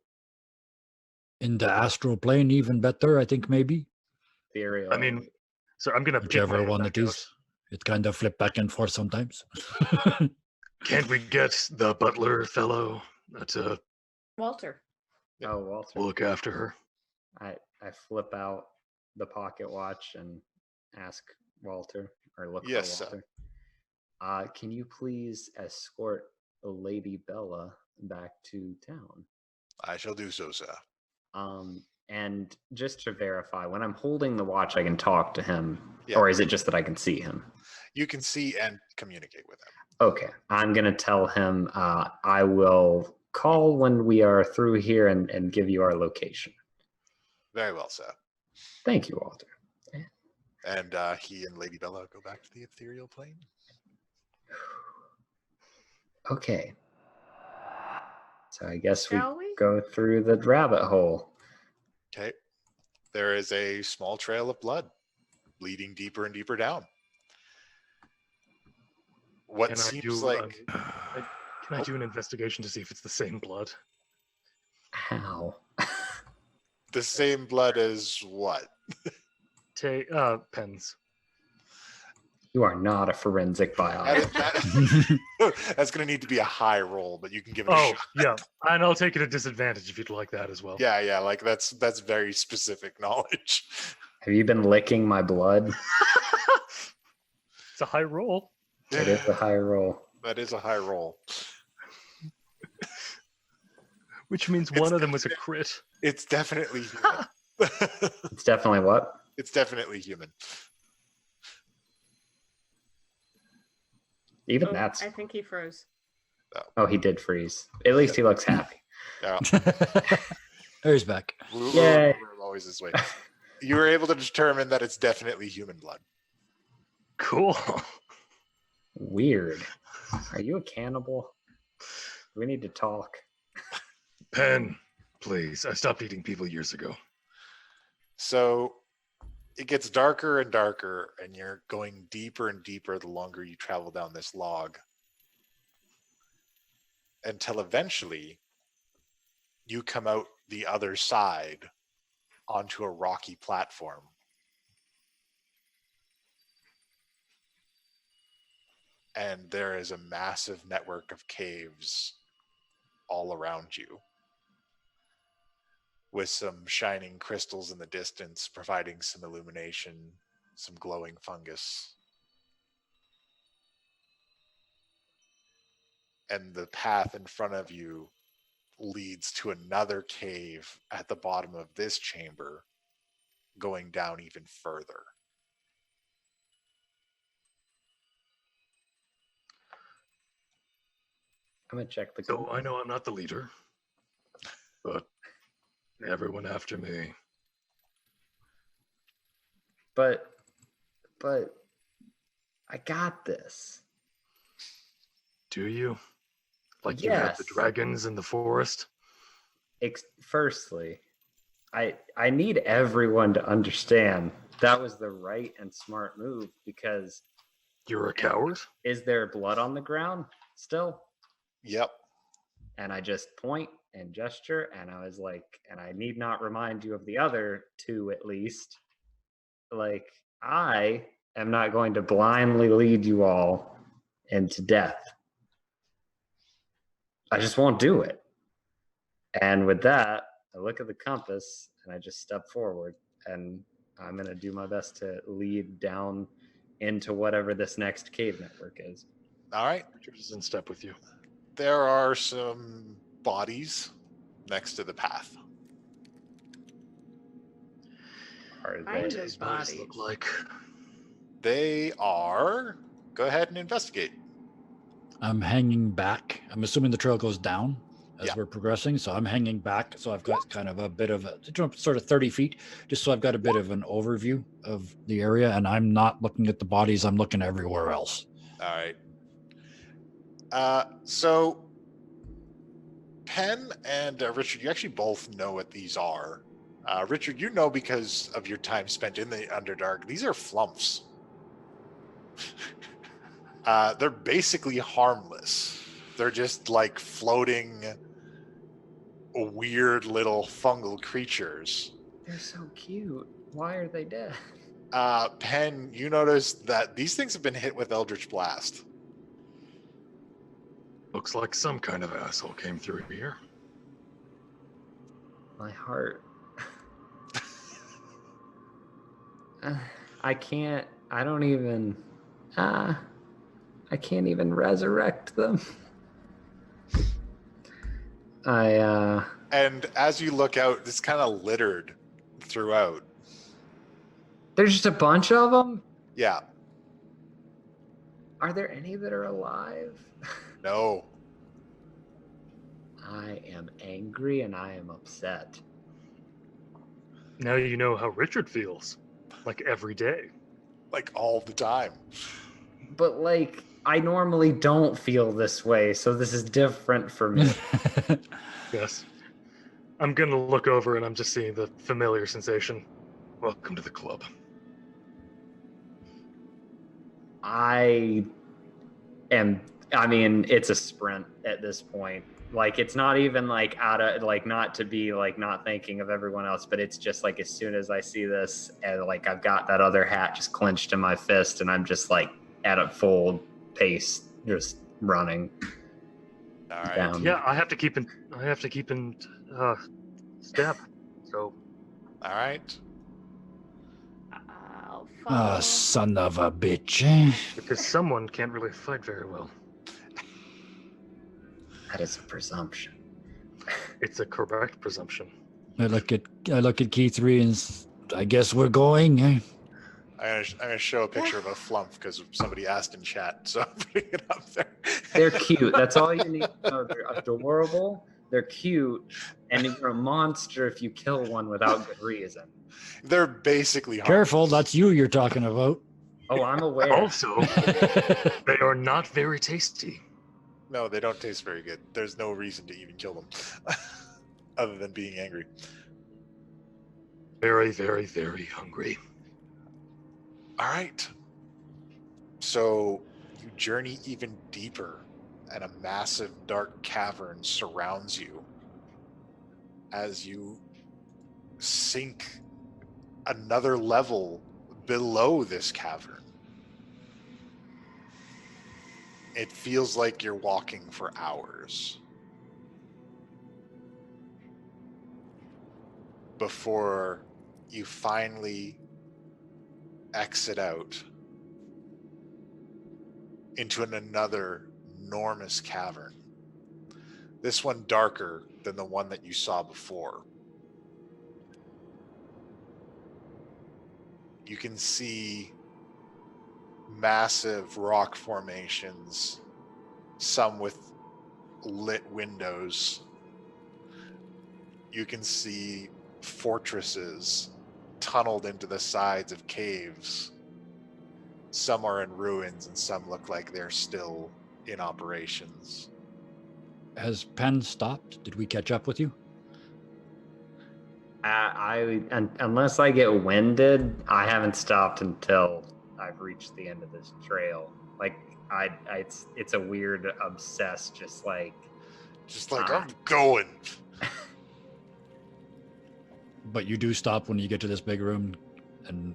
In the astral plane, even better, I think, maybe. Ethereal. I mean, so I'm gonna pick Whichever my head one back it out. is. It kind of flip back and forth sometimes. Can't we get the butler fellow to Walter. Oh, Walter. look after her? I flip out the pocket watch and ask Walter, or look Yes, for Walter. Can you please escort Lady Bella back to town? I shall do so, sir. And just to verify, when I'm holding the watch, I can talk to him, Yeah. or is it just that I can see him? You can see and communicate with him. Okay, I'm gonna tell him I will call when we are through here and give you our location. Very well, sir. Thank you, Walter. And he and Lady Bella go back to the ethereal plane. Okay. So I guess Shall we? go through the rabbit hole. Okay. There is a small trail of blood leading deeper and deeper down. What Can I seems do, like Can I do an investigation to see if it's the same blood? How? the same blood as what? Pens. You are not a forensic biologist. That's going to need to be a high roll, but you can give it a Oh, shot. yeah. And I'll take it at disadvantage if you'd like that as well. Yeah, like that's very specific knowledge. Have you been licking my blood? It's a high roll. It is a high roll. That is a high roll. Which means one of them was a crit. It's definitely human. It's definitely what? It's definitely human. Even Oh, that's. I think he froze. Oh, he did freeze. At least he looks happy. Yeah. There's back. Yay. We're always this way. You were able to determine that it's definitely human blood. Cool. Weird. Are you a cannibal? We need to talk. Pen, please. I stopped eating people years ago. So it gets darker and darker, and you're going deeper and deeper the longer you travel down this log. Until eventually you come out the other side onto a rocky platform. And there is a massive network of caves all around you, with some shining crystals in the distance providing some illumination, some glowing fungus. And the path in front of you leads to another cave at the bottom of this chamber, going down even further. I'm gonna check the. So I know I'm not the leader, but everyone after me. But I got this. Do you? Like you had the Yes. dragons in the forest? Firstly, I need everyone to understand that was the right and smart move, because You're a coward? is there blood on the ground still? Yep. And I just point and gesture, and I was like, and I need not remind you of the other two at least. Like, I am not going to blindly lead you all into death. I just won't do it. And with that, I look at the compass and I just step forward, and I'm going to do my best to lead down into whatever this next cave network is. All right. Richard is in step with you. There are some bodies next to the path. Are Find they? those Bodies bodies. look like. They are. Go ahead and investigate. I'm hanging back. I'm assuming the trail goes down as Yeah. we're progressing. So I'm hanging back. So I've got kind of a bit of a sort of 30 feet, just so I've got a bit of an overview of the area. And I'm not looking at the bodies. I'm looking everywhere else. All right. So Penn and Richard, you actually both know what these are. Richard, you know because of your time spent in the Underdark, these are flumps. They're basically harmless. They're just like floating weird little fungal creatures. They're so cute. Why are they dead? Penn, you notice that these things have been hit with Eldritch Blast. Looks like some kind of asshole came through here. My heart. I can't. I don't even. I can't even resurrect them. And as you look out, it's kind of littered throughout. There's just a bunch of them? Yeah. Are there any that are alive? No. I am angry and I am upset. Now you know how Richard feels. Like every day. Like all the time. But like, I normally don't feel this way, so this is different for me. Yes. I'm gonna look over and I'm just seeing the familiar sensation. Welcome to the club. I mean, it's a sprint at this point. Like, it's not even like out of like not to be like not thinking of everyone else, but it's just like as soon as I see this and like I've got that other hat just clenched in my fist and I'm just like at a full pace just running. All right. Down. Yeah, I have to keep in step. So All right. I'll Ah, follow. son of a bitch. Eh? because someone can't really fight very well. That is a presumption. It's a correct presumption. I look at key 3 and I guess we're going. Eh? I'm gonna show a picture of a flump because somebody asked in chat, so I'm putting it up there. They're cute. That's all you need to know. They're adorable. They're cute. And you're a monster if you kill one without good reason. They're basically Careful, harmless. that's you you're talking about. Oh, I'm aware. Also, they are not very tasty. No, they don't taste very good. There's no reason to even kill them, other than being angry. Very, very, very hungry. All right. So you journey even deeper, and a massive dark cavern surrounds you as you sink another level below this cavern. It feels like you're walking for hours before you finally exit out into another enormous cavern. This one darker than the one that you saw before. You can see massive rock formations, some with lit windows. You can see fortresses tunneled into the sides of caves. Some are in ruins and some look like they're still in operations. Has Penn stopped? Did we catch up with you? Unless I get winded, I haven't stopped until I've reached the end of this trail. Like it's a weird obsessed, just like I'm going. But you do stop when you get to this big room, and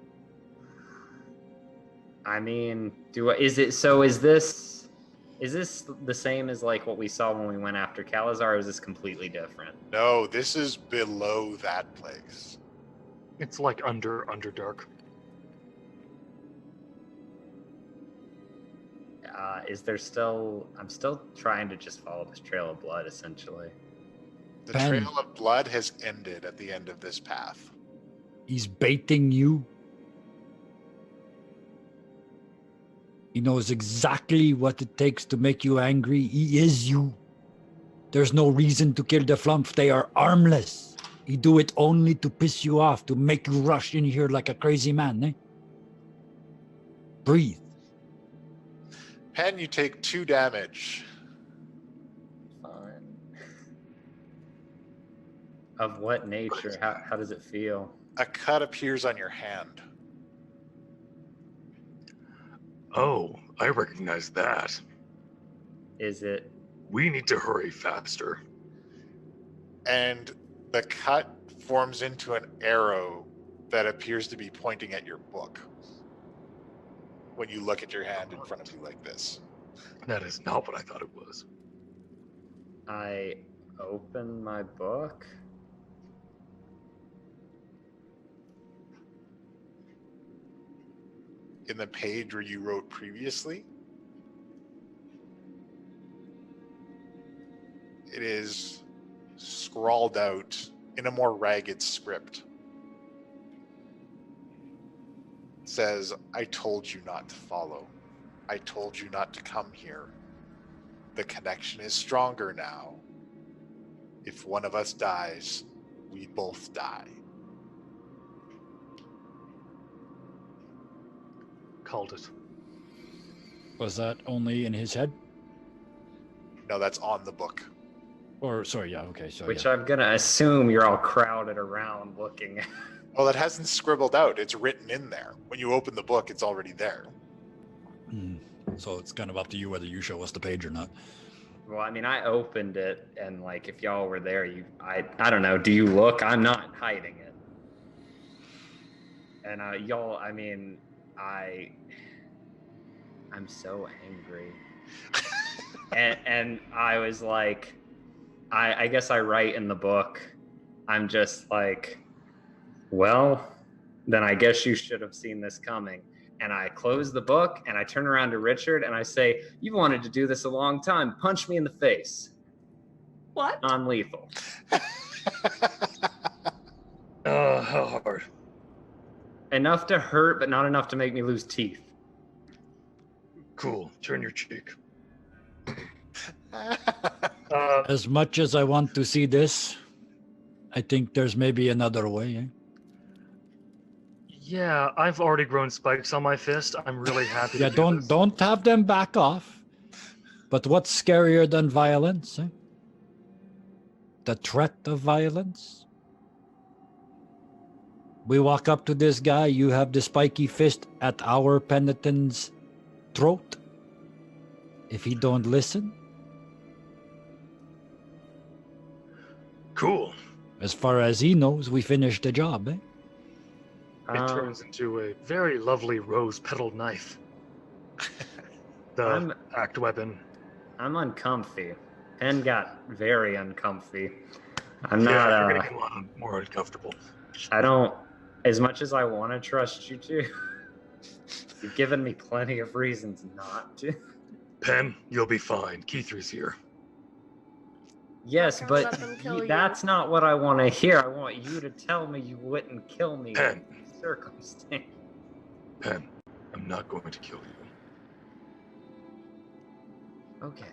I mean, is this the same as like what we saw when we went after Calazar, or is this completely different? No, this is below that place. It's like Underdark. Is there still? I'm still trying to just follow this trail of blood, essentially. The Ben. trail of blood has ended at the end of this path. he's baiting you. He knows exactly what it takes to make you angry. He is you. There's no reason to kill the flump. They are armless. He do it only to piss you off, to make you rush in here like a crazy man, eh? Breathe. Pen, you take 2 damage. Fine. Of what nature? How does it feel? A cut appears on your hand. Oh, I recognize that. Is it? We need to hurry faster. And the cut forms into an arrow that appears to be pointing at your book. When you look at your hand in front of you like this. That is not what I thought it was. I open my book. In the page where you wrote previously, it is scrawled out in a more ragged script. It says, I told you not to follow. I told you not to come here. The connection is stronger now. If one of us dies, we both die. Called it. Was that only in his head? No, that's on the book. Or, sorry, yeah, okay. So, Which yeah. I'm gonna assume you're all crowded around looking at. Well, it hasn't scribbled out. It's written in there. When you open the book, it's already there. So it's kind of up to you whether you show us the page or not. Well, I mean, I opened it, and like, if y'all were there, I don't know. Do you look? I'm not hiding it. And y'all, I mean, I'm so angry. and I was like, I guess I write in the book. I'm just like, well, then I guess you should have seen this coming. And I close the book and I turn around to Richard and I say, you've wanted to do this a long time. Punch me in the face. What? Non-lethal. How hard? Enough to hurt, but not enough to make me lose teeth. Cool. Turn your cheek. As much as I want to see this, I think there's maybe another way. Eh? Yeah, I've already grown spikes on my fist. I'm really happy. Yeah, to do this. don't have them back off. But what's scarier than violence? Eh? The threat of violence. We walk up to this guy. You have the spiky fist at our Pennathan's throat. If he don't listen. Cool. As far as he knows, we finished the job. Eh? It turns into a very lovely rose-petaled knife. The act weapon. I'm uncomfy. Penn got very uncomfy. I'm Yeah, not. you're getting a lot more uncomfortable. I don't. As much as I want to trust you two, you've given me plenty of reasons not to. Penn, you'll be fine. Keythree's here. Yes, Don't but let them kill you. that's not what I want to hear. I want you to tell me you wouldn't kill me Penn. in any circumstance. Penn, I'm not going to kill you. Okay.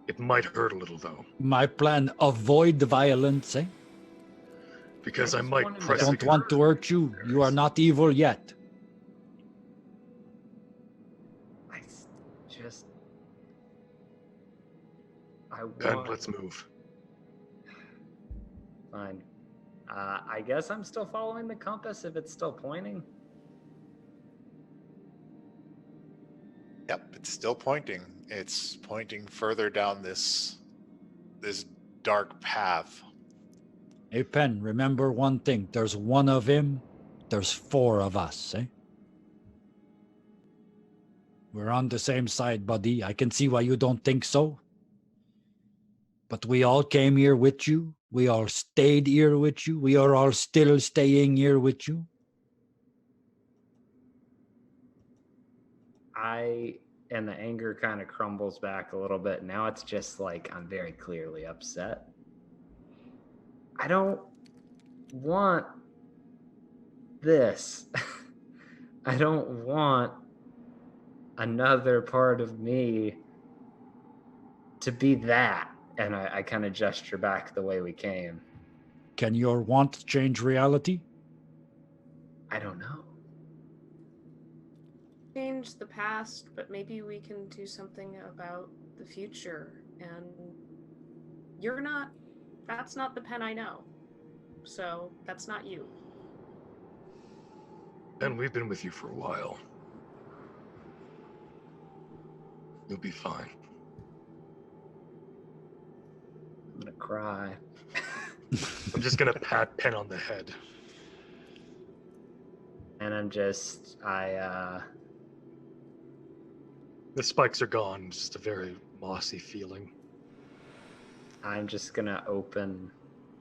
It might hurt a little, though, My plan, avoid the violence. Eh? because I just might wanted to- I press don't want to hurt you. You are not evil yet. I just. I Penn, want. let's move. Fine. I guess I'm still following the compass if it's still pointing. Yep, it's still pointing. It's pointing further down this dark path. Hey, Pen, remember one thing. There's one of him. There's four of us. Eh? We're on the same side, buddy. I can see why you don't think so. But we all came here with you. We all stayed here with you. We are all still staying here with you. And the anger kind of crumbles back a little bit. Now it's just like I'm very clearly upset. I don't want this. I don't want another part of me to be that. And I kind of gesture back the way we came. Can your want change reality? I don't know. Change the past, but maybe we can do something about the future. And you're not That's not the Pen I know. So that's not you. And we've been with you for a while. You'll be fine. I'm gonna cry. I'm just gonna pat Pen on the head. And The spikes are gone, just a very mossy feeling. I'm just gonna open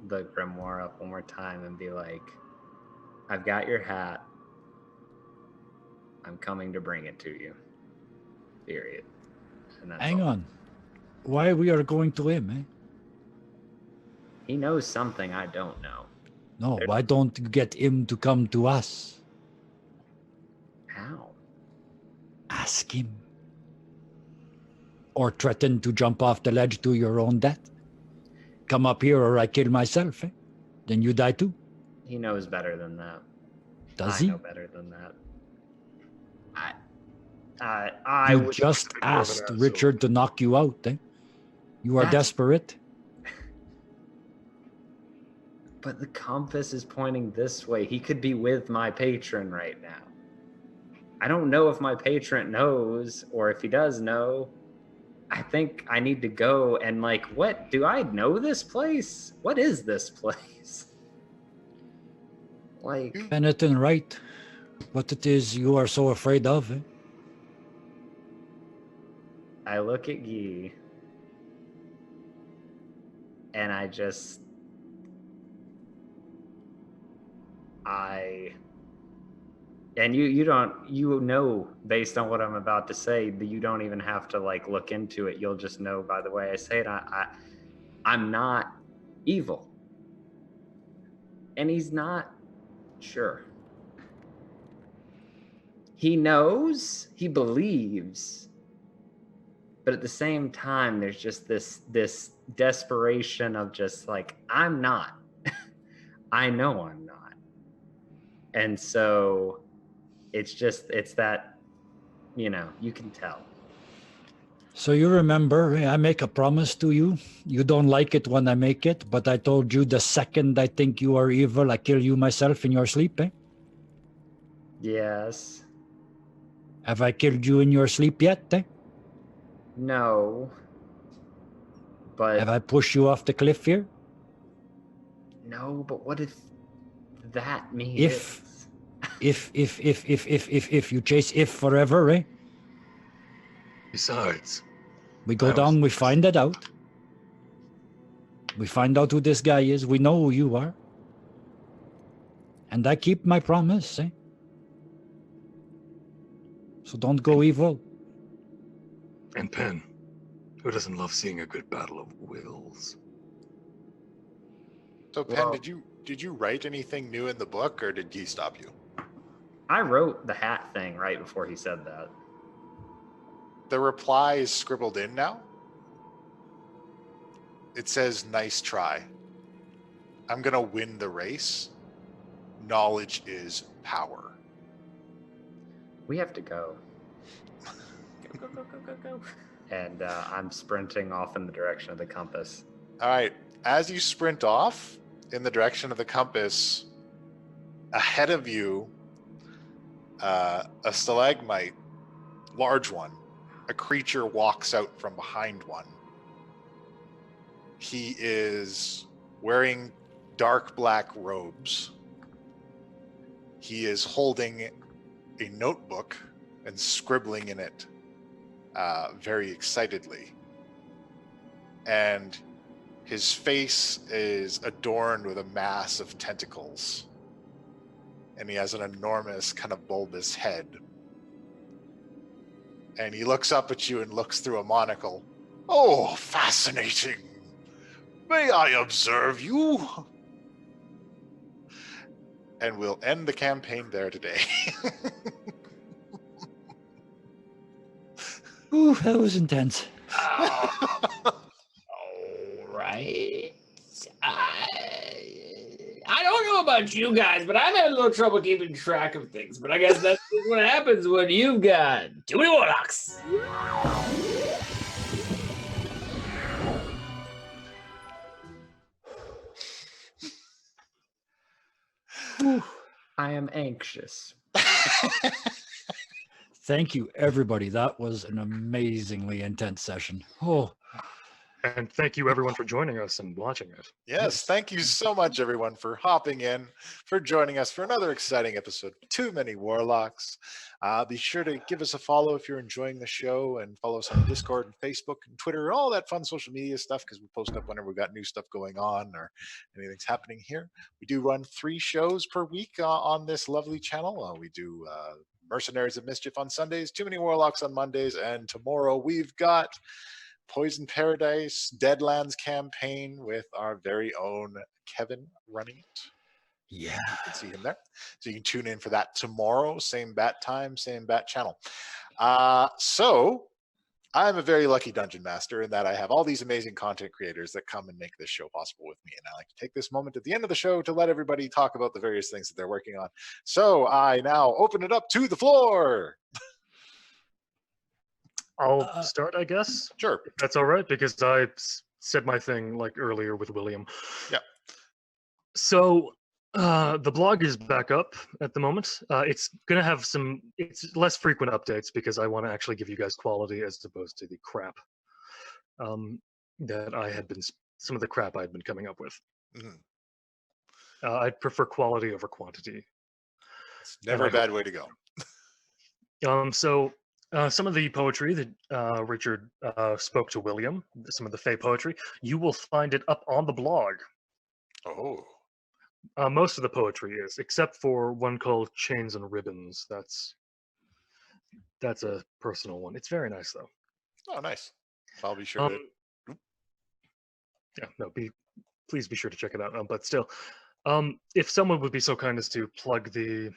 the grimoire up one more time and be like, I've got your hat. I'm coming to bring it to you. Period. And that's Hang all. on. Why we are going to him, eh? He knows something I don't know. No, why don't you get him to come to us? How? Ask him. Or threaten to jump off the ledge to your own death. Come up here or I kill myself, eh? Then you die too. He knows better than that. Does I he? know better than that. I You would just bit more of an asked asshole. Richard to knock you out, eh? You are That's- desperate. But the compass is pointing this way. He could be with my patron right now. I don't know if my patron knows, or if he does know. I think I need to go and what? Do I know this place? What is this place? Pennathan, right? What it is you are so afraid of, eh? I look at Guy and you know based on what I'm about to say that you don't even have to look into it. You'll just know by the way I say it. I'm not evil. And he's not sure. He knows, he believes, but at the same time there's just this desperation of just I'm not. I know I'm not. And so it's that, you can tell. So you remember, I make a promise to you. You don't like it when I make it, but I told you the second I think you are evil, I kill you myself in your sleep, eh? Yes. Have I killed you in your sleep yet, eh? No. But Have I pushed you off the cliff here? no, but what if that means If you chase if forever, eh? Besides, We go I was- down, we find it out. We find out who this guy is. We know who you are. And I keep my promise, eh? So don't go evil. and Pen, who doesn't love seeing a good battle of wills? So, Penn, Well- did you write anything new in the book, or did he stop you? I wrote the hat thing right before he said that. The reply is scribbled in now. It says, "Nice try. I'm gonna win the race. Knowledge is power." We have to go. Go, go, go, go, go. And I'm sprinting off in the direction of the compass. All right. As you sprint off in the direction of the compass, ahead of you, a stalagmite, large one, a creature walks out from behind one. He is wearing dark black robes. He is holding a notebook and scribbling in it very excitedly. And his face is adorned with a mass of tentacles. And he has an enormous kind of bulbous head. And he looks up at you and looks through a monocle. "Oh, fascinating. May I observe you?" And we'll end the campaign there today. Ooh, that was intense. All right. I don't know about you guys, but I'm having a little trouble keeping track of things. But I guess that's just what happens when you've got too many warlocks. Whew, I am anxious. Thank you, everybody. That was an amazingly intense session. Oh, And thank you everyone for joining us and watching it. Yes, thank you so much, everyone, for hopping in, for joining us for another exciting episode of Too Many Warlocks. Be sure to give us a follow if you're enjoying the show, and follow us on Discord and Facebook and Twitter, all that fun social media stuff, because we post up whenever we've got new stuff going on or anything's happening here. We do run 3 shows per week on this lovely channel. We do Mercenaries of Mischief on Sundays, Too Many Warlocks on Mondays, and tomorrow we've got Poison Paradise Deadlands campaign with our very own Kevin running it. yeah. You can see him there. So you can tune in for that tomorrow, same bat time, same bat channel. So I'm a very lucky dungeon master in that I have all these amazing content creators that come and make this show possible with me. And I like to take this moment at the end of the show to let everybody talk about the various things that they're working on. So I now open it up to the floor. I'll start, I guess. Sure. If that's all right, because I said my thing like earlier with William. Yeah. So the blog is back up at the moment. It's going to have it's less frequent updates because I want to actually give you guys quality as opposed to the crap that I had been, some of the crap I'd been coming up with. Mm-hmm. I'd prefer quality over quantity. It's never a bad way to go. So some of the poetry that Richard spoke to William, some of the Fey poetry, you will find it up on the blog. Oh. Most of the poetry is, except for one called Chains and Ribbons. That's a personal one. It's very nice though. Oh, nice. I'll be sure to. Yeah, no, please be sure to check it out. But still, if someone would be so kind as to plug the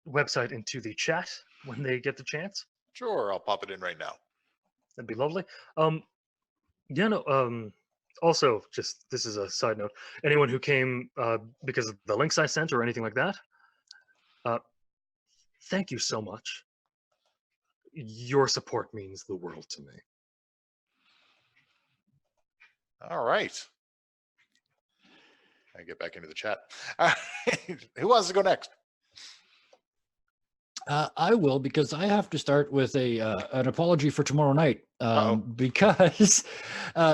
website into the chat when they get the chance, Sure, I'll pop it in right now. that'd be lovely. Also, just this is a side note. Anyone who came because of the links I sent or anything like that, thank you so much. Your support means the world to me. All right. I get back into the chat. All right. Who wants to go next? I will, because I have to start with an apology for tomorrow night, because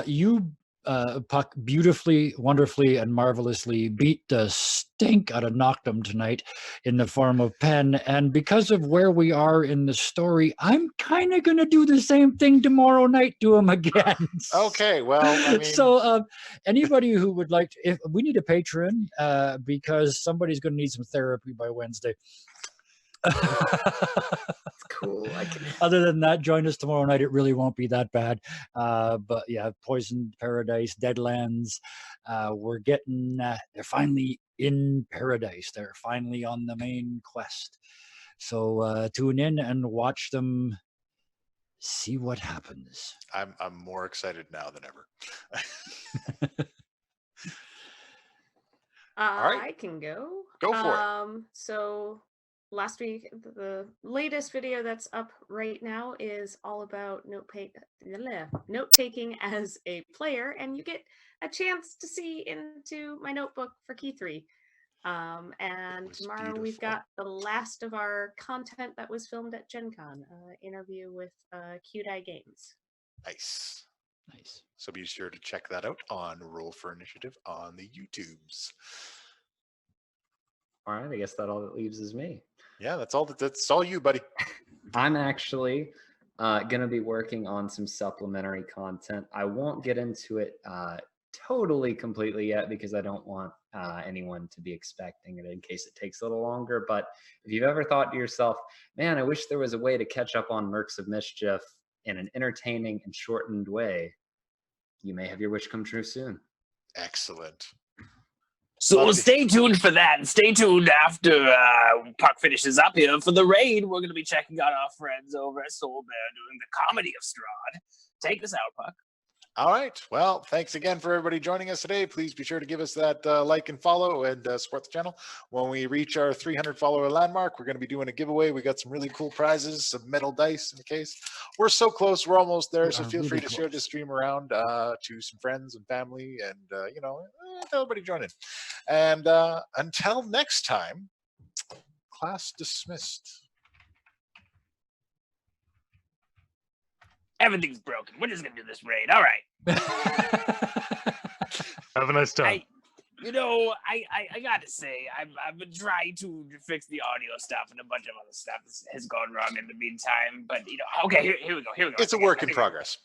you, Puck, beautifully, wonderfully, and marvelously beat the stink out of Noctum tonight in the form of Pen, and because of where we are in the story, I'm kind of going to do the same thing tomorrow night to him again. Okay, well, I mean... So anybody who would like to, if we need a patron, because somebody's going to need some therapy by Wednesday. Cool. Other than that, join us tomorrow night. It really won't be that bad. But yeah, Poison Paradise, Deadlands. We're getting. They're finally in paradise. They're finally on the main quest. So tune in and watch them. See what happens. I'm more excited now than ever. All right. I can go. Go for it. So last week, the latest video that's up right now is all about note-taking as a player, and you get a chance to see into my notebook for Key 3. And tomorrow we've got the last of our content that was filmed at Gen Con, interview with Cute Eye Games. Nice. Nice. So be sure to check that out on Roll for Initiative on the YouTubes. All right, I guess that all that leaves is me. Yeah, that's all you, buddy. I'm actually going to be working on some supplementary content. I won't get into it totally completely yet because I don't want anyone to be expecting it in case it takes a little longer. But if you've ever thought to yourself, man, I wish there was a way to catch up on Mercs of Mischief in an entertaining and shortened way, you may have your wish come true soon. Excellent. So stay tuned for that, and stay tuned after Puck finishes up here for the raid. We're going to be checking out our friends over at Soul Bear doing the Comedy of Strahd. Take us out, Puck. All right. Well, thanks again for everybody joining us today. Please be sure to give us that like and follow and support the channel. When we reach our 300 follower landmark, we're going to be doing a giveaway. We got some really cool prizes, some metal dice in the case. We're so close. We're almost there. We So are feel free really to share this stream around to some friends and family and, tell everybody join in. And until next time, class dismissed. Everything's broken. We're just gonna do this raid. All right. Have a nice time. I gotta say, I've been trying to fix the audio stuff and a bunch of other stuff has gone wrong in the meantime. But okay, here we go. It's a work in progress.